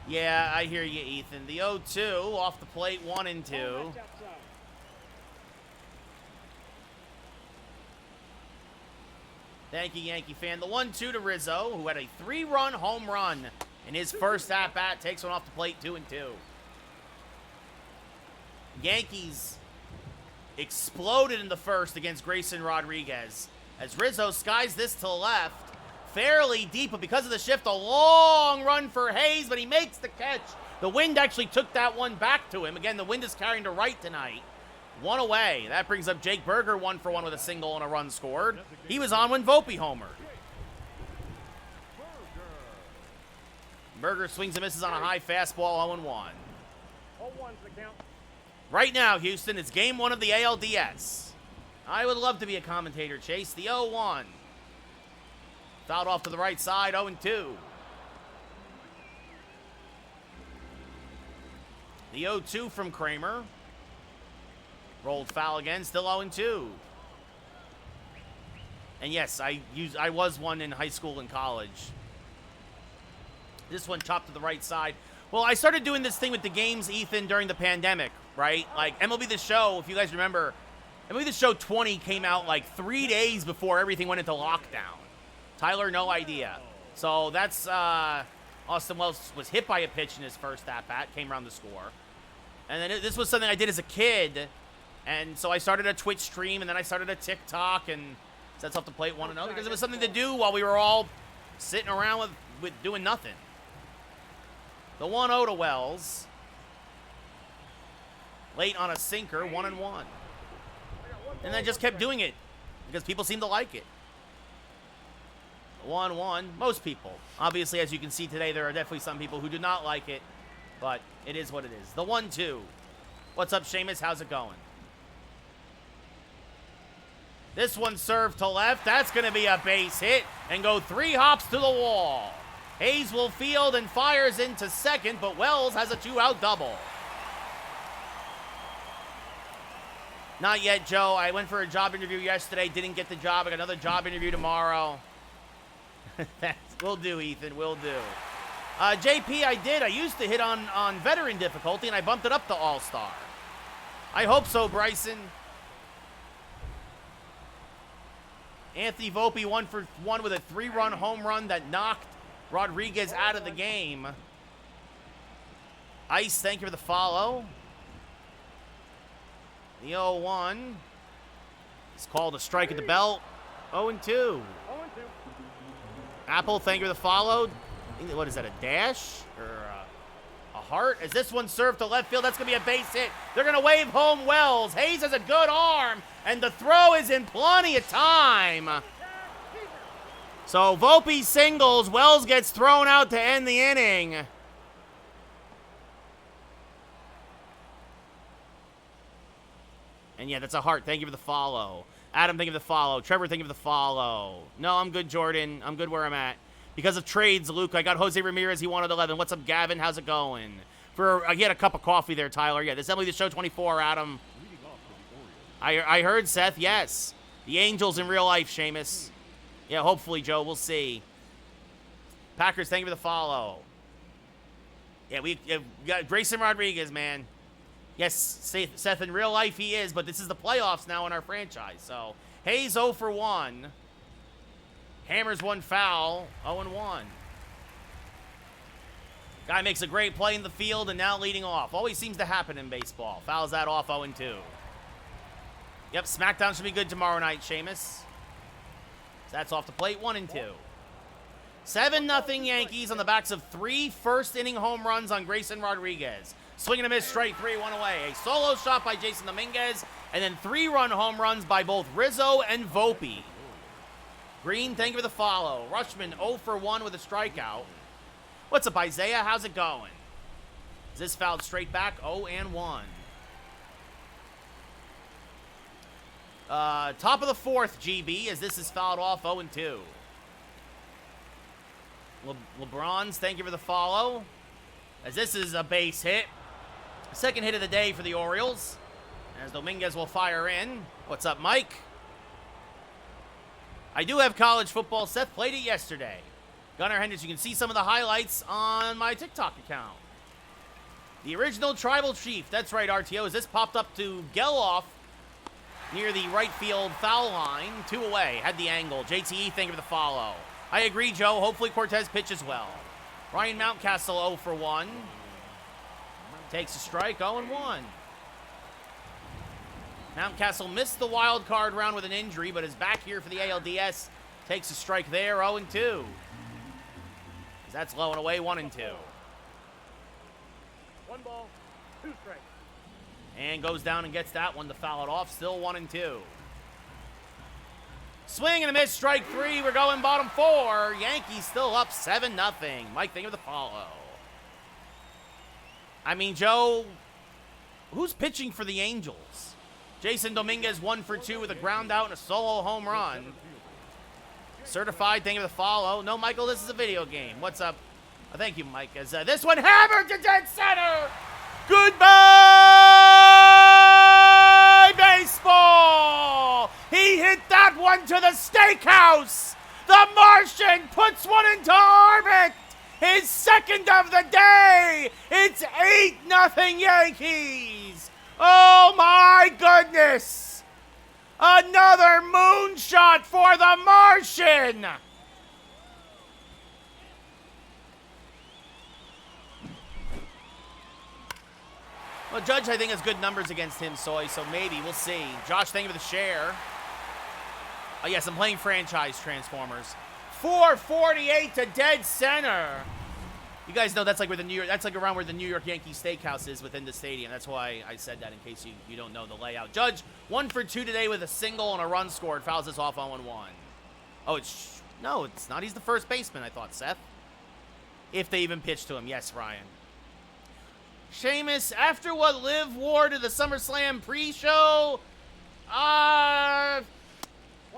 Yeah, I hear you, Ethan. The 0-2 off the plate, 1-2. That's outside. Thank you, Yankee fan. The 1-2 to Rizzo, who had a 3-run home run in his first at-bat. Takes one off the plate, 2-2. Yankees exploded in the first against Grayson Rodriguez. As Rizzo skies this to left. Fairly deep, but because of the shift, a long run for Hayes, but he makes the catch. The wind actually took that one back to him. Again, the wind is carrying to right tonight. 1 away. That brings up Jake Berger 1-for-1 with a single and a run scored. He was on when Volpe homered. Berger swings and misses on a high fastball, 0-1. 0-1's the count. Right now, Houston, it's game 1 of the ALDS. I would love to be a commentator, Chase. The 0-1. Fouled off to the right side, 0-2. The 0-2 from Kramer. Rolled foul again, still 0-2. And yes, I was one in high school and college. This one chopped to the right side. Well, I started doing this thing with the games, Ethan, during the pandemic, right? Like MLB The Show, if you guys remember, MLB The Show 20 came out like 3 days before everything went into lockdown. Tyler, no idea. So that's, Austin Wells was hit by a pitch in his first at-bat, came around the score. And then this was something I did as a kid. And so I started a Twitch stream, and then I started a TikTok, and sets off the plate 1-0, because it was something to do while we were all sitting around with doing nothing. The 1-0 to Wells. Late on a sinker, 1-1. And then just kept doing it, because people seemed to like it. 1-1, most people. Obviously, as you can see today, there are definitely some people who do not like it, but it is what it is. The 1-2. What's up, Seamus? How's it going? This one served to left. That's going to be a base hit and go 3 hops to the wall. Hayes will field and fires into second, but Wells has a 2-out double. Not yet, Joe. I went for a job interview yesterday, didn't get the job. I got another job interview tomorrow. Will do, Ethan, will do. JP, I did. I used to hit on veteran difficulty, and I bumped it up to all-star. I hope so, Bryson. Anthony Volpe 1-for-1 with a 3-run home run that knocked Rodriguez out of the game. Ice, thank you for the follow. The 0-1 is called a strike at the belt. 0-2. 0-2. Apple, thank you for the follow. What is that, a dash? Or a heart? As this one served to left field, that's going to be a base hit. They're going to wave home Wells. Hayes has a good arm, and the throw is in plenty of time. So Volpe singles. Wells gets thrown out to end the inning. And yeah, that's a heart. Thank you for the follow. Adam, thank you for the follow. Trevor, thank you for the follow. No, I'm good, Jordan. I'm good where I'm at. Because of trades, Luke, I got Jose Ramirez. He wanted 11. What's up, Gavin? How's it going? He had a cup of coffee there, Tyler. Yeah, this is MLB The Show 24, Adam. Leading off for the Orioles. I heard, Seth, yes. The Angels in real life, Seamus. Yeah, hopefully, Joe. We'll see. Packers, thank you for the follow. Yeah, we got Grayson Rodriguez, man. Yes, Seth, in real life he is, but this is the playoffs now in our franchise. So, Hayes 0-for-1. Hammers 1 foul, 0-1. Guy makes a great play in the field and now leading off. Always seems to happen in baseball. Fouls that off, 0-2. Yep, SmackDown should be good tomorrow night, Seamus. So that's off the plate, 1-2. 7-0 Yankees on the backs of 3 first-inning home runs on Grayson Rodriguez. Swing and a miss, straight 3, 1 away. A solo shot by Jason Dominguez, and then 3-run home runs by both Rizzo and Volpe. Green, thank you for the follow. Rushman 0-for-1 with a strikeout. What's up, Isaiah? How's it going? Is this fouled straight back? 0-1. Top of the fourth, GB, as this is fouled off 0-2. LeBron's, thank you for the follow. As this is a base hit. Second hit of the day for the Orioles. As Dominguez will fire in. What's up, Mike? I do have college football. Seth played it yesterday. Gunnar Henderson, you can see some of the highlights on my TikTok account. The original tribal chief. That's right, RTO. As this popped up to Geloff near the right field foul line. 2 away. Had the angle. JTE, thank you for the follow. I agree, Joe. Hopefully Cortez pitches well. Ryan Mountcastle 0 for 1. Takes a strike, 0-1. Mountcastle missed the wild card round with an injury, but is back here for the ALDS. Takes a strike there, 0-2. That's low and away, 1-2. 1 ball, 2 strikes. And goes down and gets that one to foul it off. Still 1-2. Swing and a miss, strike 3. We're going bottom 4. Yankees still up 7-0. Mike, think of the follow. I mean, Joe, who's pitching for the Angels? Jason Dominguez 1 for 2 with a ground out and a solo home run. Certified, thank you for the follow. No, Michael, this is a video game. What's up? Thank you, Mike. As this one hammered to dead center. Goodbye, baseball. He hit that one to the steakhouse. The Martian puts one into orbit. His second of the day. It's 8-0 Yankees. Oh, my goodness. Another moonshot for the Martian. Well, Judge, I think, has good numbers against him, Soy, so maybe. We'll see. Josh, thank you for the share. Oh, yes, I'm playing franchise Transformers. 448 to dead center. You guys know that's like where that's like around where the New York Yankees Steakhouse is within the stadium. That's why I said that in case you don't know the layout. Judge, 1 for 2 today with a single and a run scored. Fouls this off 0-1. Oh, no, it's not. He's the first baseman, I thought, Seth. If they even pitch to him. Yes, Ryan. Seamus, after what Liv wore to the SummerSlam pre-show,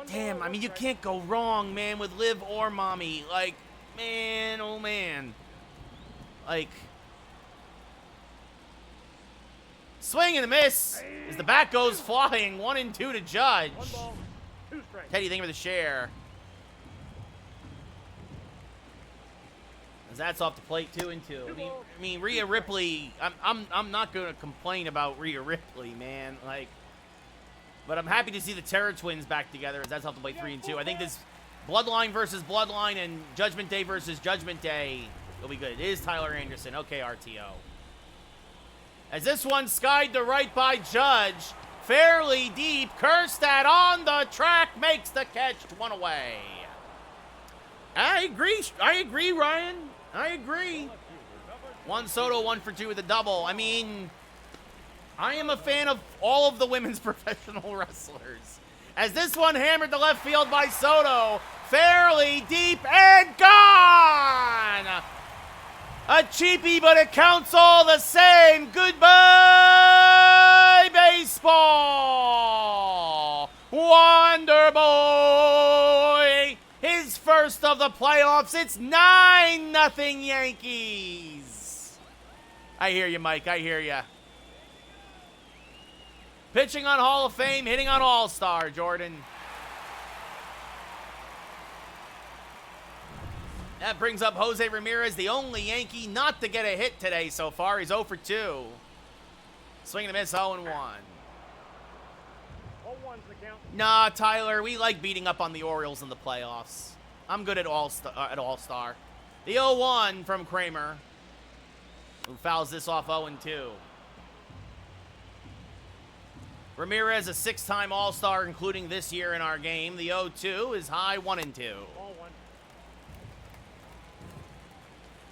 damn, I mean, you can't go wrong, man, with Liv or Mommy. Like, man, oh, man. Like, swing and a miss as the bat goes flying. 1-2 to Judge. 1 ball, 2 strikes. Teddy, thank you for the share. As that's off the plate, 2-2. I mean, Rhea Ripley. I'm not gonna complain about Rhea Ripley, man. Like, but I'm happy to see the Terror Twins back together. As that's off the plate, 3-2. I think this Bloodline versus Bloodline and Judgment Day versus Judgment Day will be good. It is Tyler Anderson. Okay, RTO. As this one skied to right by Judge. Fairly deep. Kerstad on the track. Makes the catch. 1 away. I agree, Ryan. I agree. Juan Soto, 1 for 2 with a double. I mean, I am a fan of all of the women's professional wrestlers. As this one hammered to left field by Soto. Fairly deep and gone. A cheapie, but it counts all the same. Goodbye, baseball. Wonder Boy. His first of the playoffs. It's 9-0 Yankees. I hear you, Mike. I hear you. Pitching on Hall of Fame, hitting on All-Star, Jordan. That brings up Jose Ramirez, the only Yankee not to get a hit today so far. He's 0 for 2. Swing and a miss, 0-1. 0-1's the count. Nah, Tyler, we like beating up on the Orioles in the playoffs. I'm good at All-Star. The 0-1 from Kramer, who fouls this off 0-2. Ramirez, a 6-time All-Star, including this year in our game. The 0-2 is high, 1-2. Ball 1.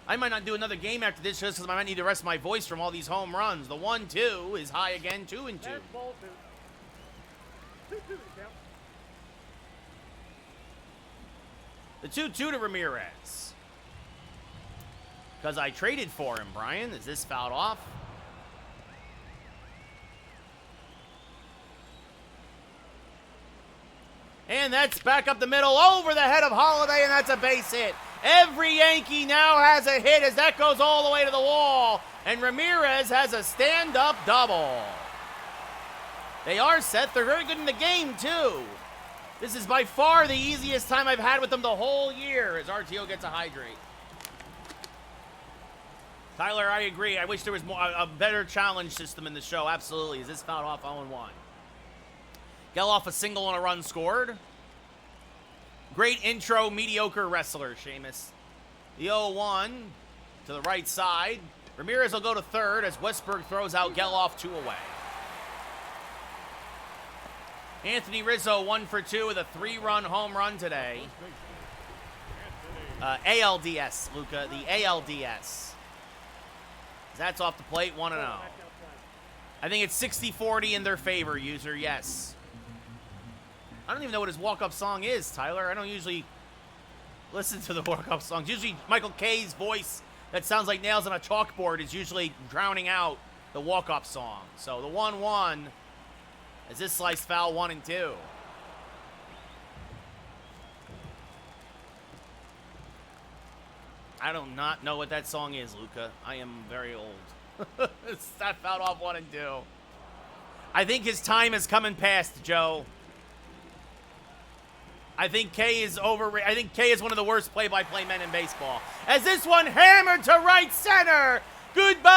I might not do another game after this just because I might need to rest my voice from all these home runs. The 1-2 is high again, 2-2. That's ball 2. 2-2 the count. The 2-2 to Ramirez. Because I traded for him, Brian. Is this fouled off? And that's back up the middle over the head of Holiday, and that's a base hit. Every Yankee now has a hit as that goes all the way to the wall. And Ramirez has a stand-up double. They are set. They're very good in the game, too. This is by far the easiest time I've had with them the whole year as RTO gets a hydrate. Tyler, I agree. I wish there was a better challenge system in the show. Absolutely. Is this fouled off 0-1? Geloff a single and a run scored. Great intro, mediocre wrestler, Sheamus. The 0-1 to the right side. Ramirez will go to third as Westberg throws out Geloff 2 away. Anthony Rizzo 1 for 2 with a 3-run home run today. ALDS, Luca, the ALDS. That's off the plate, 1-0. I think it's 60-40 in their favor, user, yes. I don't even know what his walk-up song is, Tyler. I don't usually listen to the walk-up songs. Usually Michael K's voice that sounds like nails on a chalkboard is usually drowning out the walk-up song. So the 1-1 is this slice foul 1 and 2. I do not know what that song is, Luca. I am very old. It's that fouled off 1 and 2. I think his time has come and passed, Joe. I think K is overrated. I think K is one of the worst play-by-play men in baseball. As this one hammered to right center. Goodbye,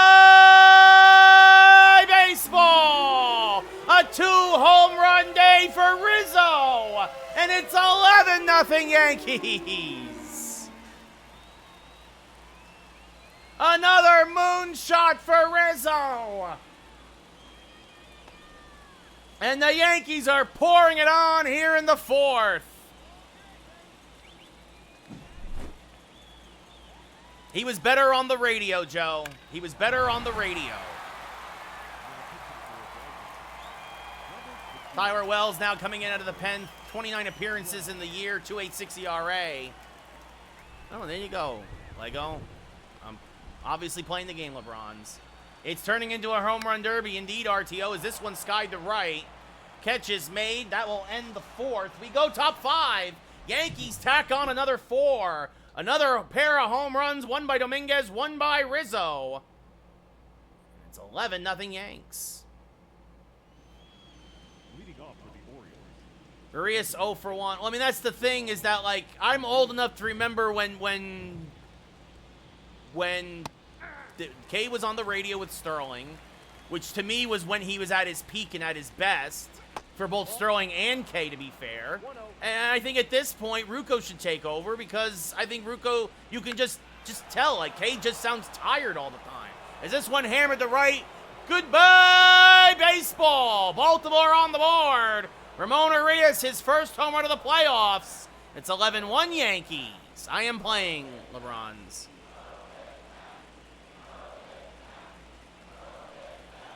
baseball! A 2-home run day for Rizzo. And it's 11-0 Yankees. Another moonshot for Rizzo. And the Yankees are pouring it on here in the fourth. He was better on the radio, Joe. He was better on the radio. Tyler Wells now coming in out of the pen. 29 appearances in the year, 2.86 ERA. Oh, there you go, Lego. I'm obviously playing the game, LeBrons. It's turning into a home run derby. Indeed, RTO, as this one skied to right. Catch is made. That will end the fourth. We go top 5. Yankees tack on another 4. Another pair of home runs, one by Dominguez, one by Rizzo. It's 11-0 Yanks. Leading off for the Orioles. Urias 0 for 1. Well, I mean, that's the thing is that, like, I'm old enough to remember when Kay was on the radio with Sterling, which to me was when he was at his peak and at his best, for both Sterling and Kay, to be fair. And I think at this point, Ruocco should take over because I think Ruocco, you can just tell, like, Kay just sounds tired all the time. As this one hammered to right, goodbye, baseball! Baltimore on the board. Ramon Urias, his first home run of the playoffs. It's 11-1 Yankees. I am playing LeBrons.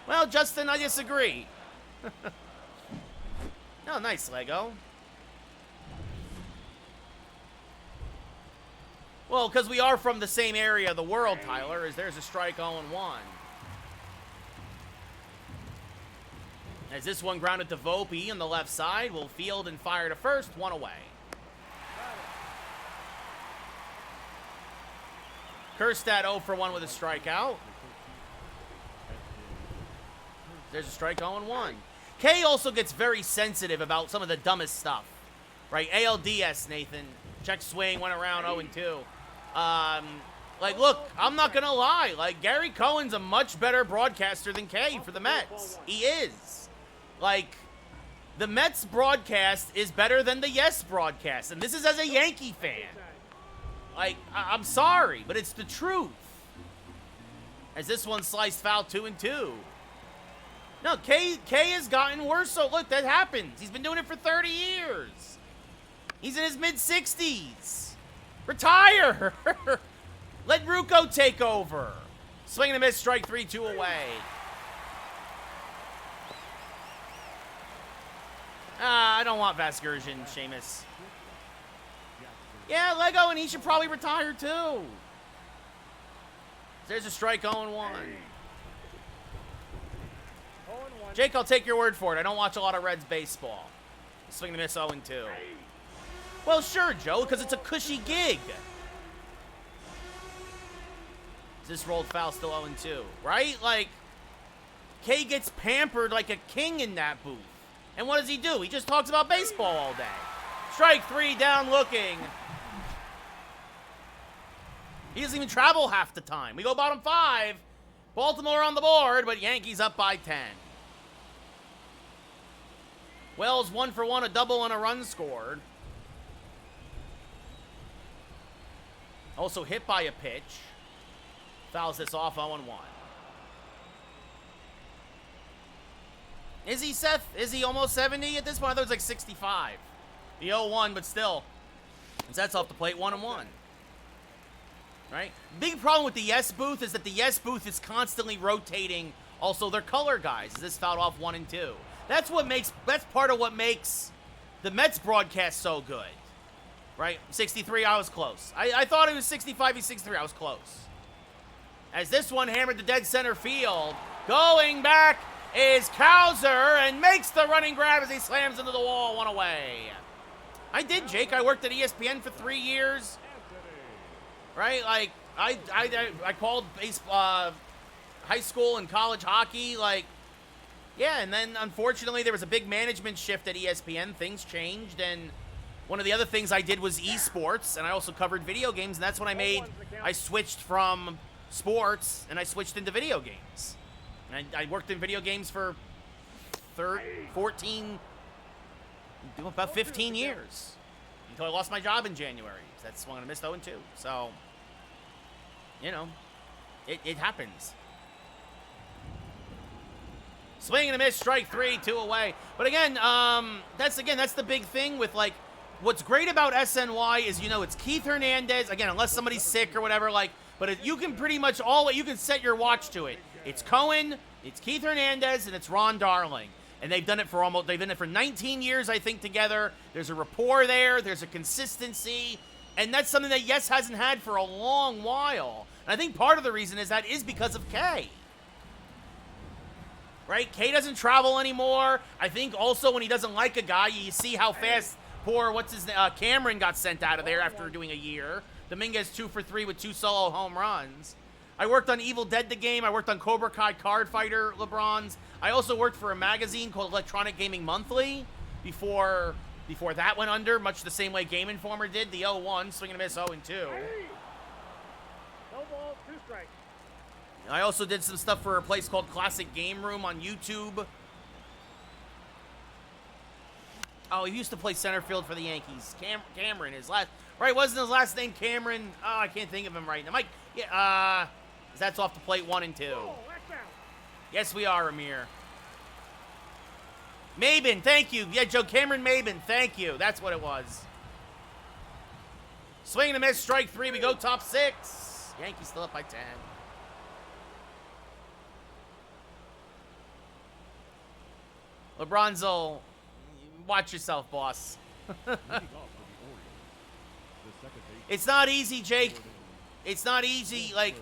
Well, Justin, I disagree. No, nice, Lego. Well, because we are from the same area of the world, Tyler, as there's a strike 0-1. As this one grounded to Volpe on the left side, will field and fire to first, 1 away. Kerstad 0 for 1 with a strikeout. There's a strike 0-1. Kay also gets very sensitive about some of the dumbest stuff. Right? ALDS, Nathan. Check swing, went around 0-2. Like, look, I'm not going to lie. Like, Gary Cohen's a much better broadcaster than Kay for the Mets. He is. Like, the Mets broadcast is better than the Yes broadcast. And this is as a Yankee fan. Like, I'm sorry, but it's the truth. As this one sliced foul 2-2. No, Kay has gotten worse. So, look, that happens. He's been doing it for 30 years. He's in his mid-60s. Retire! Let Ruocco take over. Swing and a miss, strike 3, 2 away. I don't want Vasgersian, Sheamus. Yeah, Lego, and he should probably retire too. There's a strike 0-1. 0-1. Jake, I'll take your word for it. I don't watch a lot of Reds baseball. Swing and miss 0-2. Well, sure, Joe, because it's a cushy gig. This rolled foul still 0-2, right? Like, K gets pampered like a king in that booth. And what does he do? He just talks about baseball all day. Strike 3, down looking. He doesn't even travel half the time. We go bottom 5. Baltimore on the board, but Yankees up by 10. Wells 1 for 1, a double and a run scored. Also hit by a pitch. Fouls this off 0-1. Is he, Seth? Is he almost 70 at this point? I thought it was like 65. The 0-1, but still. That's off the plate 1-1. Right? Big problem with the Yes booth is that the Yes booth is constantly rotating also their color guys. This fouled off 1-2. That's part of what makes the Mets broadcast so good. Right? 63, I was close. I thought it was 65, he's 63, I was close. As this one hammered to dead center field. Going back is Cowser and makes the running grab as he slams into the wall, 1 away. I did, Jake. I worked at ESPN for 3 years. Right? Like, I called high school and college hockey. Like, yeah, and then unfortunately there was a big management shift at ESPN. Things changed, and one of the other things I did was esports, and I also covered video games, and that's when I switched from sports, and I switched into video games. And I worked in video games for 15 years. Until I lost my job in January. That's when I missed 0-2. So, you know, it happens. Swing and a miss, strike 3, 2 away. But again, that's the big thing with, like, what's great about SNY is, you know, it's Keith Hernandez. Again, unless somebody's sick or whatever, like, but you can pretty much you can set your watch to it. It's Cohen, it's Keith Hernandez, and it's Ron Darling. And they've done it for 19 years, I think, together. There's a rapport there. There's a consistency. And that's something that Yes hasn't had for a long while. And I think part of the reason is because of K. Right? K doesn't travel anymore. I think also when he doesn't like a guy, you see how fast Cameron got sent out of there after doing a year. Dominguez 2 for 3 with 2 solo home runs. I worked on Evil Dead the Game. I worked on Cobra Kai Card Fighter LeBrons. I also worked for a magazine called Electronic Gaming Monthly before that went under, much the same way Game Informer did. The 0-1, swing and a miss 0-2. No ball, 2 strikes. I also did some stuff for a place called Classic Game Room on YouTube. Oh, he used to play center field for the Yankees. Cameron, wasn't his last name Cameron? Oh, I can't think of him right now. Mike, yeah, that's off the plate 1-2. Oh, that's out. Yes, we are, Amir. Mabin, thank you. Yeah, Joe Cameron Mabin, thank you. That's what it was. Swing and a miss, strike 3. We go top 6. Yankees still up by 10. LeBronzo, watch yourself, boss. It's not easy, Jake. It's not easy. Like,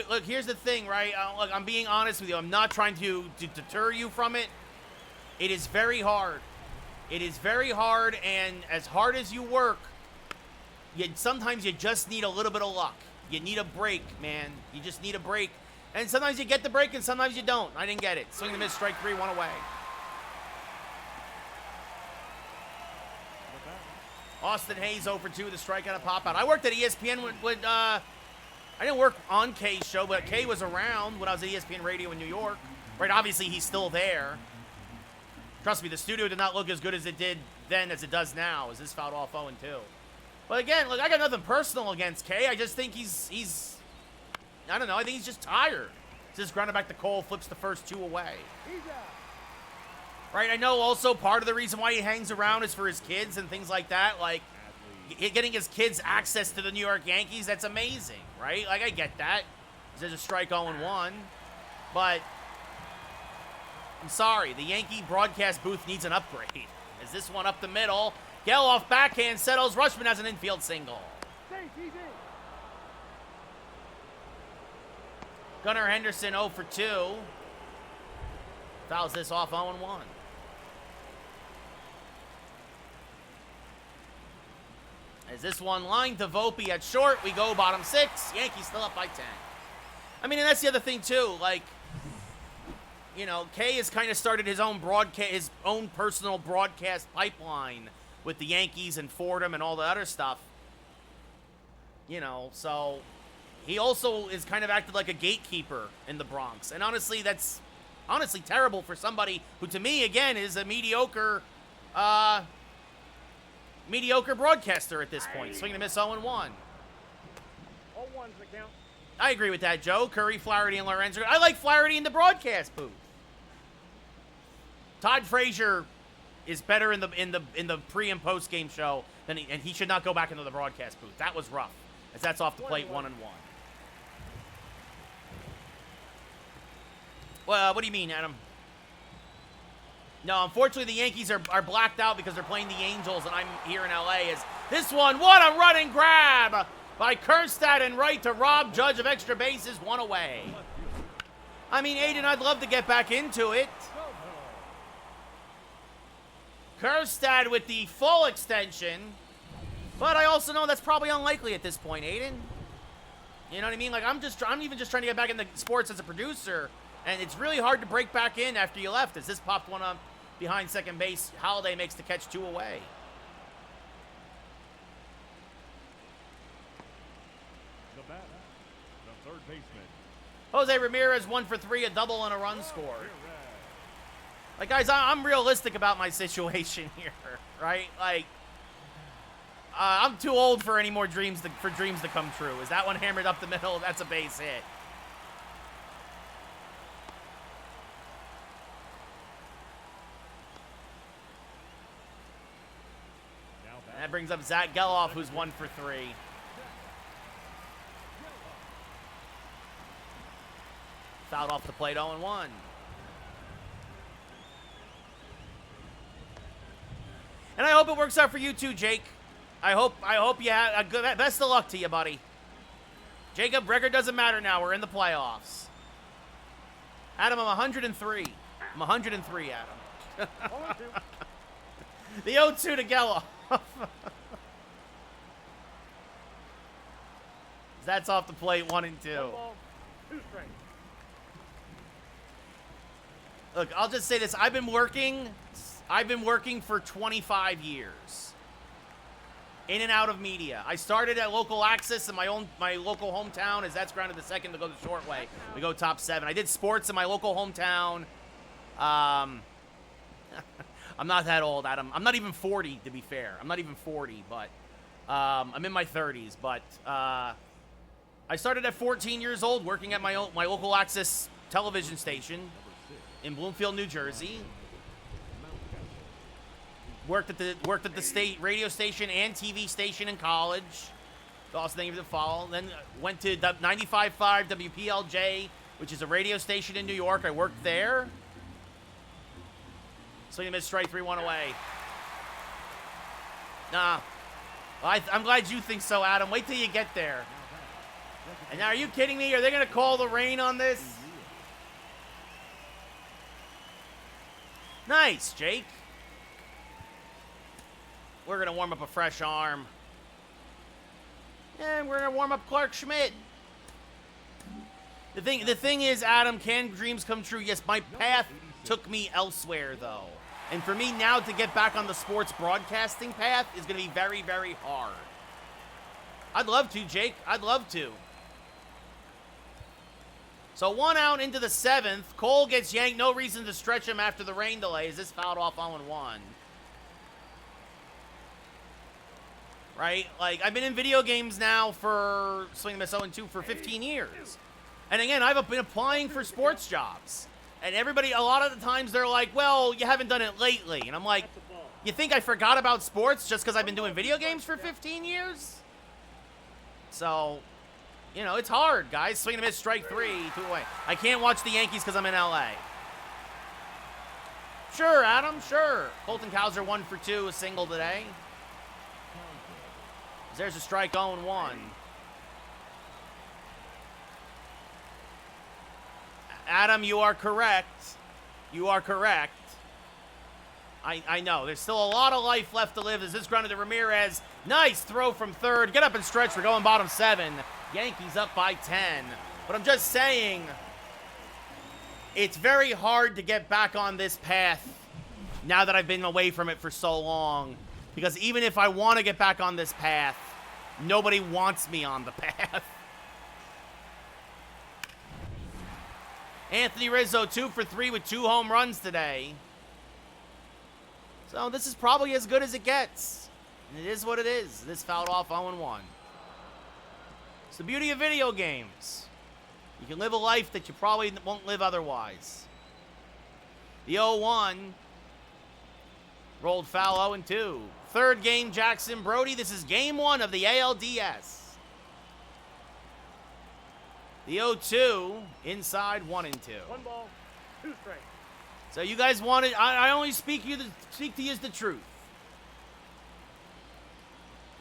look, here's the thing, right? Look, I'm being honest with you. I'm not trying to deter you from it. It is very hard. It is very hard, and as hard as you work, sometimes you just need a little bit of luck. You need a break, man. You just need a break. And sometimes you get the break, and sometimes you don't. I didn't get it. Swing and miss, strike 3, 1 away. Austin Hayes 0 for 2 with a strikeout and a pop out. I worked at ESPN when I didn't work on K's show, but K was around when I was at ESPN Radio in New York. Right, obviously he's still there. Trust me, the studio did not look as good as it did then as it does now, as this fouled off 0-2. But again, look, I got nothing personal against K. I just think he's I don't know, I think he's just tired. Just grounded back to Cole, flips the first 2 away. He's out. Right, I know also part of the reason why he hangs around is for his kids and things like that. Like, getting his kids access to the New York Yankees, that's amazing, right? Like, I get that. There's a strike 0-1. But, I'm sorry, the Yankee broadcast booth needs an upgrade. As this one up the middle, Geloff backhand settles, Rushman has an infield single. Safe, he's Gunnar Henderson 0 for 2. Fouls this off 0-1. As this one line to Volpe at short, we go bottom 6. Yankees still up by 10. I mean, and that's the other thing too. Like, you know, Kay has kind of started his own personal broadcast pipeline with the Yankees and Fordham and all the other stuff. You know, so he also is kind of acted like a gatekeeper in the Bronx. And honestly, that's honestly terrible for somebody who, to me, again, is a mediocre broadcaster at this point. Swing and a miss 0-1. 0-1's the count. I agree with that, Joe. Curry, Flaherty, and Lorenzo. I like Flaherty in the broadcast booth. Todd Frazier is better in the pre and post game show and he should not go back into the broadcast booth. That was rough. As that's off the plate 1-1. Well, what do you mean, Adam? No, unfortunately, the Yankees are blacked out because they're playing the Angels, and I'm here in L.A. As this one, what a running grab by Kjerstad and right to rob Judge of extra bases, one away. I mean, Aiden, I'd love to get back into it. Kjerstad with the full extension, but I also know that's probably unlikely at this point, Aiden. You know what I mean? Like, I'm even just trying to get back into sports as a producer, and it's really hard to break back in after you left. As this popped one up behind second base, Holiday makes the catch 2 away. The batter, the third baseman. Jose Ramirez 1 for 3, a double and a run scored. Like, guys, I'm realistic about my situation here, right? Like, I'm too old for any more dreams to come true. Is that one hammered up the middle? That's a base hit. And that brings up Zach Geloff, who's 1 for 3. Fouled off the plate, 0-1. And I hope it works out for you too, Jake. I hope you have a good. Best of luck to you, buddy. Jacob, record doesn't matter now. We're in the playoffs. Adam, I'm 103. I'm 103, Adam. The 0-2 to Geloff. That's off the plate, 1 and 2. 1 ball, 2 strikes. Look, I'll just say this. I've been working for 25 years. In and out of media. I started at local access in my local hometown, as that's grounded the second to go the short way. We go top 7. I did sports in my local hometown. I'm not that old, Adam. I'm not even 40, to be fair. I'm not even 40, but I'm in my 30s. But I started at 14 years old working at my local access television station in Bloomfield, New Jersey. Worked at the state radio station and TV station in college. Also named the fall. Then went to 95.5 WPLJ, which is a radio station in New York. I worked there. Swing and miss, strike 3-1 away. Nah. Well, I'm glad you think so, Adam. Wait till you get there. And now, are you kidding me? Are they going to call the rain on this? Nice, Jake. We're going to warm up a fresh arm. And we're going to warm up Clark Schmidt. The thing is, Adam, can dreams come true? Yes, my path took me elsewhere, though. And for me now to get back on the sports broadcasting path is going to be very, very hard. I'd love to, Jake. I'd love to. So 1 out into the 7th. Cole gets yanked. No reason to stretch him after the rain delay. Is this fouled off 0-1? Right? Like, I've been in video games now for swing and miss 0-2 for 15 years. And again, I've been applying for sports jobs. And everybody, a lot of the times, they're like, well, you haven't done it lately. And I'm like, you think I forgot about sports just because I've been doing video games for 15 years? So, you know, it's hard, guys. Swing and miss, strike 3, 2 away. I can't watch the Yankees because I'm in L.A. Sure, Adam, sure. Colton Cowser 1 for 2, a single today. There's a strike, 0-1. Adam, you are correct. You are correct. I know. There's still a lot of life left to live. As this grounded to Ramirez. Nice throw from third. Get up and stretch. We're going bottom 7. Yankees up by 10. But I'm just saying, it's very hard to get back on this path now that I've been away from it for so long. Because even if I want to get back on this path, nobody wants me on the path. Anthony Rizzo, 2 for 3 with 2 home runs today. So this is probably as good as it gets. And it is what it is. This fouled off 0-1. It's the beauty of video games. You can live a life that you probably won't live otherwise. The 0-1 rolled foul 0-2. Third game, Jackson Brody. This is game 1 of the ALDS. The 0-2 inside 1-2. 1 ball, 2 strikes. So you guys wanted, I only speak to you as the truth.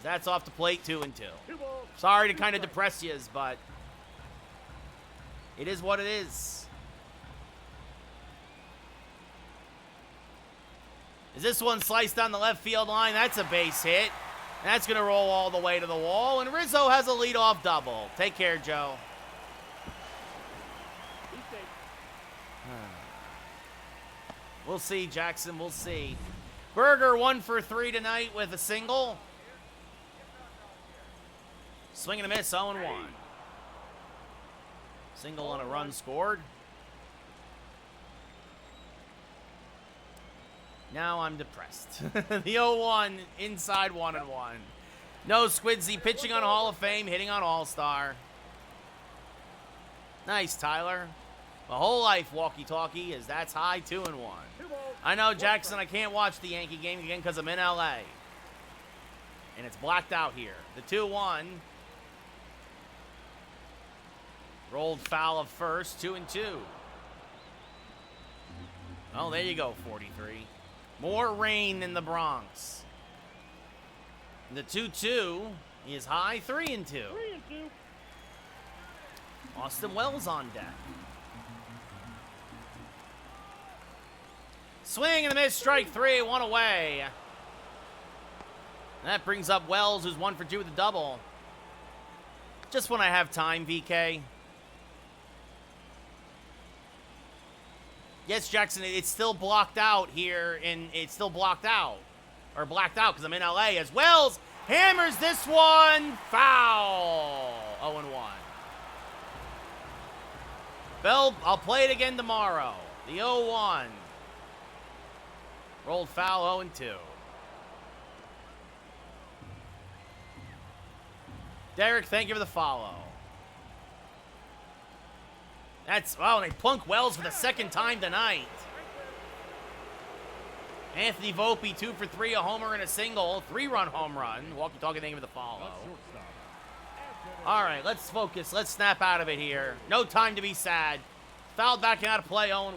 That's off the plate, 2-2. 2 balls. Sorry to 2 kind of strikes. depress you, but it is what it is. Is this one sliced down the left field line? That's a base hit. That's going to roll all the way to the wall. And Rizzo has a leadoff double. Take care, Joe. Be safe. We'll see, Jackson. We'll see. Berger 1 for 3 tonight with a single. Swing and a miss, 0-1. Single on a run scored. Now I'm depressed. The 0-1 inside 1-1. No Squidzy pitching on Hall of Fame, hitting on All-Star. Nice, Tyler. My whole life walkie-talkie is that's high 2-1. 2 balls. I know, 1 Jackson, I strike. can't watch the Yankee game again because I'm in LA. And it's blacked out here. The 2-1. Rolled foul of first, 2-2. Oh, there you go, 43. More rain in the Bronx. The 2-2 is high, 3-2. 3 and 2. Austin Wells on deck. Swing and a miss, strike 3, 1 away. And that brings up Wells, who's 1 for 2 with a double. Just when I have time, VK. Yes, Jackson, it's still blocked out here, and it's still blocked out. Or blacked out because I'm in LA as Wells hammers this one. Foul. 0-1. Bell, I'll play it again tomorrow. The 0-1. Rolled foul 0-2. Derek, thank you for the follow. That's, wow, they plunk Wells for the second time tonight. Anthony Volpe, 2 for 3, a homer and a single. 3-run home run. Walkie-talkie, thank you for the follow. All right, let's focus. Let's snap out of it here. No time to be sad. Fouled back out of play, 0-1.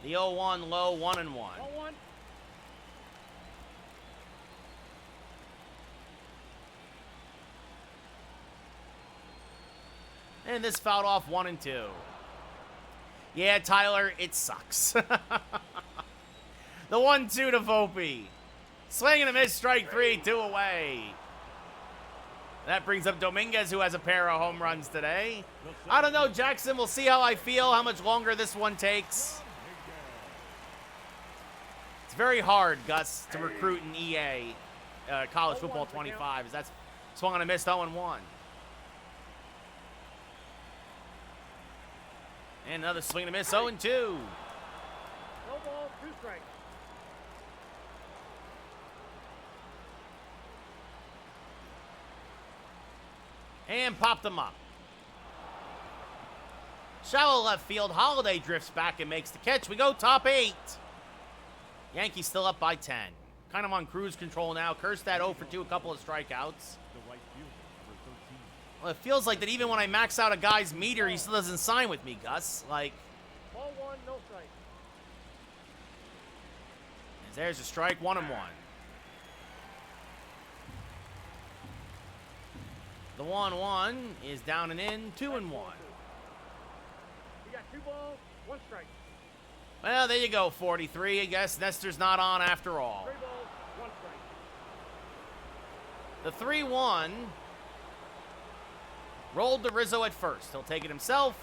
The 0-1 low, 1-1. 1-1. And this fouled off 1-2. Yeah, Tyler, it sucks. The 1-2 to Volpe. Swing and a miss, strike 3, 2 away. That brings up Dominguez, who has a pair of home runs today. I don't know, Jackson. We'll see how I feel, how much longer this one takes. It's very hard, Gus, to recruit in EA, College Football 25. That's swung on a miss, 0-1. And another swing and a miss, 0-2. No ball, 2 strikes. And popped them up. Shallow left field. Holiday drifts back and makes the catch. We go top 8. Yankees still up by 10. Kind of on cruise control now. Kerstad 0 for 2, a couple of strikeouts. Well, it feels like that even when I max out a guy's meter, he still doesn't sign with me, Gus. Like, Ball 1, no strike. there's a strike, 1-1. The 1-1 is down and in, 2-1. You got 2 balls, 1 strike. Well, there you go, 43. I guess Nestor's not on after all. 3 balls, 1 strike. The 3-1 rolled to Rizzo at first. He'll take it himself.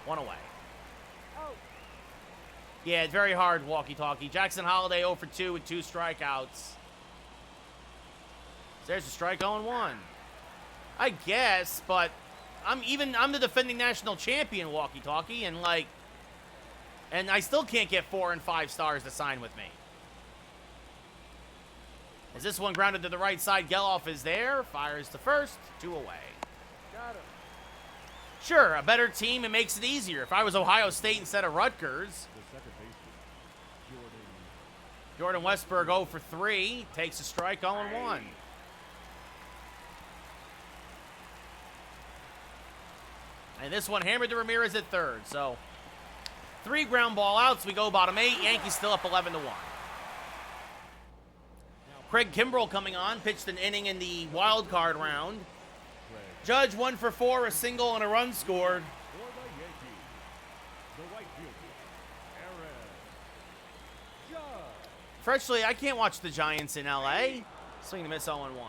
1 away. Out. Yeah, it's very hard walkie-talkie. Jackson Holiday 0 for 2 with 2 strikeouts. There's a strike 0-1. I guess, but I'm the defending national champion walkie-talkie, and I still can't get 4 and 5 stars to sign with me. As this one grounded to the right side, Geloff is there, fires to first, 2 away. Got him. Sure, a better team, it makes it easier. If I was Ohio State instead of Rutgers. The second baseman, Jordan Westberg 0 for 3, takes a strike 0-1. And this one hammered to Ramirez at third. So 3 ground ball outs. We go bottom 8. Yankees still up 11-1. Craig Kimbrell coming on. Pitched an inning in the wild card round. Judge 1 for 4, a single and a run scored. For the Yankees, the right fielder, Aaron Judge. Freshly, I can't watch the Giants in L.A. Swing and miss 0-1. 0-1.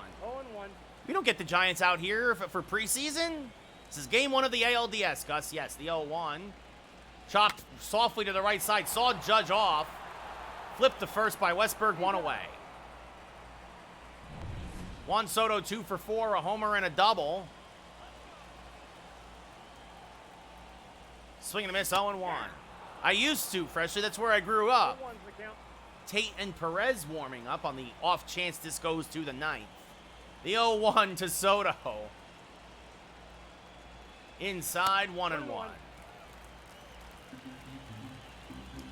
We don't get the Giants out here for preseason. This is game 1 of the ALDS, Gus. Yes, the 0-1. Chopped softly to the right side. Saw Judge off. Flipped to first by Westberg, 1 away. Juan Soto 2 for 4, a homer and a double. Swing and a miss, 0-1. I used to, Freshly. That's where I grew up. 1-1's the count. Tate and Perez warming up on the off chance this goes to the 9th. The 0-1 to Soto. Inside, 1-1.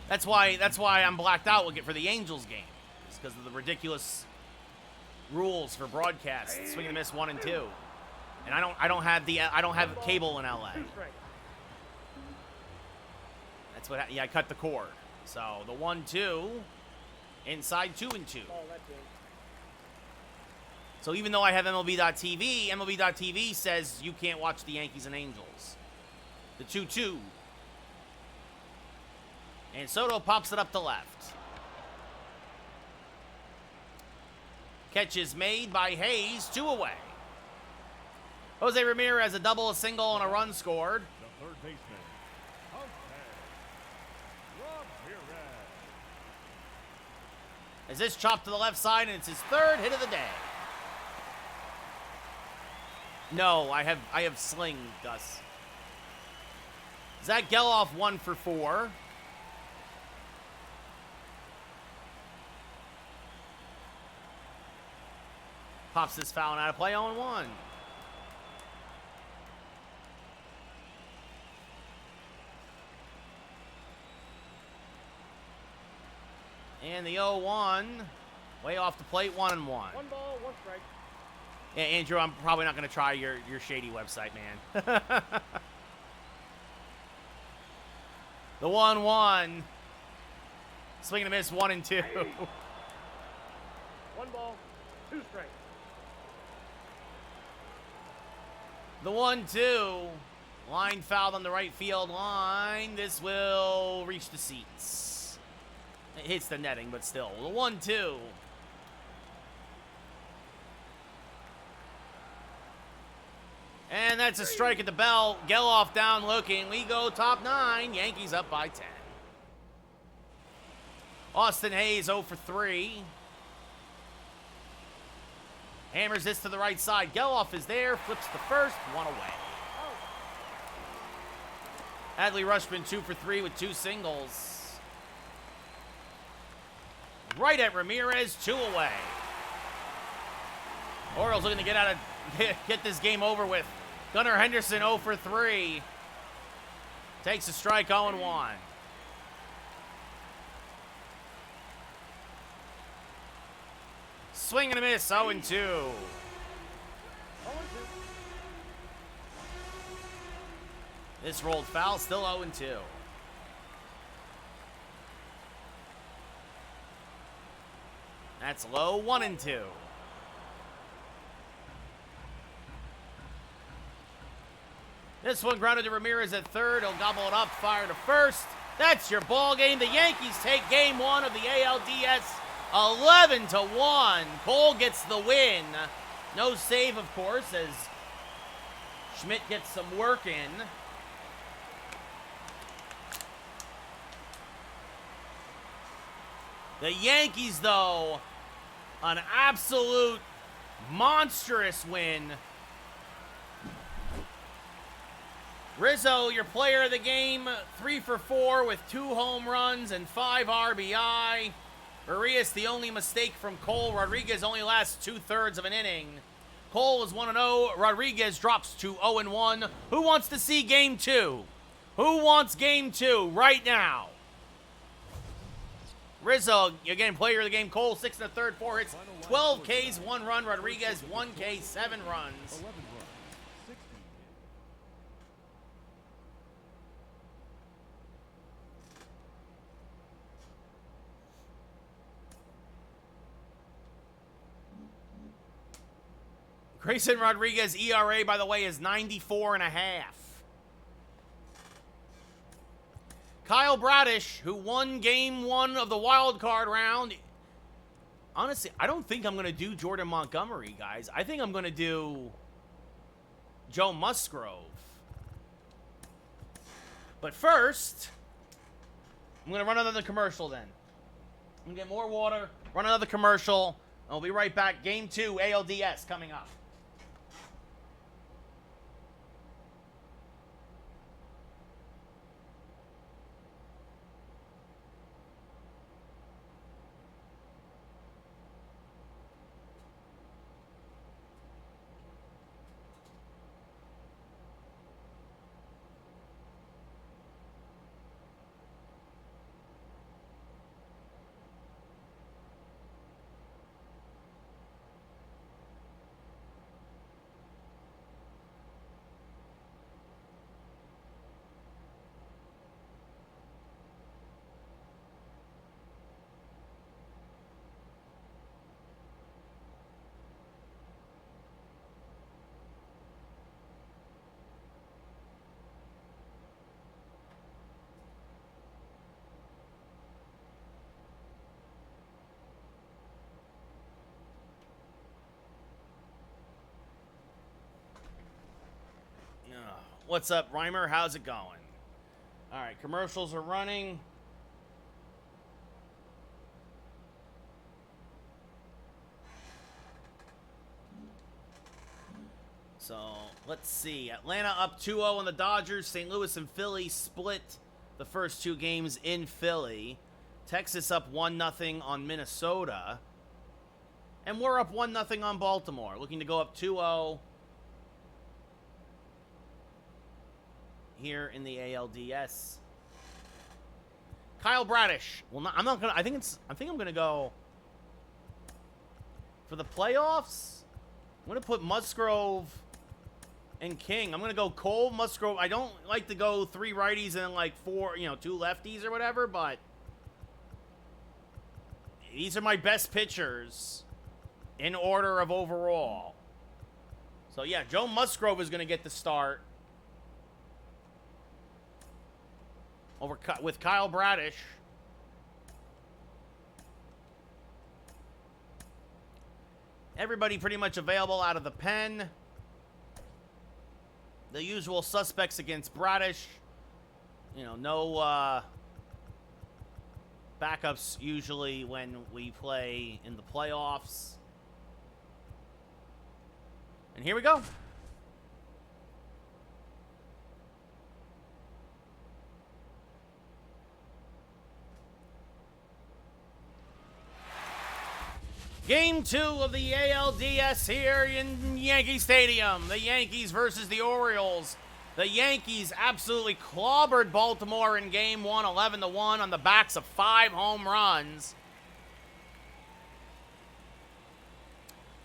That's why I'm blacked out for the Angels game. It's because of the ridiculous rules for broadcast. Swing and miss 1 and 2. And I don't have cable in LA. 2 strikes. That's what I cut the cord. So the 1-2 inside 2 and 2. Oh, that's it. So even though I have MLB.TV says you can't watch the Yankees and Angels. The 2-2. And Soto pops it up to left. Catch is made by Hayes, 2 away. Jose Ramirez, a double, a single, and a run scored. The third baseman, Jose Ramirez. As this chopped to the left side, and it's his 3rd hit of the day. No, I have sling, Gus. Zach Geloff 1 for 4. Pops this foul and out of play, 0-1. And the 0-1, way off the plate, 1-1. 1 ball, 1 strike. Yeah, Andrew, I'm probably not going to try your shady website, man. The 1-1. Swing and a miss, 1 and 2. 1 ball, 2 strikes. The 1-2. Line fouled on the right field line. This will reach the seats. It hits the netting, but still. The 1-2. And that's a strike at the bell. Geloff down looking. We go top 9. Yankees up by 10. Austin Hayes 0 for 3. Hammers this to the right side. Geloff is there. Flips the first. 1 away. Adley Rutschman 2 for 3 with 2 singles. Right at Ramirez. 2 away. Orioles looking to get this game over with. Gunnar Henderson 0 for 3. Takes a strike, 0-1. Swing and a miss, 0-2. 0-2. This rolled foul, still 0-2. That's low, 1-2. This one grounded to Ramirez at third. He'll gobble it up, fire to first. That's your ball game. The Yankees take game one of the ALDS 11-1. Cole gets the win. No save, of course, as Schmidt gets some work in. The Yankees, though, an absolute monstrous win. Rizzo, your player of the game, 3 for 4 with 2 home runs and 5 RBI. Urias, the only mistake from Cole. Rodriguez only lasts 2/3 of an inning. Cole is 1-0. Rodriguez drops to 0-1. Who wants to see game 2? Who wants game 2 right now? Rizzo, again, player of the game. Cole, 6 1/3, 4 hits, 12 Ks, 1 run. Rodriguez, 1 K, 7 runs. 11 runs. 60. Grayson Rodriguez ERA, by the way, is 94.5. Kyle Bradish, who won game 1 of the wild card round. Honestly, I don't think I'm going to do Jordan Montgomery, guys. I think I'm going to do Joe Musgrove. But first, I'm going to run another commercial then. I'm going to get more water, run another commercial. I'll be right back. Game 2, ALDS coming up. What's up, Reimer? How's it going? All right, commercials are running. So, let's see. Atlanta up 2-0 on the Dodgers. St. Louis and Philly split the first 2 games in Philly. Texas up 1-0 on Minnesota. And we're up 1-0 on Baltimore. Looking to go up 2-0 here in the ALDS. Kyle Bradish. Well, I'm not gonna. I think I'm gonna go for the playoffs. I'm gonna put Musgrove and King. I'm gonna go Cole, Musgrove. I don't like to go 3 righties and then like 4, 2 lefties or whatever. But these are my best pitchers in order of overall. So yeah, Joe Musgrove is gonna get the start with Kyle Bradish. Everybody pretty much available out of the pen. The usual suspects against Bradish. No backups usually when we play in the playoffs. And here we go. Game 2 of the ALDS here in Yankee Stadium. The Yankees versus the Orioles. The Yankees absolutely clobbered Baltimore in Game 1, 11-1 on the backs of 5 home runs.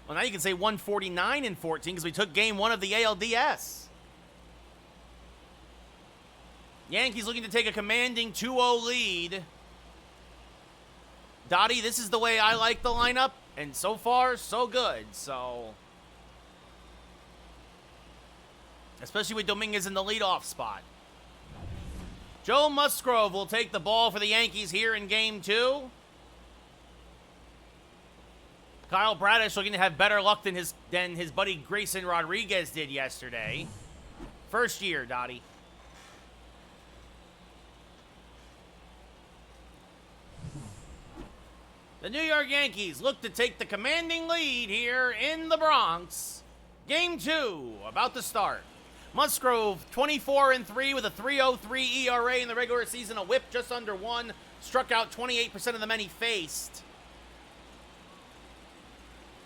Well, now you can say 149-14 because we took Game 1 of the ALDS. Yankees looking to take a commanding 2-0 lead. Dottie, this is the way I like the lineup. And so far, so good. So, especially with Dominguez in the leadoff spot. Joe Musgrove will take the ball for the Yankees here in Game 2. Kyle Bradish looking to have better luck than his buddy Grayson Rodriguez did yesterday. First year, Dottie. The New York Yankees look to take the commanding lead here in the Bronx. Game 2 about to start. Musgrove 24-3 with a 3.03 ERA in the regular season, a whip just under 1, struck out 28% of the men he faced.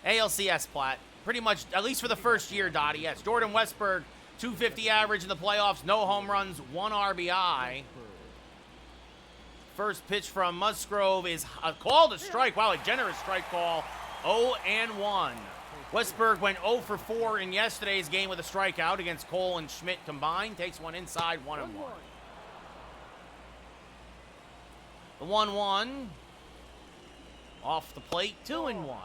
ALCS plat, pretty much, at least for the first year, Dottie. Yes, Jordan Westburg, 250 average in the playoffs, no home runs, 1 RBI. First pitch from Musgrove is called a strike. Wow, a generous strike call. 0-1. Westburg went 0 for 4 in yesterday's game with a strikeout against Cole and Schmidt combined. Takes one inside, 1-1. The 1-1. Off the plate, 2-1.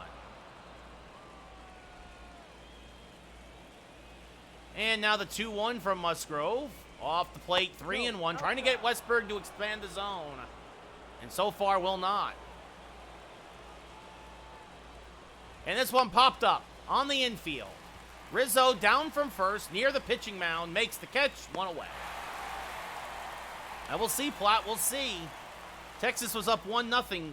And now the 2-1 from Musgrove. Off the plate, 3-1. Trying to get Westburg to expand the zone. And so far will not. And this one popped up on the infield. Rizzo down from first, near the pitching mound, makes the catch, 1 away. Now we'll see, Platt, we'll see. Texas was up 1-0.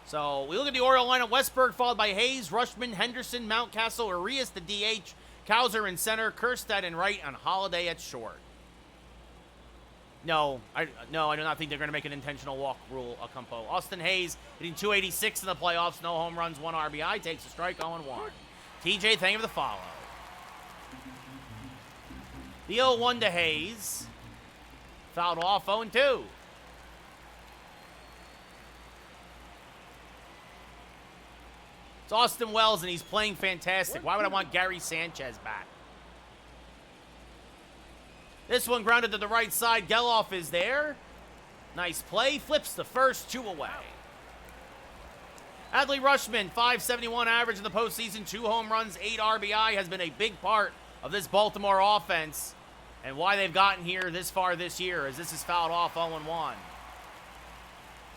So we look at the Oriole lineup. Westburg followed by Hayes, Rushman, Henderson, Mountcastle, Arias the DH, Cowser in center, Kerstead in right, and Holiday at short. No, I do not think they're going to make an intentional walk rule, Acampo. Austin Hayes hitting 286 in the playoffs, no home runs, 1 RBI, takes a strike, 0-1. TJ, thank you for the follow. The 0-1 to Hayes. Fouled off, 0-2. It's Austin Wells, and he's playing fantastic. Why would I want Gary Sanchez back? This one grounded to the right side. Geloff is there. Nice play. Flips the first, 2 away. Adley Rushman, 571 average in the postseason, 2 home runs, 8 RBI, has been a big part of this Baltimore offense and why they've gotten here this far this year, as this is fouled off 0-1.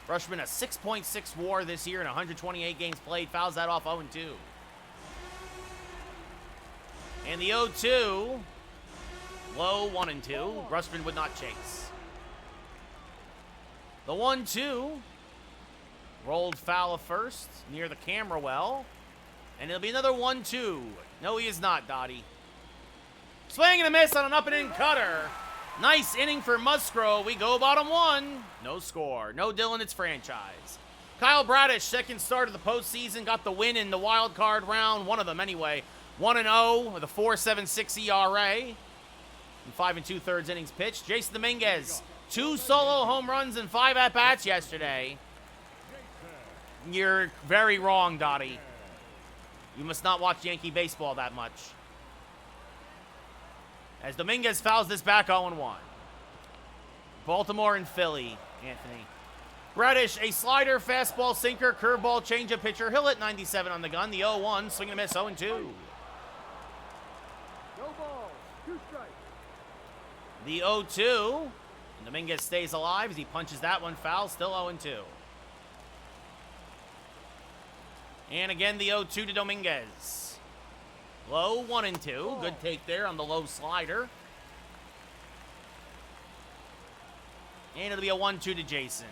Rushman, a 6.6 WAR this year in 128 games played, fouls that off 0-2. And the 0-2, low 1-2. Rushman would not chase. The 1-2. Rolled foul of first, near the camera well. And it'll be another 1-2. No, he is not, Dottie. Swing and a miss on an up-and-in cutter. Nice inning for Musgrove. We go bottom 1. No score. No Dylan, it's franchise. Kyle Bradish, second start of the postseason, got the win in the wild card round. One of them, anyway. 1-0 with a 4.76 ERA. And 5 2/3 innings pitched. Jason Dominguez, 2 solo home runs and 5 at-bats yesterday. You're very wrong, Dottie. You must not watch Yankee baseball that much. As Dominguez fouls this back 0-1. Baltimore and Philly, Anthony. Bradish, a slider, fastball, sinker, curveball, changeup pitcher. He'll hit 97 on the gun. The 0-1, swing and a miss, 0-2. No ball, 2 strikes. The 0-2. And Dominguez stays alive as he punches that one foul, still 0-2. And again, the 0-2 to Dominguez. Low, 1-2. Good take there on the low slider. And it'll be a 1-2 to Jason.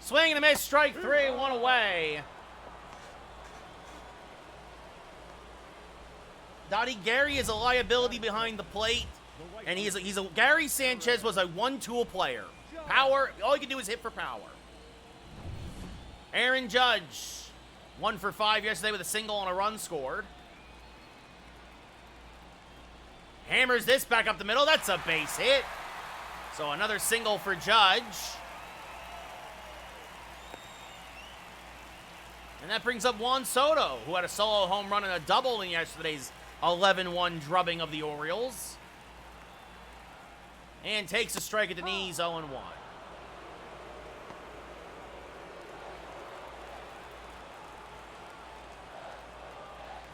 Swing and a miss, strike 3, 1 away. Dottie, Gary is a liability behind the plate. And Gary Sanchez was a one-tool player. Power, all he can do is hit for power. Aaron Judge, 1 for 5 yesterday with a single and a run scored. Hammers this back up the middle. That's a base hit. So another single for Judge. And that brings up Juan Soto, who had a solo home run and a double in yesterday's 11-1 drubbing of the Orioles. And takes a strike at the knees, 0-1.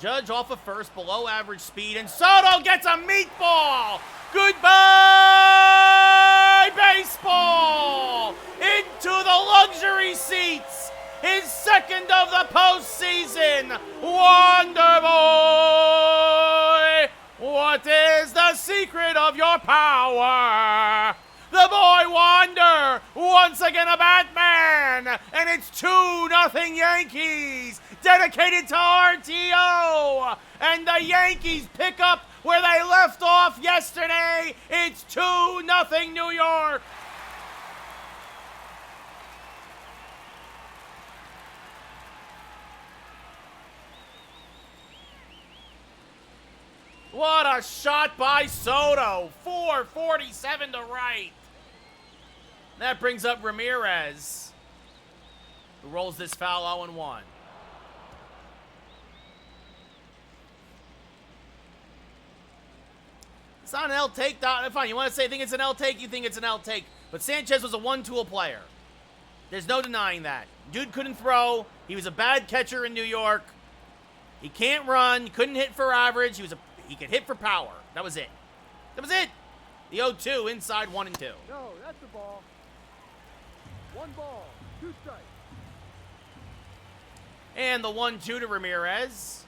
Judge off of first, below average speed, and Soto gets a meatball. Goodbye, baseball! Into the luxury seats. His second of the postseason. Wonder Boy! What is the secret of your power? The boy Wonder, once again a Batman, and it's 2-0 Yankees, dedicated to RTO, and the Yankees pick up where they left off yesterday. It's 2-0 New York. What a shot by Soto. 447 to right. That brings up Ramirez, who rolls this foul 0-1. It's not an L take, fine. You want to say think it's an L take, you think it's an L take. But Sanchez was a one-tool player. There's no denying that. Dude couldn't throw. He was a bad catcher in New York. He can't run. Couldn't hit for average. He could hit for power. That was it. That was it. The 0-2 inside 1 and 2. No, that's the ball. 1 ball, 2 strikes. And the 1-2 to Ramirez.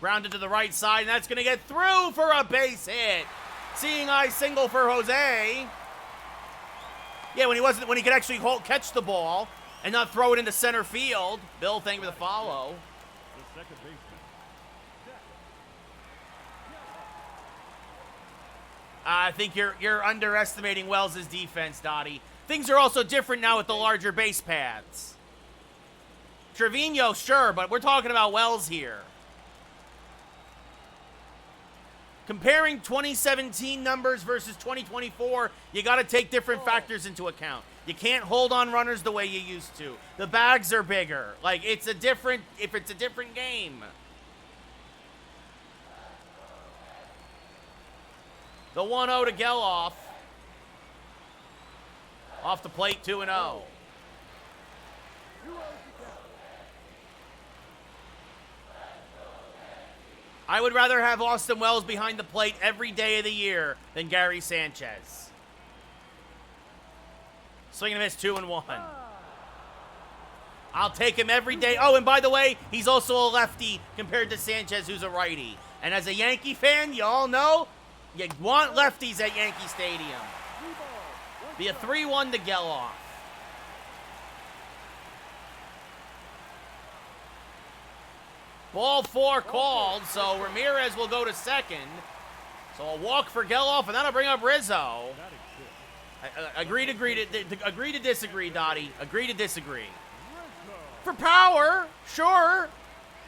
Grounded to the right side, and that's going to get through for a base hit. Seeing eye single for Jose. Yeah, when he could actually catch the ball and not throw it into center field. Bill, thank you for the follow. The second baseman. I think you're underestimating Wells' defense, Dottie. Things are also different now with the larger base paths. Trevino, sure, but we're talking about Wells here. Comparing 2017 numbers versus 2024, you got to take different factors into account. You can't hold on runners the way you used to. The bags are bigger. Like, it's a different game. The 1-0 to Geloff. Off the plate, 2-0. I would rather have Austin Wells behind the plate every day of the year than Gary Sanchez. Swing and a miss, 2-1. I'll take him every day. Oh, and by the way, he's also a lefty compared to Sanchez, who's a righty. And as a Yankee fan, you all know, you want lefties at Yankee Stadium. Be a 3-1 to Geloff. Ball 4 called, so Ramirez will go to second. So a walk for Geloff, and that'll bring up Rizzo. Agree to disagree, Dottie. Agree to disagree. For power, sure.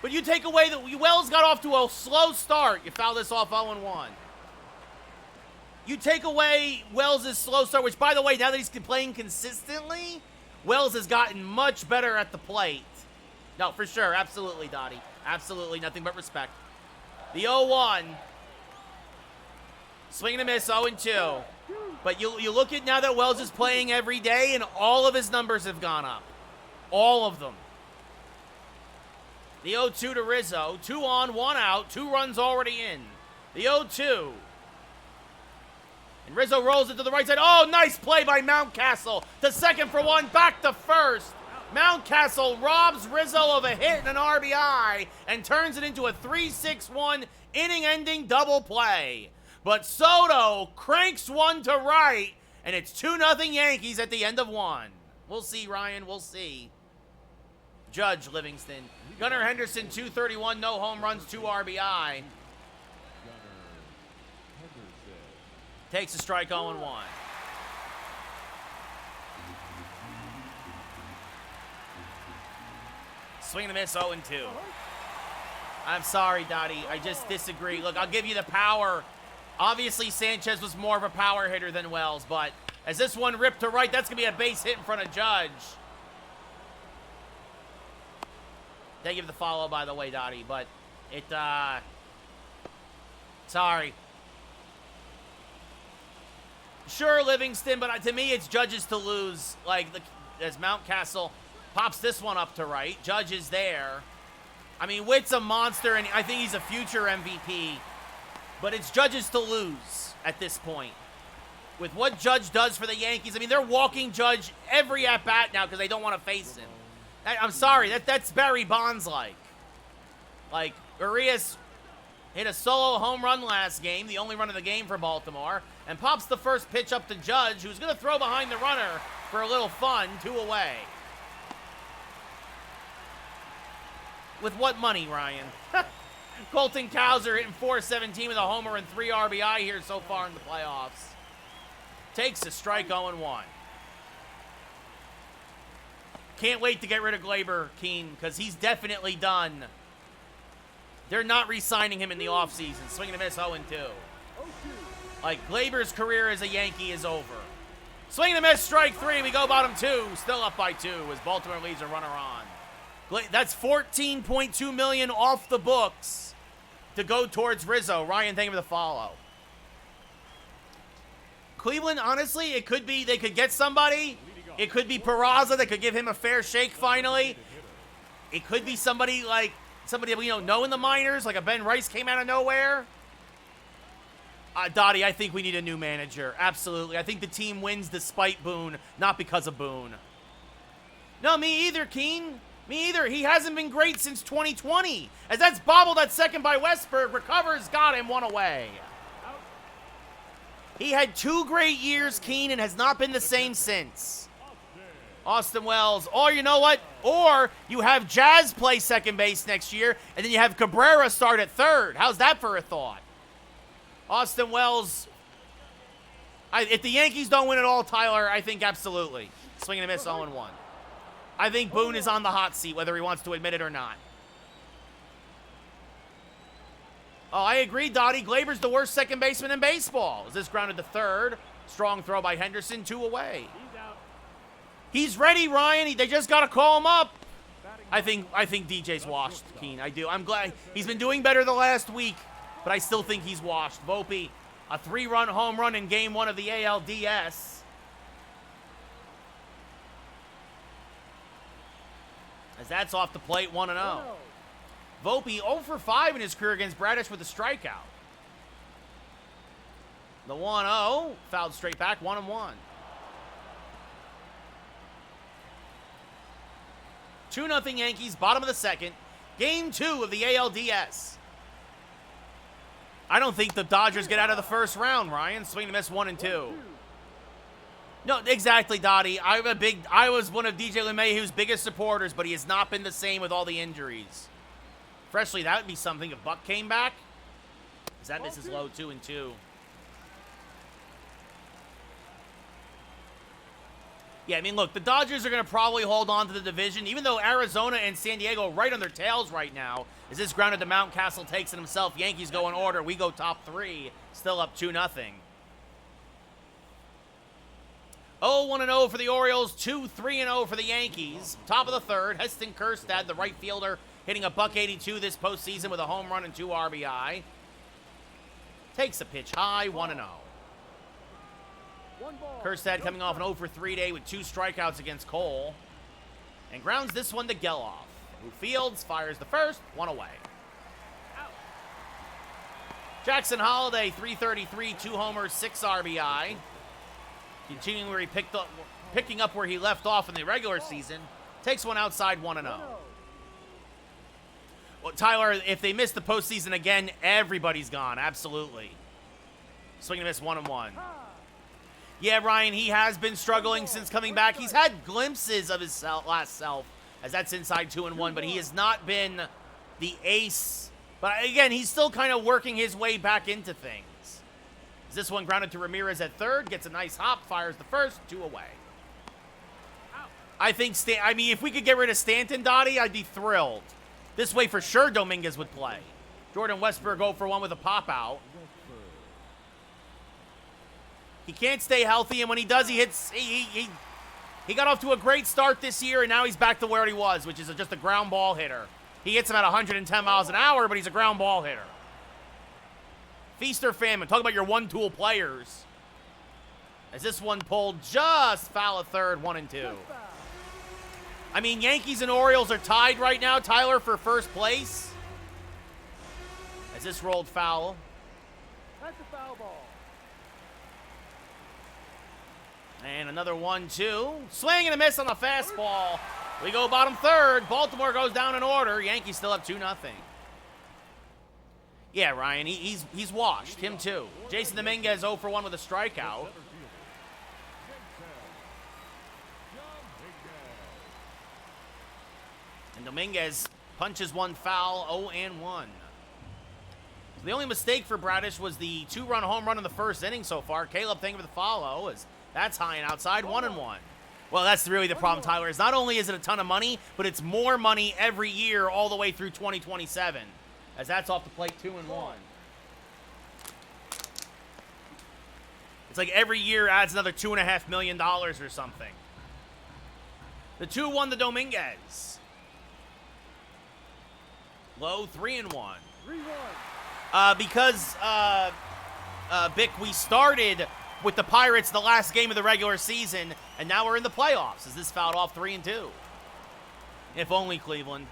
But you take away that Wells got off to a slow start. You foul this off 0-1. You take away Wells' slow start, which, by the way, now that he's playing consistently, Wells has gotten much better at the plate. No, for sure. Absolutely, Dottie. Absolutely. Nothing but respect. The 0-1. Swing and a miss, 0-2. But you look at now that Wells is playing every day, and all of his numbers have gone up. All of them. The 0-2 to Rizzo. 2 on, 1 out. 2 runs already in. The 0-2. And Rizzo rolls it to the right side. Oh, nice play by Mountcastle. To second for 1, back to first. Mountcastle robs Rizzo of a hit and an RBI and turns it into a 3-6-1 inning-ending double play. But Soto cranks 1 to right, and it's 2-0 Yankees at the end of 1. We'll see, Ryan. We'll see. Judge Livingston. Gunnar Henderson, 231, no home runs, 2 RBI. Takes a strike 0-1. Swing and a miss, 0-2. I'm sorry, Dottie. I just disagree. Look, I'll give you the power. Obviously, Sanchez was more of a power hitter than Wells, but as this one ripped to right, that's going to be a base hit in front of Judge. They give the follow, by the way, Dottie, but it, sorry. Sure, Livingston, but to me, it's Judge's to lose. Like, as Mountcastle pops this one up to right. Judge is there. I mean, Witt's a monster, and I think he's a future MVP. But it's Judge's to lose at this point. With what Judge does for the Yankees, I mean, they're walking Judge every at-bat now because they don't want to face him. I'm sorry, that's Barry Bonds-like. Like, Urias hit a solo home run last game, the only run of the game for Baltimore, and pops the first pitch up to Judge, who's going to throw behind the runner for a little fun, 2 away. With what money, Ryan? Colton Cowser hitting .417 with a homer and 3 RBI here so far in the playoffs. Takes a strike 0-1. Can't wait to get rid of Glaber, Keen, because he's definitely done. They're not re-signing him in the offseason. Swing and a miss, 0-2. Like, Glaber's career as a Yankee is over. Swing and a miss, strike 3. We go bottom 2. Still up by 2 as Baltimore leaves a runner on. That's $14.2 million off the books to go towards Rizzo. Ryan, thank you for the follow. Cleveland, honestly, it could be they could get somebody. It could be Peraza that could give him a fair shake finally. It could be somebody like somebody we don't know in the minors, like a Ben Rice came out of nowhere. Dottie, I think we need a new manager. Absolutely. I think the team wins despite Boone, not because of Boone. No, me either, Keen. Me either. He hasn't been great since 2020. As that's bobbled at second by Westberg. Recovers, got him, 1 away. He had 2 great years, Keen, and has not been the same since. Austin Wells. Or you know what? Or you have Jazz play second base next year, and then you have Cabrera start at third. How's that for a thought? Austin Wells. If the Yankees don't win it all, Tyler, I think absolutely. Swing and a miss, 0-1. I think Boone is on the hot seat, whether he wants to admit it or not. Oh, I agree, Dottie. Glaber's the worst second baseman in baseball. Is this grounded to third? Strong throw by Henderson, 2 away. He's ready, Ryan. They just got to call him up. I think DJ's washed, Keen. I do. I'm glad. He's been doing better the last week, but I still think he's washed. Volpe, a 3-run home run in Game 1 of the ALDS. As that's off the plate, 1-0. Volpe 0 for 5 in his career against Bradish with a strikeout. The 1-0, fouled straight back, 1-1. 2-0 Yankees, bottom of the second. Game 2 of the ALDS. I don't think the Dodgers get out of the first round, Ryan. Swing and miss, 1-2. No, exactly, Dottie. I was one of DJ LeMahieu's biggest supporters, but he has not been the same with all the injuries. Freshly, that would be something if Buck came back. As that misses low, 2-2. Yeah, I mean, look, the Dodgers are going to probably hold on to the division, even though Arizona and San Diego are right on their tails right now. As this grounded to Mountcastle takes it himself. Yankees go in order. We go top 3. Still up 2-0. 0-1-0 for the Orioles, 2-3-0 for the Yankees. Top of the third, Heston Kjerstad, the right fielder, hitting a $182 this postseason with a home run and 2 RBI. Takes a pitch high, 1-0. Kjerstad coming off an 0 for 3 day with 2 strikeouts against Cole. And grounds this one to Geloff, who fields, fires the first, 1 away. Jackson Holliday, 333, 2 homers, 6 RBI. Continuing where he picking up where he left off in the regular season. Takes one outside, 1-0. Well, Tyler, if they miss the postseason again, everybody's gone. Absolutely. Swing and miss, 1-1. Yeah, Ryan, he has been struggling since coming back. He's had glimpses of his last self, as that's inside 2-1, but he has not been the ace. But again, he's still kind of working his way back into things. This one grounded to Ramirez at third, gets a nice hop, fires the first, 2 away. I think, if we could get rid of Stanton, Dottie, I'd be thrilled. This way, for sure, Dominguez would play. Jordan Westberg 0 for 1 with a pop-out. He can't stay healthy, and when he does, he hits. He got off to a great start this year, and now he's back to where he was, which is just a ground ball hitter. He hits him at 110 miles an hour, but he's a ground ball hitter. Feast or famine. Talk about your one-tool players. As this one pulled just foul at third, 1-2. I mean, Yankees and Orioles are tied right now, Tyler, for first place. As this rolled foul. That's a foul ball. And another 1-2. Swing and a miss on the fastball. We go bottom third. Baltimore goes down in order. Yankees still up 2-0. Yeah, Ryan, he's washed. Him too. Jason Dominguez 0 for 1 with a strikeout. And Dominguez punches one foul, 0-1. The only mistake for Bradish was the 2-run home run in the first inning so far. Caleb, thank you for the follow, as that's high and outside, 1-1. Well, that's really the problem, Tyler, is not only is it a ton of money, but it's more money every year all the way through 2027, as that's off the plate 2-1. It's like every year adds another $2.5 million or something. The 2-1 to Dominguez. Low 3-1. 3-1. Because, Bick, we started with the Pirates the last game of the regular season, and now we're in the playoffs. Is this fouled off 3-2? If only Cleveland.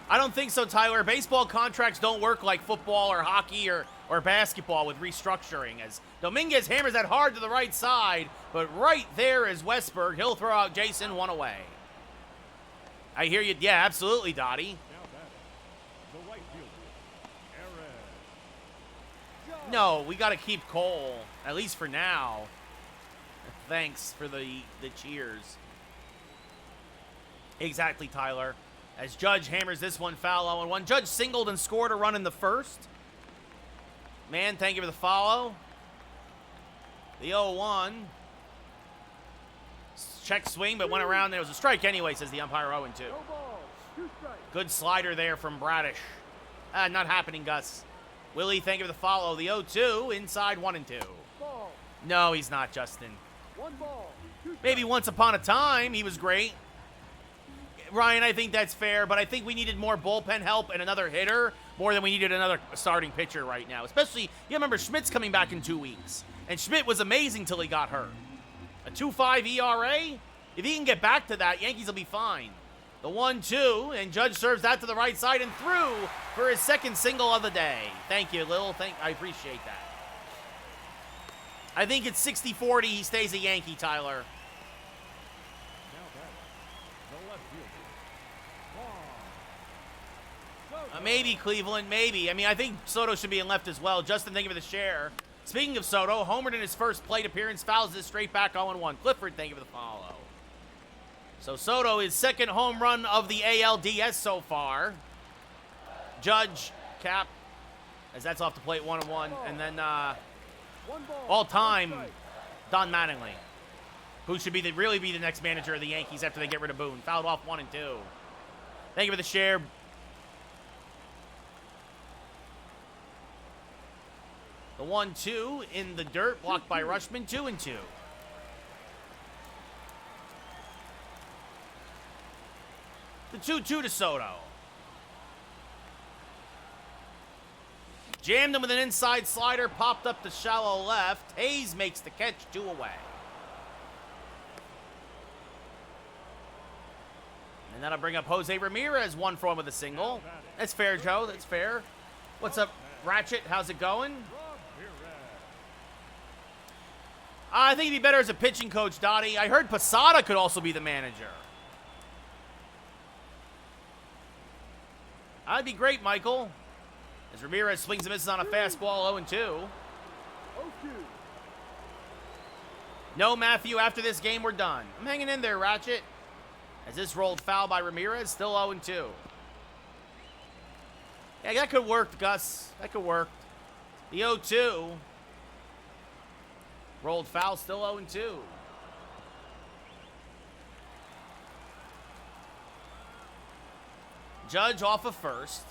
I don't think so, Tyler. Baseball contracts don't work like football or hockey or basketball with restructuring, as Dominguez hammers that hard to the right side, but right there is Westberg. He'll throw out Jason, 1 away. I hear you. Yeah, absolutely, Dottie. No, we got to keep Cole, at least for now. Thanks for the cheers. Exactly, Tyler. As Judge hammers this one foul 0-1. Judge singled and scored a run in the first. Man, thank you for the follow. The 0-1. Check swing, but went around. There was a strike anyway, says the umpire, 0-2. No ball. 2 strikes. Good slider there from Bradish. Not happening, Gus. Willie, thank you for the follow. The 0-2, inside 1-2. Ball. No, he's not, Justin. 1 ball. 2 strikes. Maybe once upon a time, he was great. Ryan, I think that's fair, but I think we needed more bullpen help and another hitter more than we needed another starting pitcher right now. Especially, you remember Schmidt's coming back in 2 weeks. And Schmidt was amazing till he got hurt. A 2.5 ERA? If he can get back to that, Yankees will be fine. The 1-2, and Judge serves that to the right side and through for his second single of the day. Thank you, Lil. I appreciate that. I think it's 60-40. He stays a Yankee, Tyler. Maybe Cleveland, maybe. I mean, I think Soto should be in left as well. Justin, thank you for the share. Speaking of Soto, homered in his first plate appearance, fouls this straight back 0-1. Clifford, thank you for the follow. So Soto is second home run of the ALDS so far. Judge, Cap, as that's off the plate 1-1. And then 1 ball. all-time 1 strike. Don Mattingly, who should be really be the next manager of the Yankees after they get rid of Boone. Fouled off 1-2. Thank you for the share. The 1-2 in the dirt, blocked by Rushman, 2-2. The 2-2 to Soto. Jammed him with an inside slider, popped up to shallow left. Hayes makes the catch, 2 away. And that'll bring up Jose Ramirez, 1 for 1 with a single. That's fair, Joe. That's fair. What's up, Ratchet? How's it going? I think he'd be better as a pitching coach, Dottie. I heard Posada could also be the manager. That'd be great, Michael. As Ramirez swings and misses on a fastball, 0-2. 0-2. No, Matthew, after this game, we're done. I'm hanging in there, Ratchet. As this rolled foul by Ramirez, still 0-2. Yeah, that could work, Gus. That could work. The 0-2. Rolled foul, still 0-2. Judge off of first.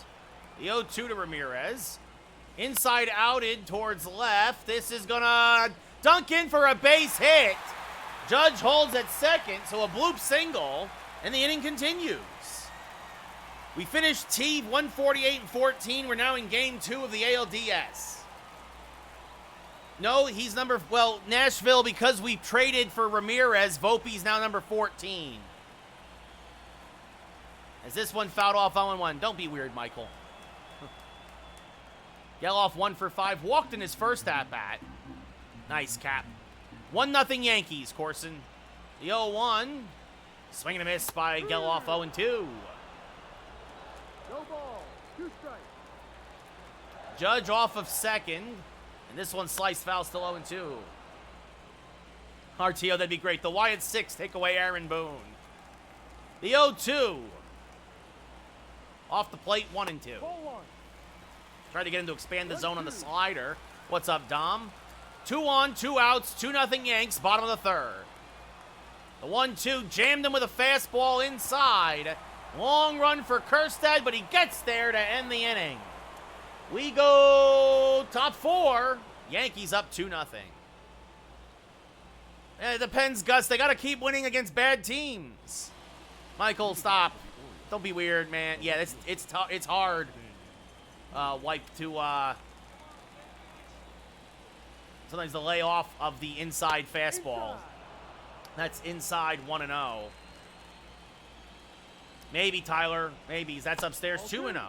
The 0-2 to Ramirez. Inside outed towards left. This is going to dunk in for a base hit. Judge holds at second, so a bloop single, and the inning continues. We finished T 148-14. We're now in game 2 of the ALDS. No, he's Nashville, because we traded for Ramirez, Volpe's now number 14. As this one fouled off 0-1. Don't be weird, Michael. Geloff 1 for 5. Walked in his first at-bat. Nice, Cap. 1-0 Yankees, Corson. The 0-1. Swing and a miss by Geloff, 0-2. No ball. 2 strikes. Judge off of second. And this one sliced foul, still 0-2. RTO, that'd be great. The Y at 6, take away Aaron Boone. The 0-2. Off the plate, 1-2. Ball 1. Tried to get him to expand the zone on the slider. What's up, Dom? 2 on, 2 outs, 2-0 Yanks, bottom of the third. The 1-2 jammed him with a fastball inside. Long run for Kjerstad, but he gets there to end the inning. We go top 4. Yankees up 2-0. It depends, Gus. They got to keep winning against bad teams. Michael, stop. Don't be weird, man. Yeah, it's hard. Sometimes the layoff of the inside fastball. That's inside 1-0. Maybe, Tyler. Maybe. That's upstairs 2-0.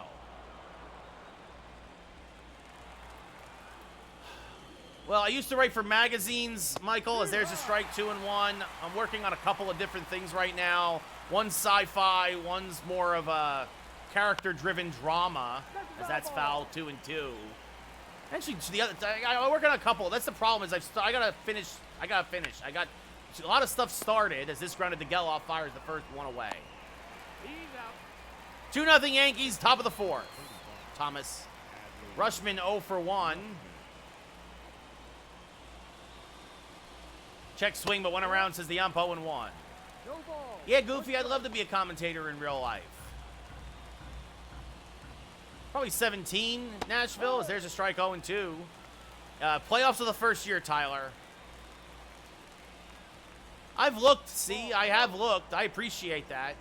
Well, I used to write for magazines, Michael, as there's a strike 2-1. I'm working on a couple of different things right now. One's sci-fi, one's more of a character-driven drama, as that's foul 2-2. Actually, I work on a couple. That's the problem is I gotta finish. I got a lot of stuff started as this grounded to Geloff fires the first one away. 2-0 Yankees, top of the 4th. Thomas. Rushman 0 for 1. Check swing, but went around, says the ump 0-1. No ball. Yeah, Goofy, I'd love to be a commentator in real life. Probably 17, Nashville, as there's a strike 0-2. Playoffs of the first year, Tyler. I've looked, see, I have looked. I appreciate that.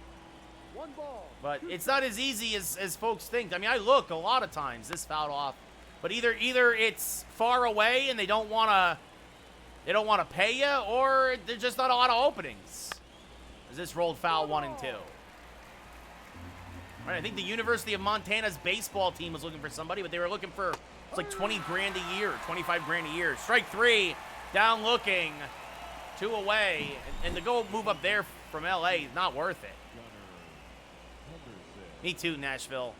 1 ball. But it's not as easy as folks think. I mean, I look a lot of times, this fouled off. But either it's far away and they don't want to pay you, or there's just not a lot of openings. As this rolled foul 1-2. All right, I think the University of Montana's baseball team was looking for somebody, but they were looking for, it's like 20 grand a year, 25 grand a year. Strike 3, down looking, 2 away. And to go move up there from LA is not worth it. Me too, Nashville.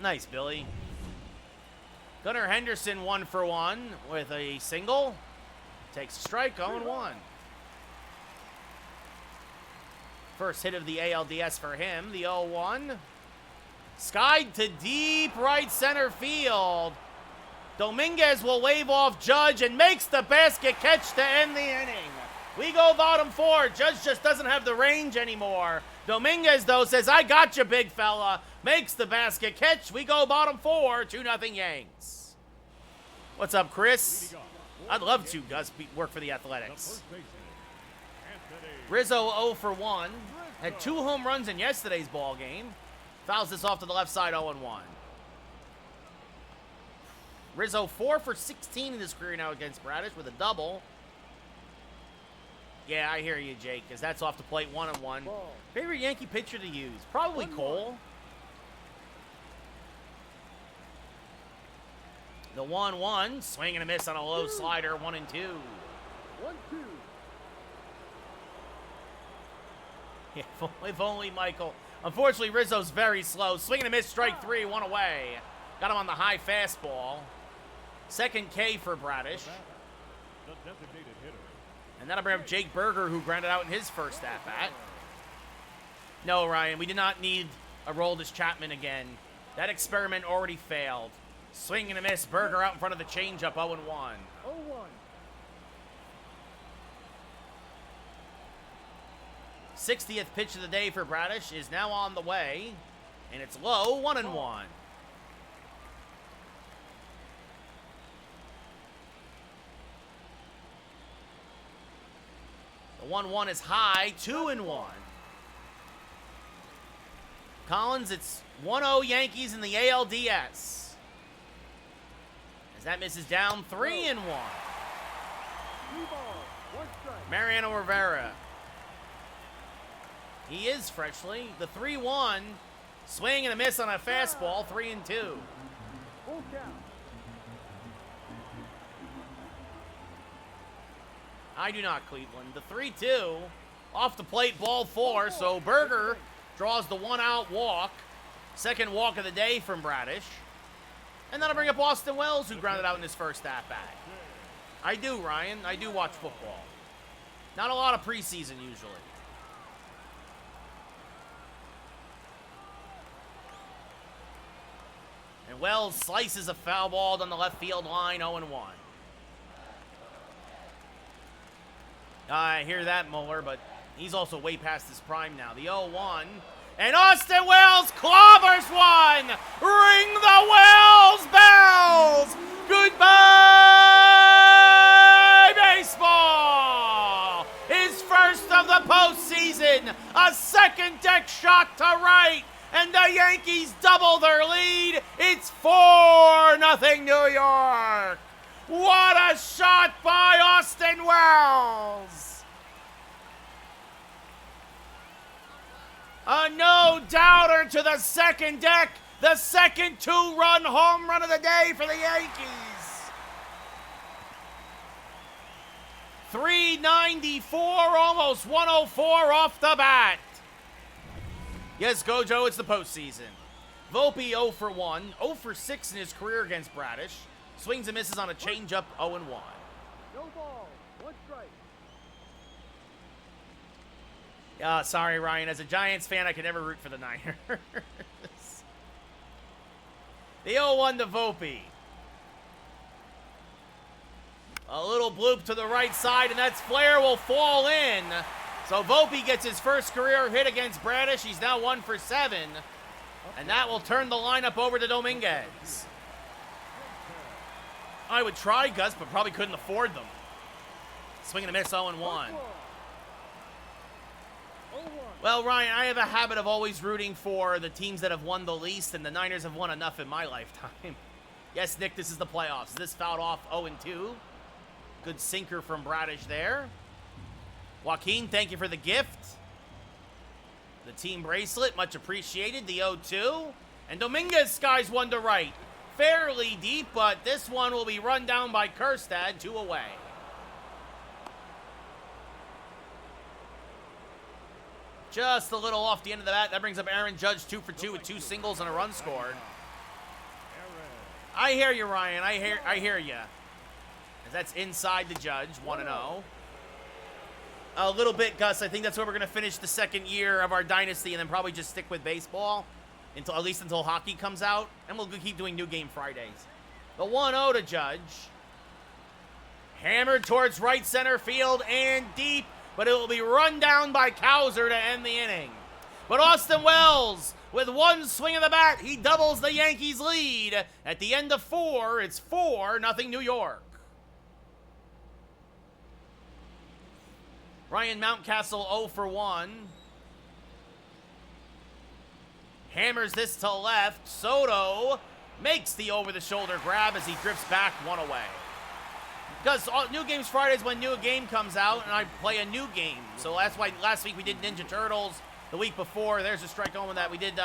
Nice, Billy. Gunnar Henderson 1 for 1 with a single. Takes a strike, 0-1. First hit of the ALDS for him, the 0-1. Skied to deep right center field. Dominguez will wave off Judge and makes the basket catch to end the inning. We go bottom 4. Judge just doesn't have the range anymore. Dominguez, though, says, I got you, big fella. Makes the basket catch. We go bottom 4, 2-0 Yanks. What's up, Chris? I'd love to, Gus, work for the Athletics. Rizzo 0 for 1. Had 2 home runs in yesterday's ball game. Fouls this off to the left side, 0-1. Rizzo 4 for 16 in his career now against Bradish with a double. Yeah, I hear you, Jake, because that's off the plate, 1-1. Favorite Yankee pitcher to use? Probably Cole. The 1-1, swing and a miss on a low slider, 1-2. 1-2. Yeah, if only Michael. Unfortunately, Rizzo's very slow. Swing and a miss, strike 3, 1 away. Got him on the high fastball. Second K for Bradish. The designated hitter. And that'll bring up Jake Berger, who grounded out in his first at-bat. No, Ryan, we did not need a Aroldis Chapman again. That experiment already failed. Swing and a miss. Berger out in front of the changeup, 0-1. 0-1. 60th pitch of the day for Bradish is now on the way. And it's low, 1-1. The 1-1 is high, 2-1. Collins, it's 1-0 Yankees in the ALDS. As that misses down, 3-1. 3 balls, 1 strike. Mariano Rivera. He is freshly. The 3-1. Swing and a miss on a fastball. 3-2. Full count. I do not, Cleveland. The 3-2. Off the plate, ball 4. So Berger draws the 1-out walk. Second walk of the day from Bradish. And then I'll bring up Austin Wells, who grounded out in his first at-bat. I do, Ryan. I do watch football. Not a lot of preseason, usually. And Wells slices a foul ball down the left field line, 0-1. I hear that, Mueller, but he's also way past his prime now. The 0-1. And Austin Wells clobbers one! Ring the Wells bells! Goodbye, baseball! His first of the postseason. A second deck shot to right. And the Yankees double their lead. It's 4-0 New York. What a shot by Austin Wells. A no-doubter to the second deck. The second 2-run home run of the day for the Yankees. 394, almost 104 off the bat. Yes, Gojo, it's the postseason. Volpe 0 for 1, 0 for 6 in his career against Bradish. Swings and misses on a changeup, 0-1. No ball. One strike. Sorry, Ryan. As a Giants fan, I can never root for the Niners. The 0-1 to Volpe. A little bloop to the right side, and that's Flair will fall in. So Volpe gets his first career hit against Bradish. He's now 1 for 7. And that will turn the lineup over to Dominguez. I would try, Gus, but probably couldn't afford them. Swing and a miss, 0-1. Well, Ryan, I have a habit of always rooting for the teams that have won the least, and the Niners have won enough in my lifetime. Yes, Nick, this is the playoffs. This fouled off 0-2. Good sinker from Bradish there. Joaquin, thank you for the gift. The team bracelet, much appreciated. The 0-2. And Dominguez skies one to right. Fairly deep, but this one will be run down by Kerstad, 2 away. Just a little off the end of the bat. That brings up Aaron Judge 2 for 2 with 2 singles and a run scored. I hear you, Ryan. I hear you. That's inside the Judge, 1-0. A little bit, Gus. I think that's where we're going to finish the second year of our dynasty and then probably just stick with baseball until at least until hockey comes out. And we'll keep doing New Game Fridays. The 1-0 to Judge. Hammered towards right center field and deep, but it will be run down by Cowser to end the inning. But Austin Wells, with one swing of the bat, he doubles the Yankees' lead. At the end of 4, it's 4-0 New York. Ryan Mountcastle 0 for 1. Hammers this to left. Soto makes the over-the-shoulder grab as he drifts back 1 away. Because New Games Fridays when new game comes out, and I play a new game. So that's why last week we did Ninja Turtles. The week before, there's a strike on with that. We did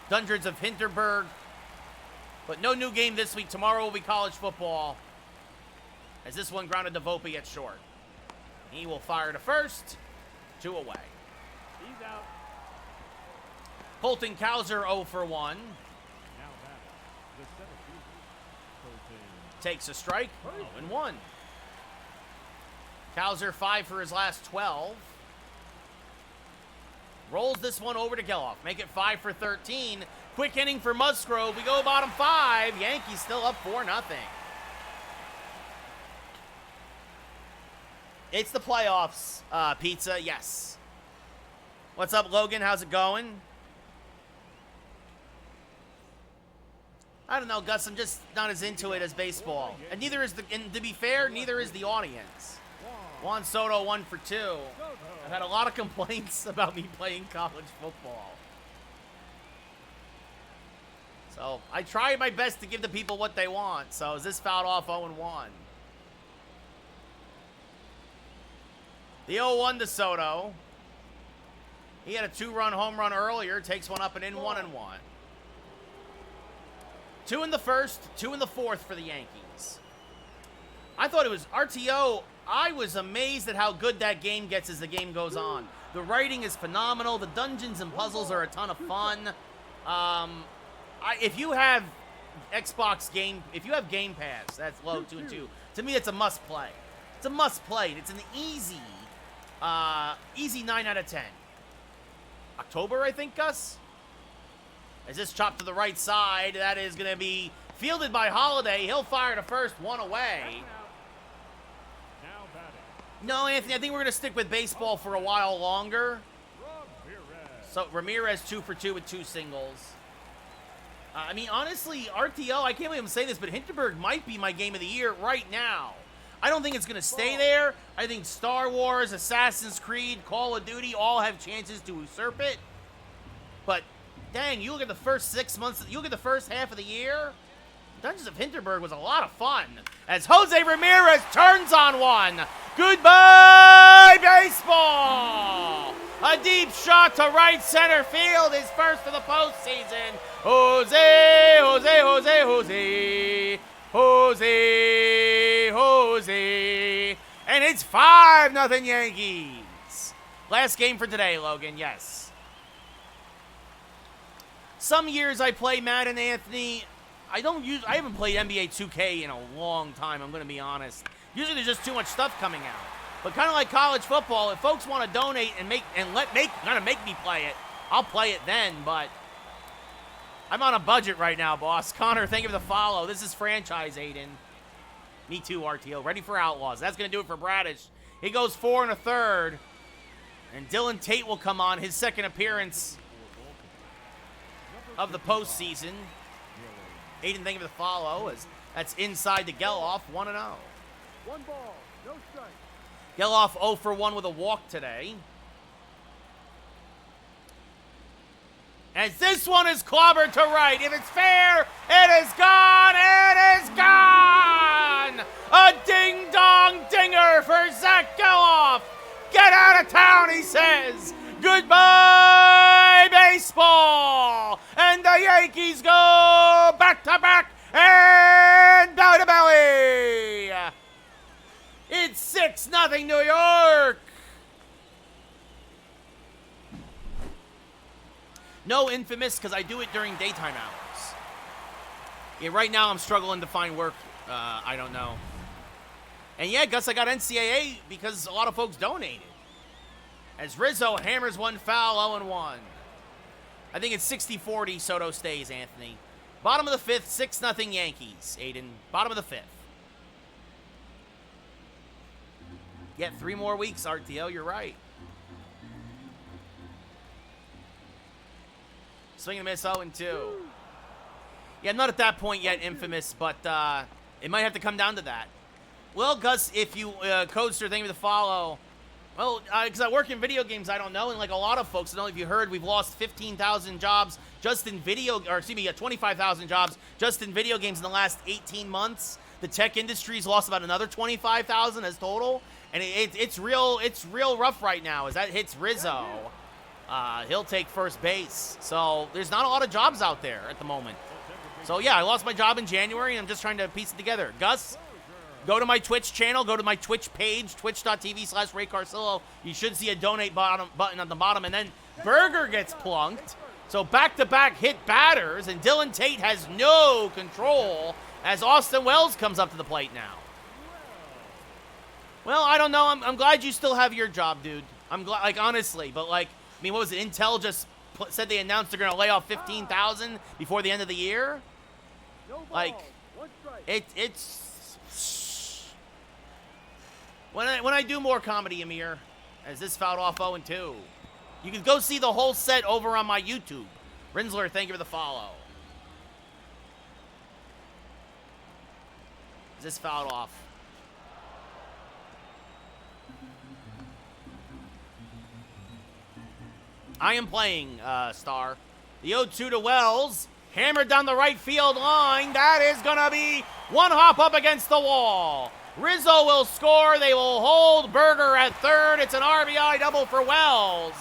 Dungeons of Hinterberg. But no new game this week. Tomorrow will be college football. As this one grounded to Volpe at short. He will fire to first. 2 away. He's out. Colton Cowser 0 for 1. Now back, the center fielder, Colton. Takes a strike. 0-1. Cowser 5 for his last 12. Rolls this one over to Geloff. Make it 5 for 13. Quick inning for Musgrove. We go bottom 5. Yankees still up 4-0. It's the playoffs, Pizza. Yes. What's up, Logan? How's it going? I don't know, Gus. I'm just not as into it as baseball. And neither is and to be fair, neither is the audience. Juan Soto 1 for 2. I've had a lot of complaints about me playing college football. So I try my best to give the people what they want. So is this fouled off 0-1? The 0-1 to Soto. He had a 2-run home run earlier. Takes one up and in, 1-1. 2 in the first, 2 in the fourth for the Yankees. I thought it was RTO. I was amazed at how good that game gets as the game goes on. The writing is phenomenal. The dungeons and puzzles are a ton of fun. If you have Xbox Game, if you have Game Pass, that's low 2 and 2. To me, it's a must play. It's a must play. It's an easy 9 out of 10. October, I think, Gus? As this chopped to the right side, that is going to be fielded by Holiday. He'll fire to first, 1 away. Now batting. No, Anthony, I think we're going to stick with baseball for a while longer. Ramirez. So Ramirez 2 for 2 with 2 singles. I mean, honestly, RTO, I can't believe I'm saying this, but Hinterberg might be my game of the year right now. I don't think it's going to stay there. I think Star Wars, Assassin's Creed, Call of Duty all have chances to usurp it. But, dang, you look at the first 6 months, you look at the first half of the year, Dungeons of Hinterberg was a lot of fun. As Jose Ramirez turns on one. Goodbye, baseball! A deep shot to right center field, his first of the postseason. Jose, Jose, Jose, Jose. Jose, Jose. And it's 5-0 Yankees. Last game for today, Logan, yes. Some years I play Madden, Anthony. I haven't played NBA 2K in a long time, I'm going to be honest. Usually there's just too much stuff coming out. But kind of like college football, if folks want to donate and make me play it, I'll play it then, but I'm on a budget right now, boss. Connor, thank you for the follow. This is franchise, Aiden. Me too, RTO. Ready for Outlaws. That's going to do it for Bradish. He goes 4 1/3. And Dylan Tate will come on, his second appearance of the postseason. Aiden, thank you for the follow. That's inside to Geloff, 1-0. 1 ball, no strike. Geloff 0 for 1 with a walk today. As this one is clobbered to right. If it's fair, it is gone. It is gone. A ding-dong dinger for Zach Geloff. Get out of town, he says. Goodbye, baseball. And the Yankees go back-to-back and belly-to-belly. It's 6-0 New York. No Infamous, because I do it during daytime hours. Yeah, right now I'm struggling to find work. I don't know. And yeah, Gus, I got NCAA because a lot of folks donated. As Rizzo hammers one foul, 0-1. I think it's 60-40 Soto stays, Anthony. Bottom of the fifth, 6-0 Yankees, Aiden. Bottom of the fifth. Yet 3 more weeks, RTO, you're right. Swing and miss, 0-2. Yeah, I'm not at that point yet, Infamous, but it might have to come down to that. Well, Gus, if you, Codester, thank you for the follow. Well, because I work in video games, I don't know, and like a lot of folks, I don't know if you heard, we've lost 15,000 jobs just in 25,000 jobs just in video games in the last 18 months. The tech industry's lost about another 25,000 as total, and it's real rough right now as that hits Rizzo. He'll take first base. So there's not a lot of jobs out there at the moment. So yeah, I lost my job in January, and I'm just trying to piece it together. Gus, go to my Twitch channel, go to my Twitch page, twitch.tv/RayCarcillo. You should see a donate button on the bottom, and then Berger gets plunked. So back-to-back hit batters, and Dylan Tate has no control as Austin Wells comes up to the plate now. Well, I don't know. I'm glad you still have your job, dude. I'm glad, like, honestly, but like, I mean, what was it? Intel just said they announced they're going to lay off 15,000 before the end of the year. No ball, Like, 1 strike. it's when I do more comedy, Amir, as this fouled off 0-2. You can go see the whole set over on my YouTube. Rinsler, thank you for the follow. Is this fouled off? I am playing, Star. The 0-2 to Wells. Hammered down the right field line. That is going to be one hop up against the wall. Rizzo will score. They will hold Berger at third. It's an RBI double for Wells.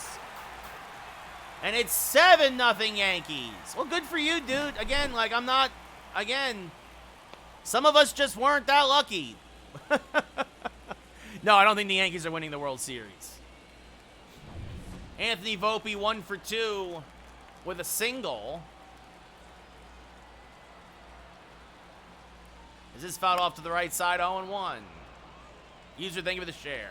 And it's 7-0 Yankees. Well, good for you, dude. Again, like, I'm not... Again, some of us just weren't that lucky. No, I don't think the Yankees are winning the World Series. Anthony Volpe 1 for 2 with a single. Is this fouled off to the right side? 0-1. User, thank you for the share.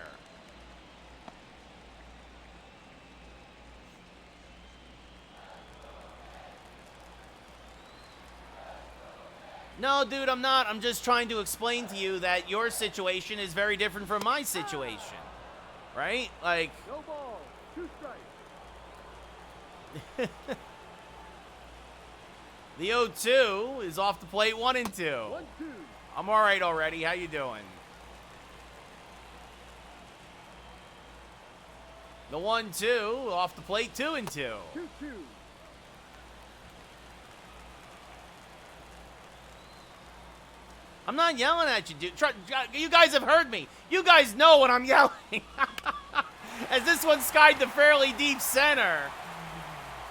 No, dude, I'm not. I'm just trying to explain to you that your situation is very different from my situation. Right? Like... No ball. 2 strikes. The 0-2 is off the plate, 1-2. 1-2. I'm all right already. How you doing? The 1-2 off the plate, 2-2. 2-2. I'm not yelling at you, dude. You guys have heard me. You guys know when I'm yelling. As this one skied to fairly deep center.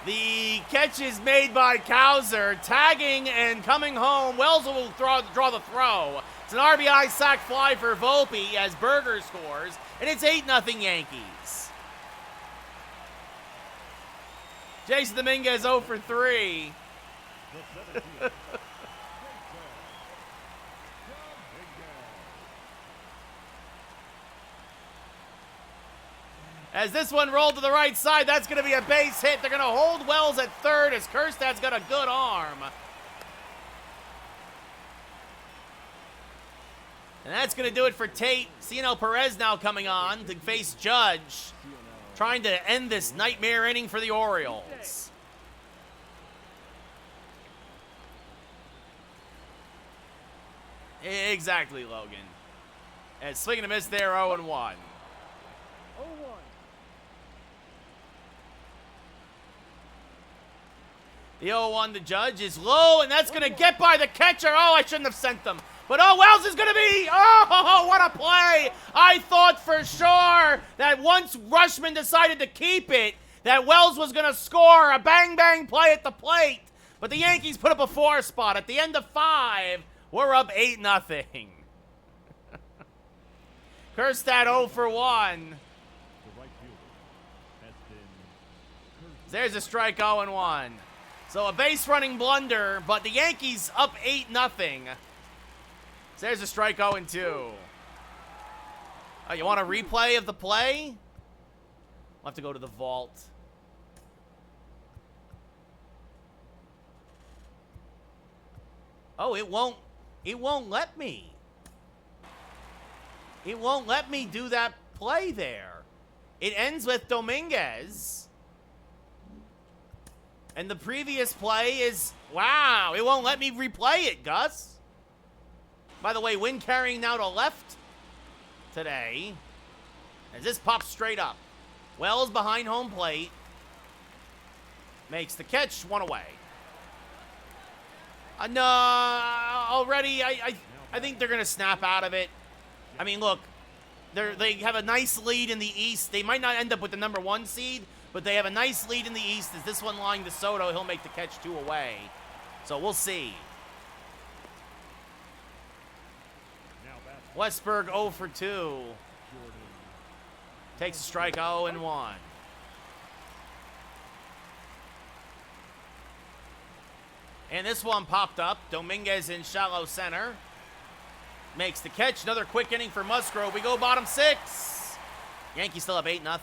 The catch is made by Cowser, tagging and coming home. Wells will draw the throw. It's an RBI sac fly for Volpe as Berger scores, and it's 8-0 Yankees. Jason Dominguez 0 for 3. The 17th. As this one rolled to the right side, that's going to be a base hit. They're going to hold Wells at third as Kerstad's got a good arm. And that's going to do it for Tate. Ciano Perez now coming on to face Judge, trying to end this nightmare inning for the Orioles. Exactly, Logan. And swing and a miss there, 0-1. 0-1. The 0-1 to Judge is low, and that's going to get by the catcher. Oh, I shouldn't have sent them. But, oh, Wells is going to be, oh, what a play. I thought for sure that once Rushman decided to keep it, that Wells was going to score a bang-bang play at the plate. But the Yankees put up a 4 spot. At the end of 5, we're up 8-0. Kerstad 0 for 1. The right fielder has been There's a strike, 0-1. So a base running blunder, but the Yankees up 8-0. There's a strike, 0-2. Oh, you want a replay of the play? We'll have to go to the vault. Oh, it won't let me. It won't let me do that play there. It ends with Dominguez. And the previous play is, wow, it won't let me replay it, Gus. By the way, wind carrying now to left today. As this pops straight up. Wells behind home plate. Makes the catch, 1 away. No, already, I think they're going to snap out of it. I mean, look, they have a nice lead in the East. They might not end up with the number 1 seed, but they have a nice lead in the East. As this one lying to Soto, he'll make the catch 2 away. So we'll see. Westberg 0 for 2. Takes a strike, 0-1. And this one popped up. Dominguez in shallow center. Makes the catch. Another quick inning for Musgrove. We go bottom 6. Yankees still up 8-0.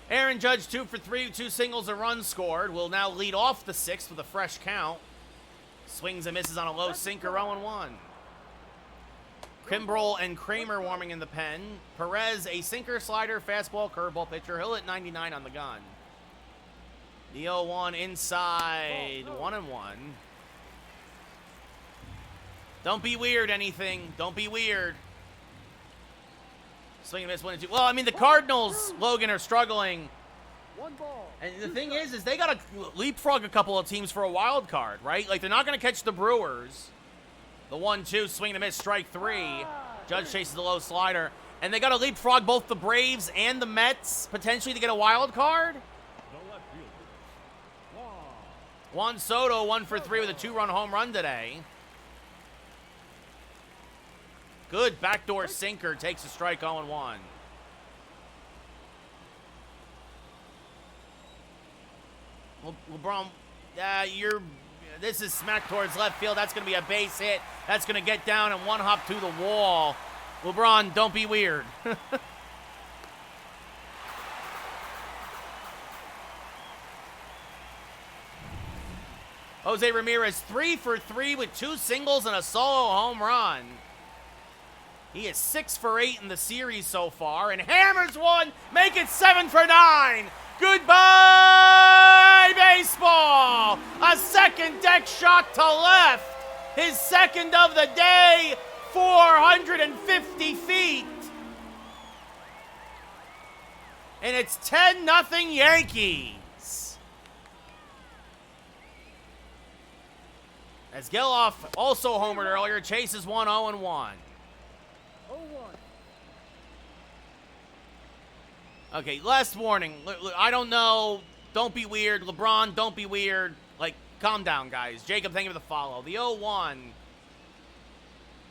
Aaron Judge 2 for 3, 2 singles, a run scored. Will now lead off the 6th with a fresh count. Swings and misses on a low sinker, 0-1. Kimbrel and Kramer warming in the pen. Perez, a sinker, slider, fastball, curveball pitcher. He'll hit 99 on the gun. The 0-1 inside, 1-1. Don't be weird, anything. Don't be weird. Swing and miss, 1-2. Well, I mean, the Cardinals, Logan, are struggling. 1 ball. And the thing is they got to leapfrog a couple of teams for a wild card, right? Like, they're not going to catch the Brewers. The 1-2, swing and miss, strike 3. Judge chases the low slider. And they got to leapfrog both the Braves and the Mets, potentially to get a wild card. The left fielder. Juan Soto, 1 for 3 with a 2-run home run today. Good backdoor sinker, takes a strike, 0-1. LeBron, this is smack towards left field. That's going to be a base hit. That's going to get down and one hop to the wall. LeBron, don't be weird. Jose Ramirez, 3 for 3 with 2 singles and a solo home run. He is 6 for 8 in the series so far, and hammers one, make it 7 for 9. Goodbye, baseball! A second deck shot to left. His second of the day, 450 feet. And it's 10-0 Yankees. As Geloff also homered earlier, chases 1, 0-1. 0-1. Okay, last warning. I don't know. Don't be weird. LeBron, don't be weird. Like, calm down, guys. Jacob, thank you for the follow. The 0-1.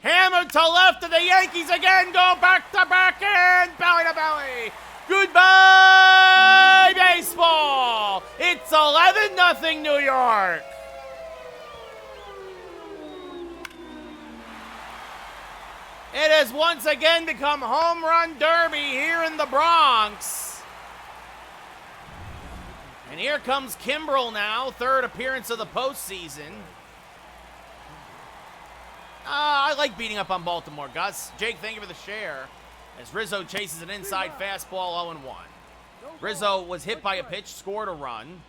Hammered to left of the Yankees again. Go back to back and belly to belly. Goodbye, baseball. It's 11-0 New York. It has once again become home run derby here in the Bronx. And here comes Kimbrel now, 3rd appearance of the postseason. I like beating up on Baltimore, Gus. Jake, thank you for the share. As Rizzo chases an inside fastball, 0-1. Rizzo was hit by a pitch, scored a run.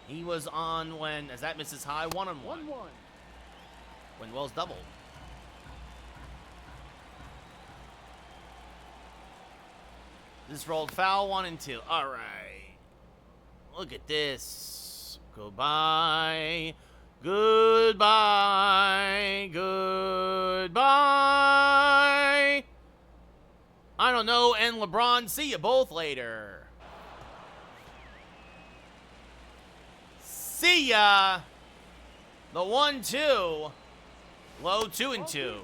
He was on when, as that misses high, 1-1. 1-1. When Wells doubled. This rolled foul, 1-2. All right. Look at this. Goodbye. Goodbye. Goodbye. I don't know. And LeBron, see you both later. See ya. The 1-2. Low 2-2.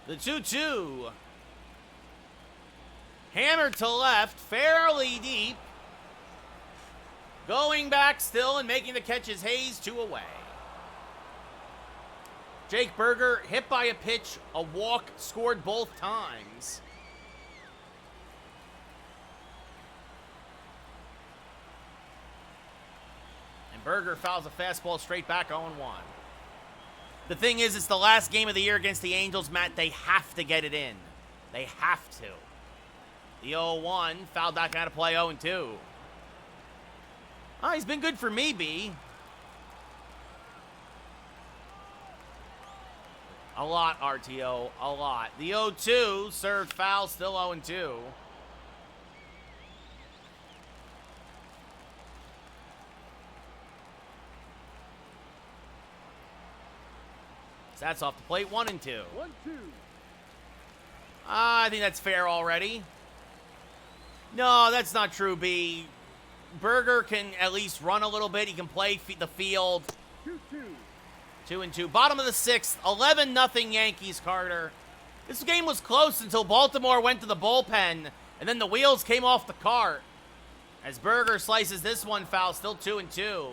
The 2-2. Hammer to left, fairly deep. Going back still and making the catch is Hayes, 2 away. Jake Berger hit by a pitch, a walk, scored both times. Berger fouls a fastball straight back, 0-1. The thing is, it's the last game of the year against the Angels, Matt. They have to get it in. They have to. The 0-1, fouled back out of play, 0-2. Oh, he's been good for me, B. A lot, RTO, a lot. The 0-2, served foul, still 0-2. That's off the plate, 1-2. 1-2. I think that's fair already. No, that's not true, B. Berger can at least run a little bit. He can play the field. 2-2. 2-2. Bottom of the 6th, 11-0 Yankees, Carter. This game was close until Baltimore went to the bullpen, and then the wheels came off the cart. As Berger slices this one foul, still 2-2.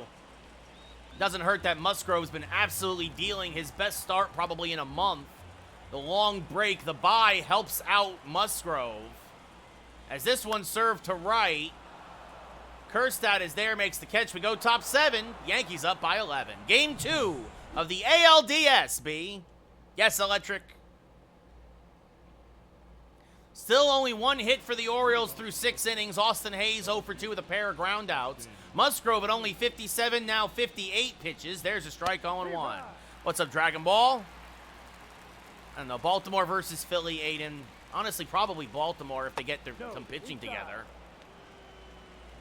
Doesn't hurt that Musgrove's been absolutely dealing his best start probably in a month. The long break, the bye, helps out Musgrove. As this one served to right. Kerstad is there, makes the catch. We go top 7. Yankees up by 11. Game 2 of the ALDS, B. Yes, Electric. Still only 1 hit for the Orioles through 6 innings. Austin Hayes 0 for 2 with a pair of groundouts. Musgrove at only 57, now 58 pitches. There's a strike, 0-1. What's up, Dragon Ball? I don't know. Baltimore versus Philly, Aiden. Honestly, probably Baltimore if they get some pitching together.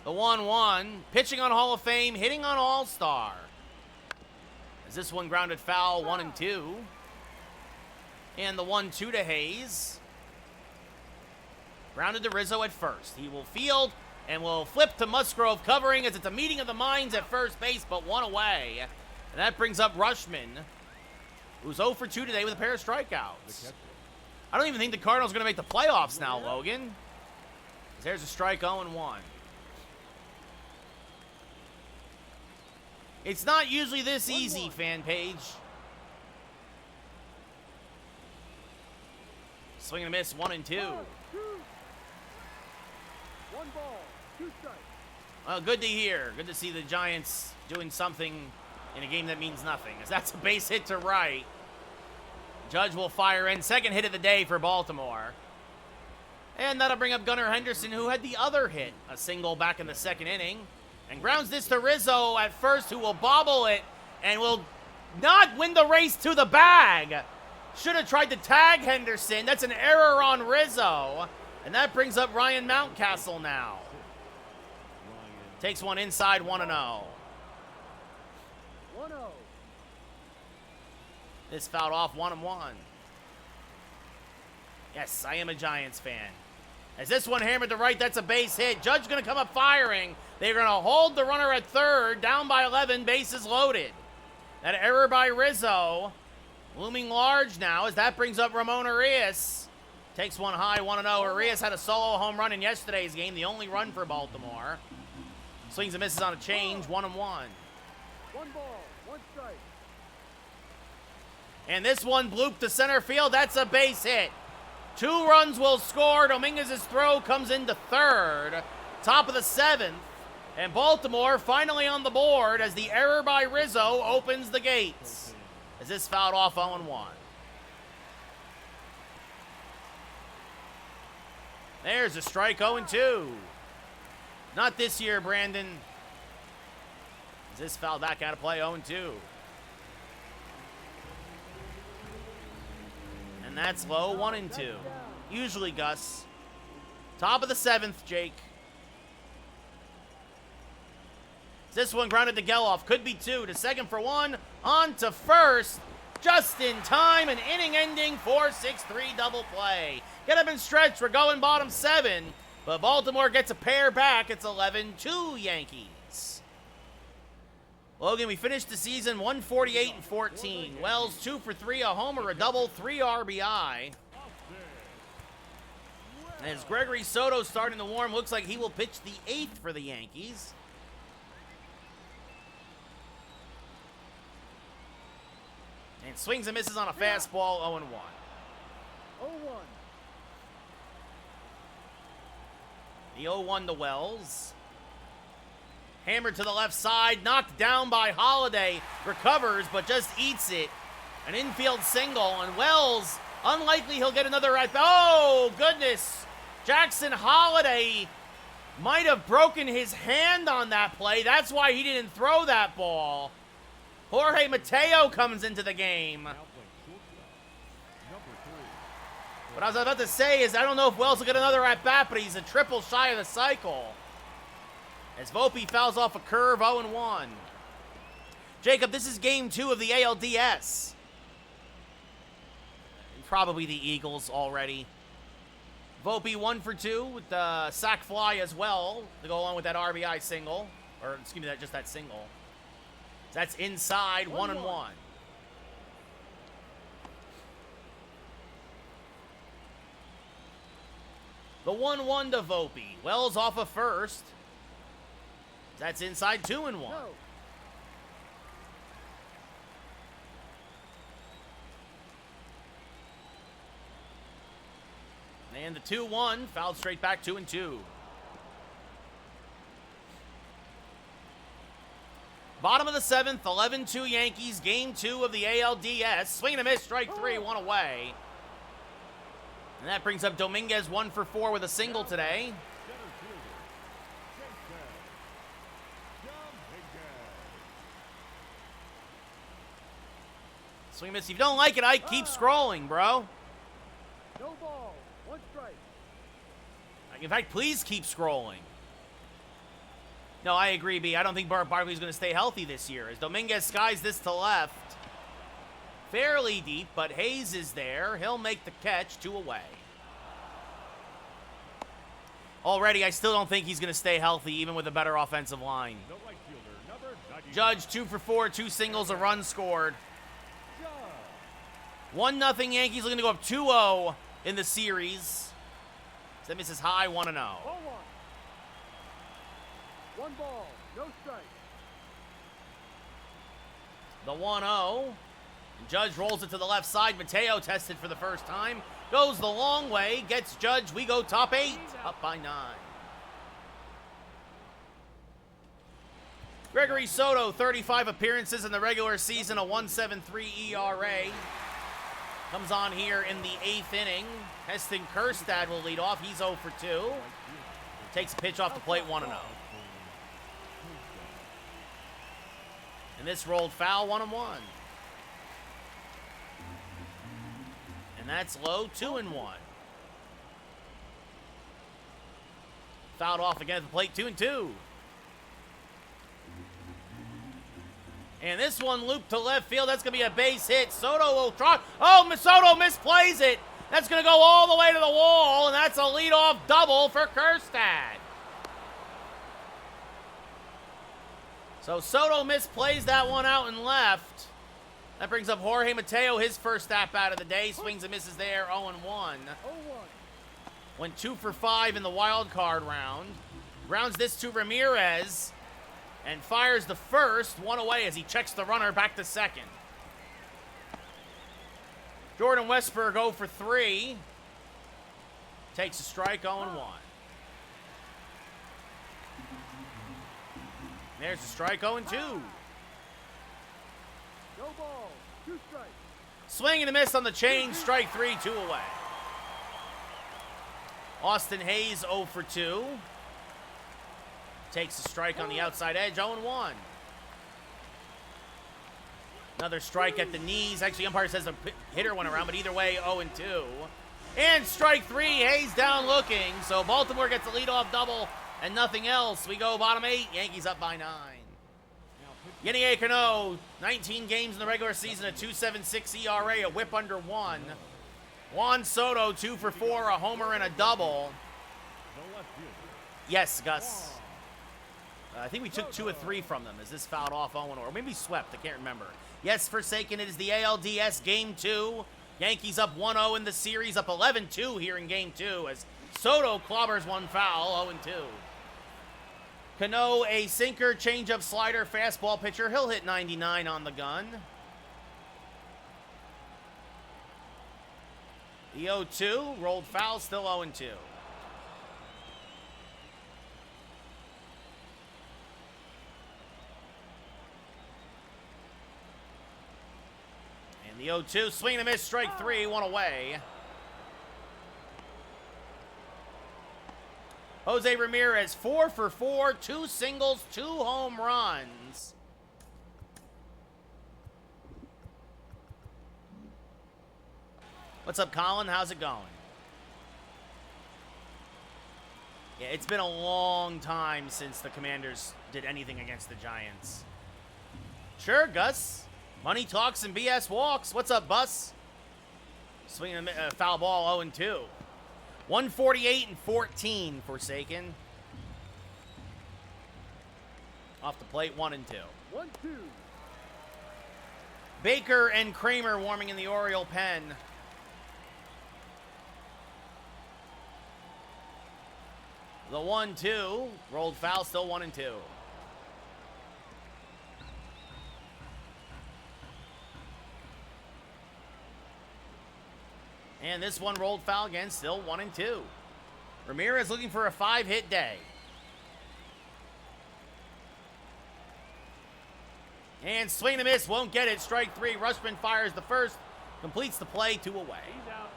The 1-1. Pitching on Hall of Fame, hitting on All-Star. Is this one grounded foul, 1-2. And the 1-2 to Hayes. Grounded to Rizzo at first. He will field and will flip to Musgrove covering as it's a meeting of the minds at first base, but one away. And that brings up Rushman, who's 0 for 2 today with a pair of strikeouts. I don't even think the Cardinals are going to make the playoffs now, Logan. There's a strike, 0-1. It's not usually this easy, fan page. Swing and a miss, 1-2. 1 ball, 2 strikes. Well, good to hear. Good to see the Giants doing something in a game that means nothing, as that's a base hit to right. Judge will fire in. Second hit of the day for Baltimore. And that'll bring up Gunnar Henderson, who had the other hit, a single back in the second inning. And grounds this to Rizzo at first, who will bobble it and will not win the race to the bag. Should have tried to tag Henderson. That's an error on Rizzo. And that brings up Ryan Mountcastle now. Takes one inside, 1-0. 1-0. This fouled off, 1-1. Yes, I am a Giants fan. As this one hammered to right, that's a base hit. Judge going to come up firing. They're going to hold the runner at third, down by 11, bases loaded. That error by Rizzo, looming large now, as that brings up Ramon Arias. Takes one high, 1-0. Arias had a solo home run in yesterday's game, the only run for Baltimore. Swings and misses on a change, 1-1. 1 ball, 1 strike. And this one blooped to center field. That's a base hit. 2 runs will score. Dominguez's throw comes into third. Top of the 7th. And Baltimore finally on the board as the error by Rizzo opens the gates. As this fouled off, 0-1. There's a strike, 0-2. Not this year, Brandon. As this foul back out of play, 0-2. And that's low, 1-2. Usually, Gus. Top of the 7th, Jake. This one grounded to Geloff. Could be 2. To second for 1. On to first. Just in time. An inning-ending 4-6-3 double play. Get up and stretch. We're going bottom 7. But Baltimore gets a pair back. It's 11-2 Yankees. Logan, we finished the season 148-14. Wells 2 for 3, a homer, a double, 3 RBI. As Gregory Soto starting to warm, looks like he will pitch the 8th for the Yankees. And swings and misses on a fastball, 0-1. 0-1. The 0-1 to Wells. Hammered to the left side, knocked down by Holiday. Recovers, but just eats it. An infield single, and Wells, unlikely he'll get another at. Oh, goodness. Jackson Holiday might have broken his hand on that play. That's why he didn't throw that ball. Jorge Mateo comes into the game. What I was about to say is I don't know if Wells will get another at-bat, but he's a triple shy of the cycle. As Volpe fouls off a curve, 0-1. Jacob, this is game 2 of the ALDS. Probably the Eagles already. Volpe 1 for 2 with the sac fly as well to go along with that RBI single. Or, excuse me, just that single. That's inside, 1-1. The 1-1 to Volpe. Wells off of first. That's inside, 2-1. No. And the 2-1 fouled straight back, 2-2. Bottom of the 7th, 11-2 Yankees, game 2 of the ALDS. Swing and a miss, strike 3, 1 away. And that brings up Dominguez 1 for 4 with a single today. Swing and miss. If you don't like it, I keep scrolling, bro. No ball, 1 strike. In fact, please keep scrolling. No, I agree, B. I don't think Barkley's going to stay healthy this year. As Dominguez skies this to left. Fairly deep, but Hayes is there. He'll make the catch, 2 away. Already, I still don't think he's going to stay healthy, even with a better offensive line. The right fielder, number 99. Judge, 2 for 4, 2 singles, a run scored. 1-0 Yankees looking to go up 2-0 in the series. That misses high, 1-0. 0-1. 1 ball, no strike. The 1-0. Judge rolls it to the left side. Mateo tested for the first time. Goes the long way. Gets Judge. We go top 8. Up by 9. Gregory Soto, 35 appearances in the regular season, a 1.73 ERA. Comes on here in the 8th inning. Heston Kjerstad will lead off. He's 0 for 2. Takes a pitch off the plate, 1-0. And this rolled foul, 1-1. And that's low, 2-1. Fouled off again at the plate, 2-2. And this one looped to left field. That's going to be a base hit. Soto will try. Oh, Soto misplays it. That's going to go all the way to the wall, and that's a leadoff double for Kjerstad. So Soto misplays that one out and left. That brings up Jorge Mateo, his first at-bat of the day. Swings and misses there, 0-1. 0-1. Went 2 for 5 in the wild card round. Grounds this to Ramirez and fires the first, 1 away as he checks the runner back to second. Jordan Westberg 0 for 3. Takes a strike, 0-1. There's the strike, 0-2. No ball, 2 strikes. Swing and a miss on the change, strike 3, 2 away. Austin Hayes 0 for 2. Takes a strike on the outside edge, 0-1. Another strike at the knees. Actually, umpire says the hitter went around, but either way, 0-2. And strike 3, Hayes down looking. So Baltimore gets a leadoff double and nothing else. We go bottom 8, Yankees up by 9. Yennier Cano, 19 games in the regular season, a 2.76 ERA, a whip under 1. Juan Soto, 2 for 4, a homer and a double. The left fielder. Yes, Gus. I think we took 2 of 3 from them. Is this fouled off 0-1 or maybe swept? I can't remember. Yes, Forsaken, it is the ALDS Game 2. Yankees up 1-0 in the series, up 11-2 here in Game 2 as Soto clobbers one foul, 0-2. Cano, a sinker, changeup, slider, fastball pitcher. He'll hit 99 on the gun. The 0-2, rolled foul, still 0-2. And the 0-2, swing and a miss, strike 3, 1 away. Jose Ramirez, 4 for 4, 2 singles, 2 home runs. What's up, Colin? How's it going? Yeah, it's been a long time since the Commanders did anything against the Giants. Sure, Gus. Money talks and BS walks. What's up, Bus? Swinging a foul ball, 0-2. 148 and 14, Forsaken. Off the plate, 1-2. 1-2. Baker and Kramer warming in the Oriole pen. The 1-2, rolled foul, still 1-2. And this one rolled foul again, still 1-2. Ramirez looking for a 5-hit day. And swing and a miss, won't get it. Strike 3, Rushman fires the first, completes the play, 2 away. He's out.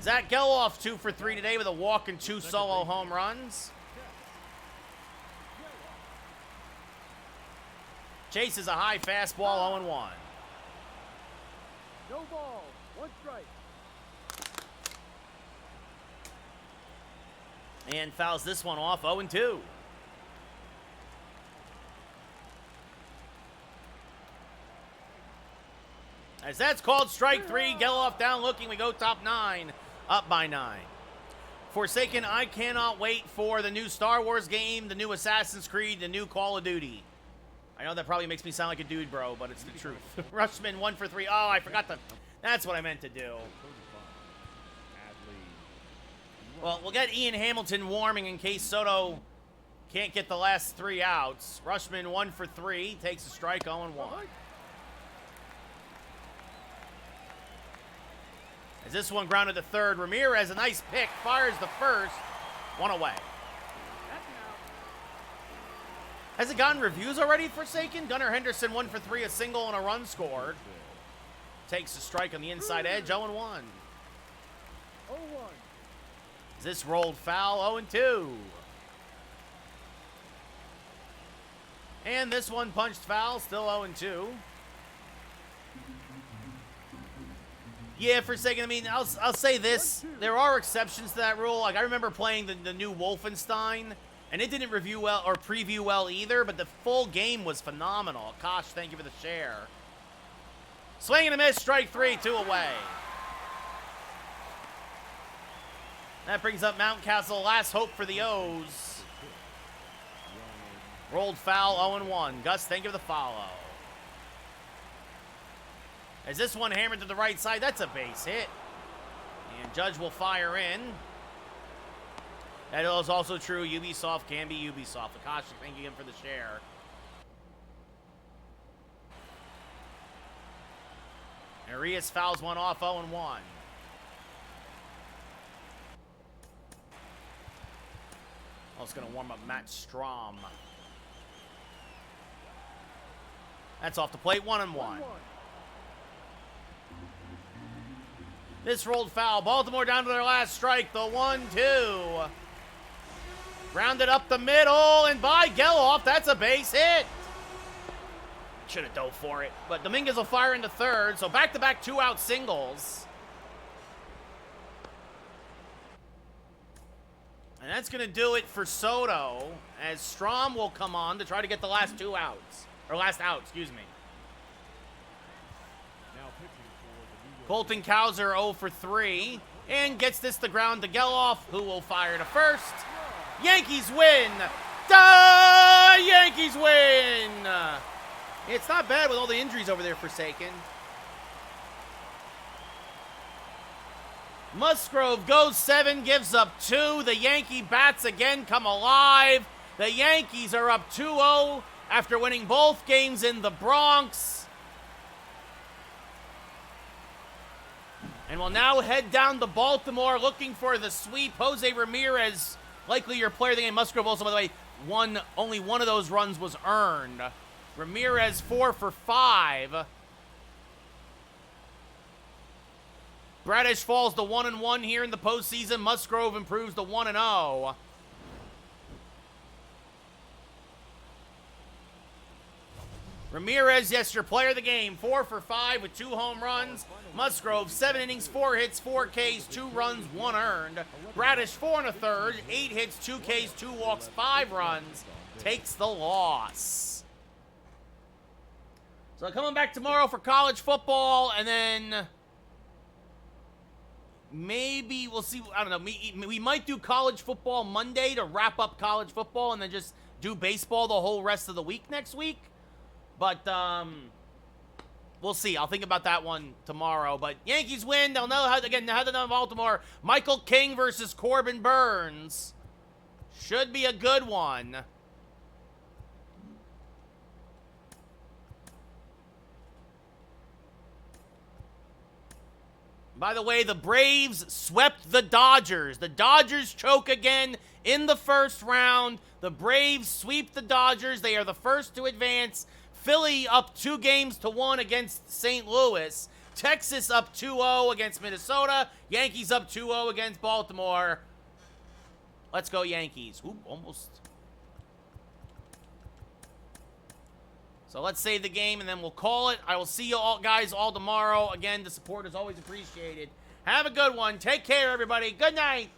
Zach Geloff, 2 for 3 today with a walk and 2 solo home runs. Chases a high fastball, 0-1. No ball, 1 strike. And fouls this one off, 0-2. As that's called strike 3, Geloff down looking, we go top 9, up by 9. Forsaken, I cannot wait for the new Star Wars game, the new Assassin's Creed, the new Call of Duty. I know that probably makes me sound like a dude, bro, but it's the truth. Rushman, 1 for 3. Oh, I forgot to... That's what I meant to do. Well, we'll get Ian Hamilton warming in case Soto can't get the last 3 outs. Rushman, 1 for 3, takes a strike, 0-1. As this one grounded to third, Ramirez, a nice pick, fires the first, 1 away. Has it gotten reviews already, Forsaken? Gunnar Henderson, 1 for 3, a single and a run scored. Takes a strike on the inside edge, 0-1. 0-1. This rolled foul, 0-2. And this one punched foul, still 0-2. Yeah, Forsaken, I mean, I'll say this. There are exceptions to that rule. Like, I remember playing the new Wolfenstein, and it didn't review well or preview well either, but the full game was phenomenal. Kosh, thank you for the share. Swing and a miss, strike 3, 2 away. That brings up Mountcastle, last hope for the O's. Rolled foul, 0-1. Gus, thank you for the follow. As this one hammered to the right side, that's a base hit. And Judge will fire in. That is also true. Ubisoft can be Ubisoft. Akash, thank you again for the share. Arias fouls one off, 0-1. Also going to warm up Matt Strom. That's off the plate, 1-1. This rolled foul. Baltimore down to their last strike. The 1-2. Rounded up the middle and by Geloff. That's a base hit. Should have dove for it. But Dominguez will fire into third. So back-to-back 2-out singles. And that's going to do it for Soto. As Strom will come on to try to get the last 2 outs. Or last out, excuse me. Colton Cowser 0 for 3 and gets this to ground to Geloff, who will fire to first. Yankees win! Da! Yankees win! It's not bad with all the injuries over there, Forsaken. Musgrove goes 7, gives up 2. The Yankee bats again come alive. The Yankees are up 2-0 after winning both games in the Bronx. And will now head down to Baltimore looking for the sweep. Jose Ramirez, likely your player of the game. Musgrove also, by the way, only one of those runs was earned. Ramirez 4 for 5. Bradish falls to 1-1 here in the postseason. Musgrove improves to 1-0. Ramirez, yes, your player of the game. 4 for 5 with 2 home runs. Musgrove, 7 innings, 4 hits, 4 Ks, 2 runs, 1 earned. Bradish, 4 1/3, 8 hits, 2 Ks, 2 walks, 5 runs. Takes the loss. So coming back tomorrow for college football, and then maybe we'll see. I don't know. We might do college football Monday to wrap up college football, and then just do baseball the whole rest of the week next week. But we'll see. I'll think about that one tomorrow. But Yankees win. They'll know how to know Baltimore. Michael King versus Corbin Burns. Should be a good one. By the way, the Braves swept the Dodgers. The Dodgers choke again in the first round. The Braves sweep the Dodgers. They are the first to advance. Philly up 2-1 against St. Louis. Texas up 2-0 against Minnesota. Yankees up 2-0 against Baltimore. Let's go Yankees. Ooh, almost. So let's save the game and then we'll call it. I will see you all guys all tomorrow. Again, the support is always appreciated. Have a good one. Take care, everybody. Good night.